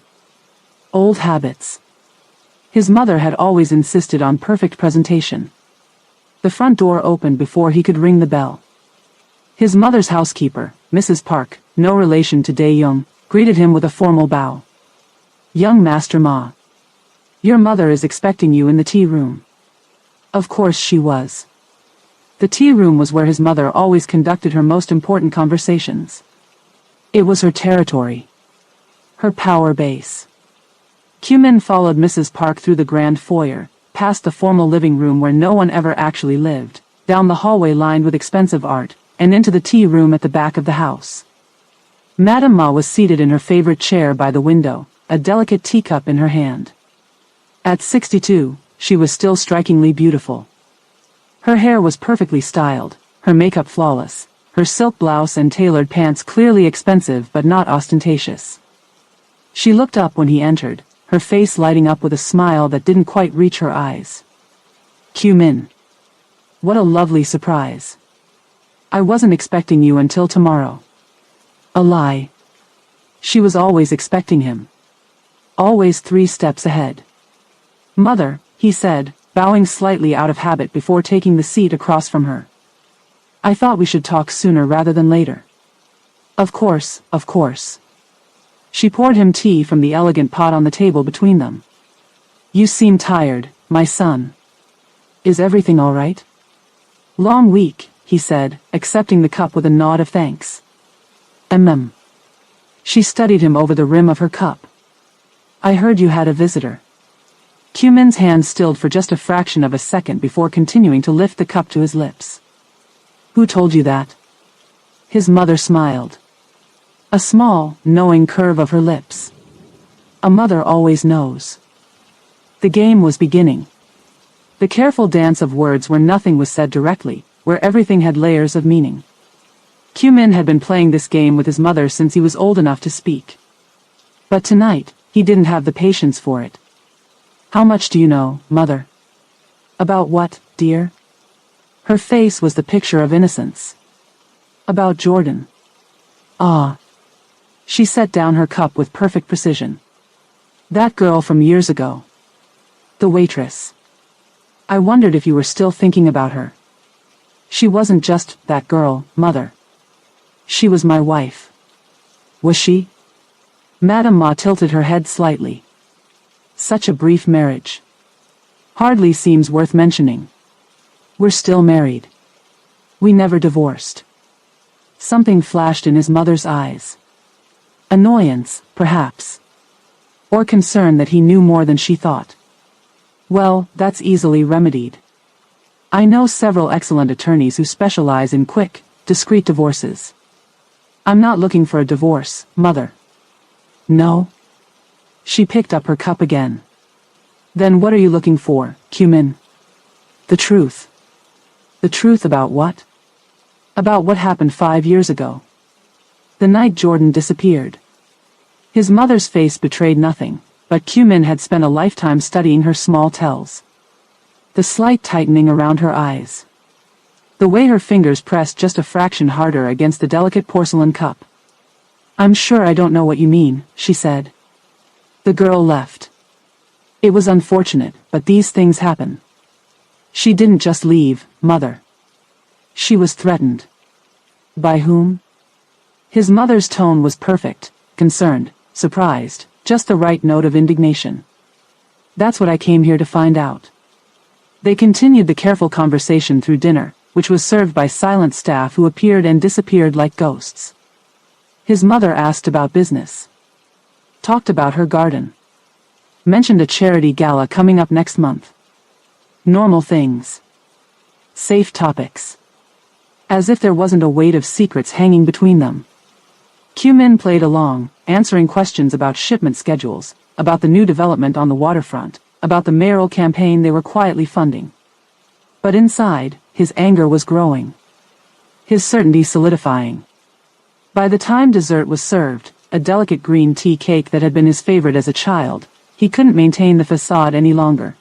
Old habits. His mother had always insisted on perfect presentation. The front door opened before he could ring the bell. His mother's housekeeper, Mrs. Park, no relation to Dae-young, greeted him with a formal bow. "Young Master Ma. Your mother is expecting you in the tea room." Of course she was. The tea room was where his mother always conducted her most important conversations. It was her territory. Her power base. Min followed Mrs. Park through the grand foyer, past the formal living room where no one ever actually lived, down the hallway lined with expensive art, and into the tea room at the back of the house. Madame Ma was seated in her favorite chair by the window, a delicate teacup in her hand. At 62, she was still strikingly beautiful. Her hair was perfectly styled, her makeup flawless, her silk blouse and tailored pants clearly expensive but not ostentatious. She looked up when he entered, her face lighting up with a smile that didn't quite reach her eyes. "Min. What a lovely surprise. I wasn't expecting you until tomorrow." A lie. She was always expecting him. Always 3 steps ahead. "Mother," he said, bowing slightly out of habit before taking the seat across from her. "I thought we should talk sooner rather than later." Of course, of course." She poured him tea from the elegant pot on the table between them. "You seem tired, my son. Is everything all right?" "Long week," he said, accepting the cup with a nod of thanks. She studied him over the rim of her cup. "I heard you had a visitor." Kyu-min's hand stilled for just a fraction of a second before continuing to lift the cup to his lips. Who told you that? His mother smiled. A small, knowing curve of her lips. A mother always knows. The game was beginning. The careful dance of words where nothing was said directly, where everything had layers of meaning. Kyu-min had been playing this game with his mother since he was old enough to speak. But tonight, he didn't have the patience for it. How much do you know, mother? About what, dear? Her face was the picture of innocence. About Jordan. Ah. She set down her cup with perfect precision. That girl from years ago. The waitress. I wondered if you were still thinking about her. She wasn't just that girl, mother. She was my wife. Was she? Madame Ma tilted her head slightly. Such a brief marriage. Hardly seems worth mentioning. We're still married. We never divorced. Something flashed in his mother's eyes. Annoyance, perhaps. Or concern that he knew more than she thought. Well, that's easily remedied. I know several excellent attorneys who specialize in quick, discreet divorces. I'm not looking for a divorce, mother. No? She picked up her cup again. Then what are you looking for, Kyu-min? The truth. The truth about what? About what happened 5 years ago. The night Jordan disappeared. His mother's face betrayed nothing, but Kyu-min had spent a lifetime studying her small tells. The slight tightening around her eyes. The way her fingers pressed just a fraction harder against the delicate porcelain cup. I'm sure I don't know what you mean, she said. The girl left. It was unfortunate, but these things happen. She didn't just leave, mother. She was threatened. By whom? His mother's tone was perfect, concerned, surprised, just the right note of indignation. That's what I came here to find out. They continued the careful conversation through dinner, which was served by silent staff who appeared and disappeared like ghosts. His mother asked about business. Talked about her garden. Mentioned a charity gala coming up next month. Normal things. Safe topics. As if there wasn't a weight of secrets hanging between them. Kyu-min played along, answering questions about shipment schedules, about the new development on the waterfront, about the mayoral campaign they were quietly funding. But inside, his anger was growing. His certainty solidifying. By the time dessert was served, a delicate green tea cake that had been his favorite as a child, he couldn't maintain the facade any longer.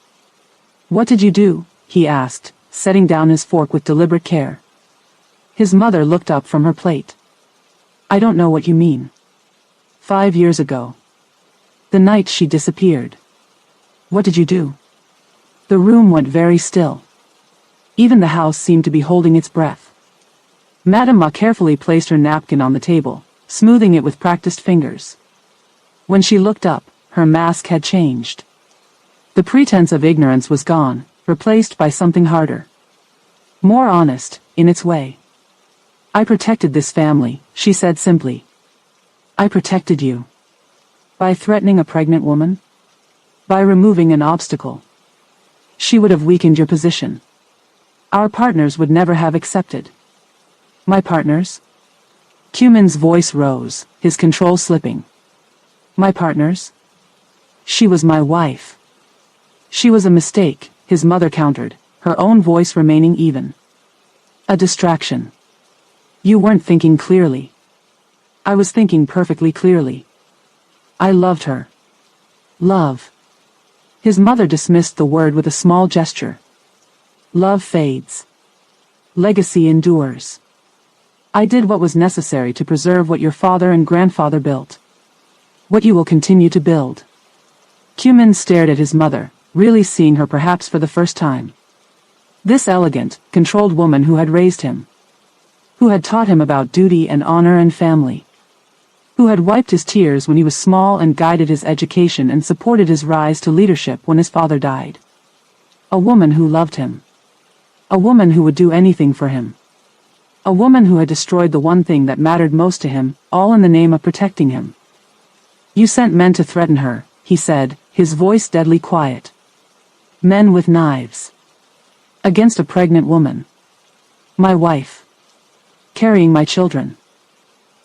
What did you do? He asked, setting down his fork with deliberate care. His mother looked up from her plate. I don't know what you mean. 5 years ago. The night she disappeared. What did you do? The room went very still. Even the house seemed to be holding its breath. Madame Ma carefully placed her napkin on the table, smoothing it with practiced fingers. When she looked up, her mask had changed. The pretense of ignorance was gone, replaced by something harder. More honest, in its way. I protected this family, she said simply. I protected you. By threatening a pregnant woman? By removing an obstacle. She would have weakened your position. Our partners would never have accepted. My partners? Kyu-min's voice rose, his control slipping. My partners? She was my wife. She was a mistake, his mother countered, her own voice remaining even. A distraction. You weren't thinking clearly. I was thinking perfectly clearly. I loved her. Love. His mother dismissed the word with a small gesture. Love fades. Legacy endures. I did what was necessary to preserve what your father and grandfather built. What you will continue to build. Kyu-min stared at his mother, really seeing her perhaps for the first time. This elegant, controlled woman who had raised him. Who had taught him about duty and honor and family. Who had wiped his tears when he was small and guided his education and supported his rise to leadership when his father died. A woman who loved him. A woman who would do anything for him. A woman who had destroyed the one thing that mattered most to him, all in the name of protecting him. You sent men to threaten her, he said, his voice deadly quiet. Men with knives. Against a pregnant woman. My wife. Carrying my children.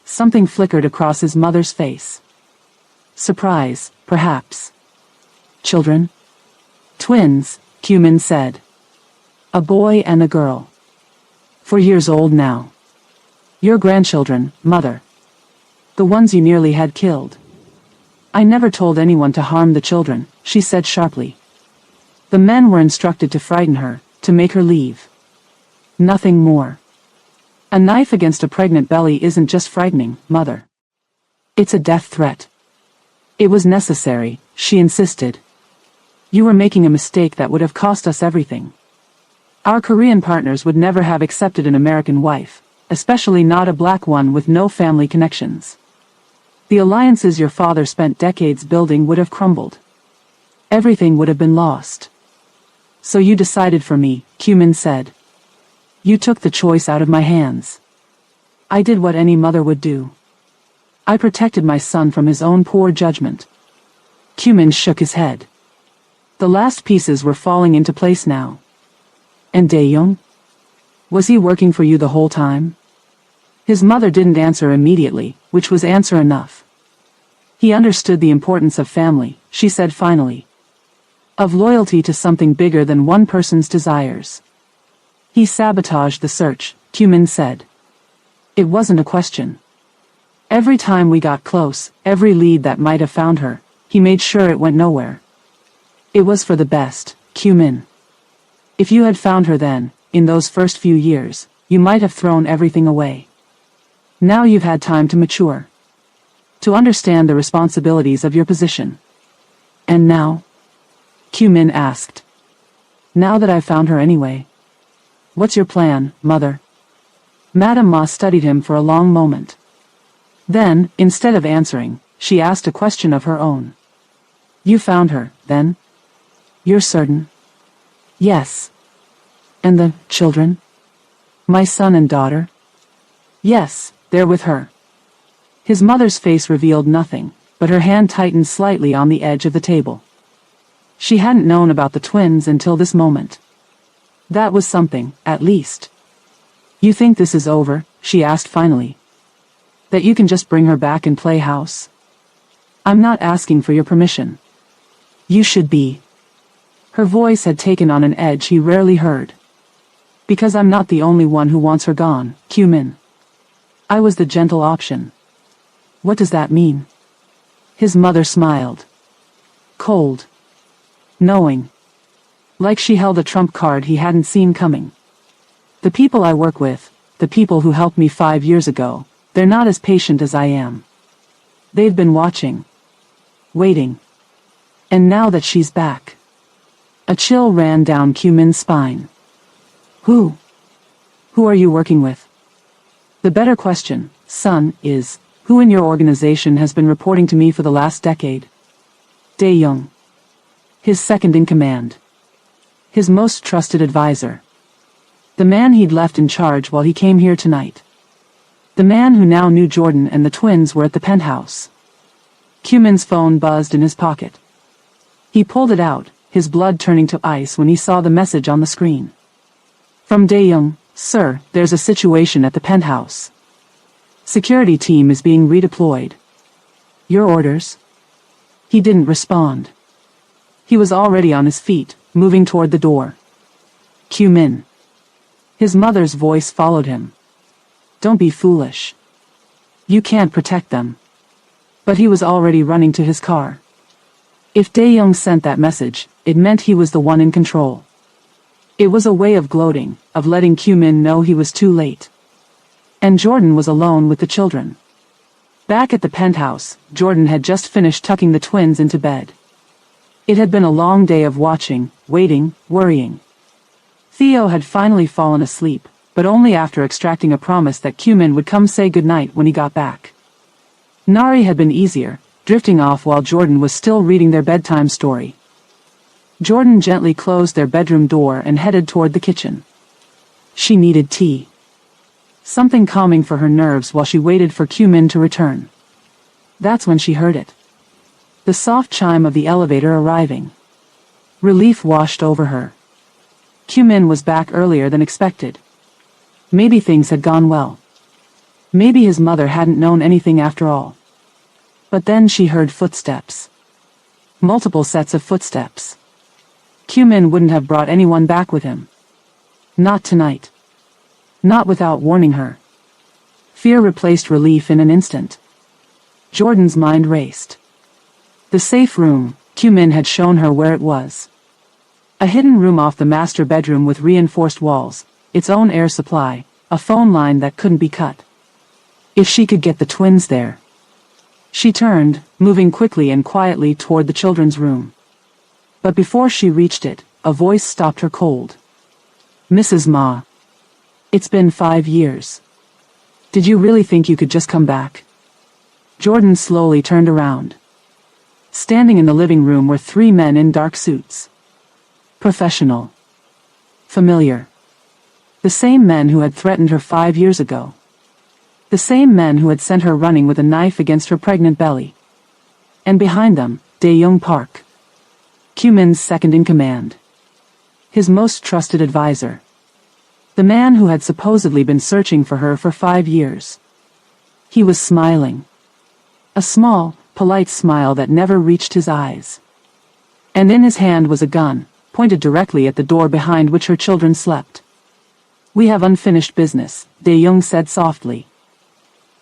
Something flickered across his mother's face. Surprise, perhaps. Children? Twins, Cumin said. A boy and a girl. 4 years old now. Your grandchildren, mother. The ones you nearly had killed. I never told anyone to harm the children, she said sharply. The men were instructed to frighten her, to make her leave. Nothing more. A knife against a pregnant belly isn't just frightening, mother. It's a death threat. It was necessary, she insisted. You were making a mistake that would have cost us everything. Our Korean partners would never have accepted an American wife, especially not a black one with no family connections. The alliances your father spent decades building would have crumbled. Everything would have been lost. So you decided for me, Cumin said. You took the choice out of my hands. I did what any mother would do. I protected my son from his own poor judgment. Cumin shook his head. The last pieces were falling into place now. And Dae-young? Was he working for you the whole time? His mother didn't answer immediately, which was answer enough. He understood the importance of family, she said finally. Of loyalty to something bigger than one person's desires. He sabotaged the search, Cumin said. It wasn't a question. Every time we got close, every lead that might have found her, he made sure it went nowhere. It was for the best, Cumin. If you had found her then, in those first few years, you might have thrown everything away. Now you've had time to mature. To understand the responsibilities of your position. And now? Cumin asked. Now that I've found her anyway. What's your plan, mother? Madame Ma studied him for a long moment. Then, instead of answering, she asked a question of her own. You found her, then? You're certain? Yes. And the children? My son and daughter? Yes, they're with her. His mother's face revealed nothing, but her hand tightened slightly on the edge of the table. She hadn't known about the twins until this moment. That was something, at least. You think this is over? She asked finally. That you can just bring her back and play house? I'm not asking for your permission. You should be. Her voice had taken on an edge he rarely heard. Because I'm not the only one who wants her gone, Cumin. I was the gentle option. What does that mean? His mother smiled. Cold. Knowing. Like she held a trump card he hadn't seen coming. The people I work with, the people who helped me 5 years ago, they're not as patient as I am. They've been watching. Waiting. And now that she's back. A chill ran down Cumin's spine. Who? Who are you working with? The better question, son, is, who in your organization has been reporting to me for the last decade? Dae-young. His second in command. His most trusted advisor. The man he'd left in charge while he came here tonight. The man who now knew Jordan and the twins were at the penthouse. Cumin's phone buzzed in his pocket. He pulled it out, his blood turning to ice when he saw the message on the screen. From Dae-young, sir, there's a situation at the penthouse. Security team is being redeployed. Your orders? He didn't respond. He was already on his feet, moving toward the door. Cumin. His mother's voice followed him. Don't be foolish. You can't protect them. But he was already running to his car. If Dae-young sent that message, it meant he was the one in control. It was a way of gloating, of letting Cumin know he was too late. And Jordan was alone with the children. Back at the penthouse, Jordan had just finished tucking the twins into bed. It had been a long day of watching, waiting, worrying. Theo had finally fallen asleep, but only after extracting a promise that Cumin would come say goodnight when he got back. Nari had been easier, drifting off while Jordan was still reading their bedtime story. Jordan gently closed their bedroom door and headed toward the kitchen. She needed tea. Something calming for her nerves while she waited for Cumin to return. That's when she heard it. The soft chime of the elevator arriving. Relief washed over her. Min was back earlier than expected. Maybe things had gone well. Maybe his mother hadn't known anything after all. But then she heard footsteps. Multiple sets of footsteps. Min wouldn't have brought anyone back with him. Not tonight. Not without warning her. Fear replaced relief in an instant. Jordan's mind raced. The safe room, Min had shown her where it was. A hidden room off the master bedroom with reinforced walls, its own air supply, a phone line that couldn't be cut. If she could get the twins there. She turned, moving quickly and quietly toward the children's room. But before she reached it, a voice stopped her cold. "Mrs. Ma. It's been 5 years. Did you really think you could just come back?" Jordan slowly turned around. Standing in the living room were 3 men in dark suits. Professional. Familiar. The same men who had threatened her 5 years ago. The same men who had sent her running with a knife against her pregnant belly. And behind them, Dae-young Park. Min's second-in-command. His most trusted advisor. The man who had supposedly been searching for her for 5 years. He was smiling. A small, polite smile that never reached his eyes. And in his hand was a gun, pointed directly at the door behind which her children slept. "We have unfinished business," Dae-young said softly.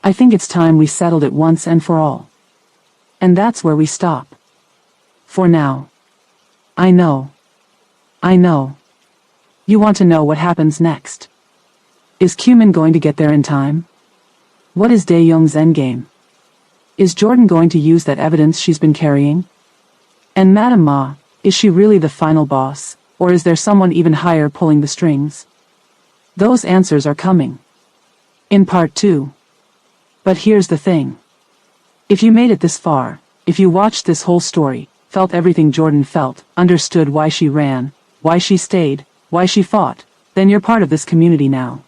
"I think it's time we settled it once and for all. And that's where we stop. For now. I know. I know. You want to know what happens next. Is Min going to get there in time? What is Dae-young's endgame? Is Jordan going to use that evidence she's been carrying? And Madame Ma, is she really the final boss, or is there someone even higher pulling the strings? Those answers are coming. In part 2. But here's the thing. If you made it this far, if you watched this whole story, felt everything Jordan felt, understood why she ran, why she stayed, why she fought, then you're part of this community now.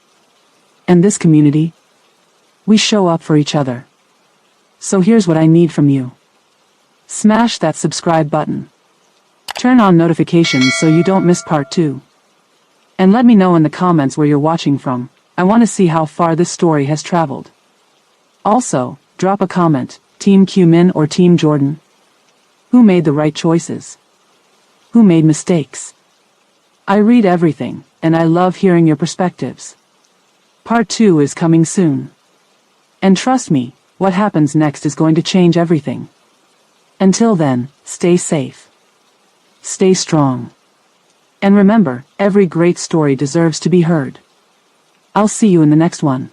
And this community? We show up for each other. So here's what I need from you. Smash that subscribe button. Turn on notifications so you don't miss part 2. And let me know in the comments where you're watching from. I want to see how far this story has traveled. Also, drop a comment, Team Min or Team Jordan? Who made the right choices? Who made mistakes? I read everything, and I love hearing your perspectives. Part 2 is coming soon. And trust me, what happens next is going to change everything. Until then, stay safe. Stay strong. And remember, every great story deserves to be heard. I'll see you in the next one.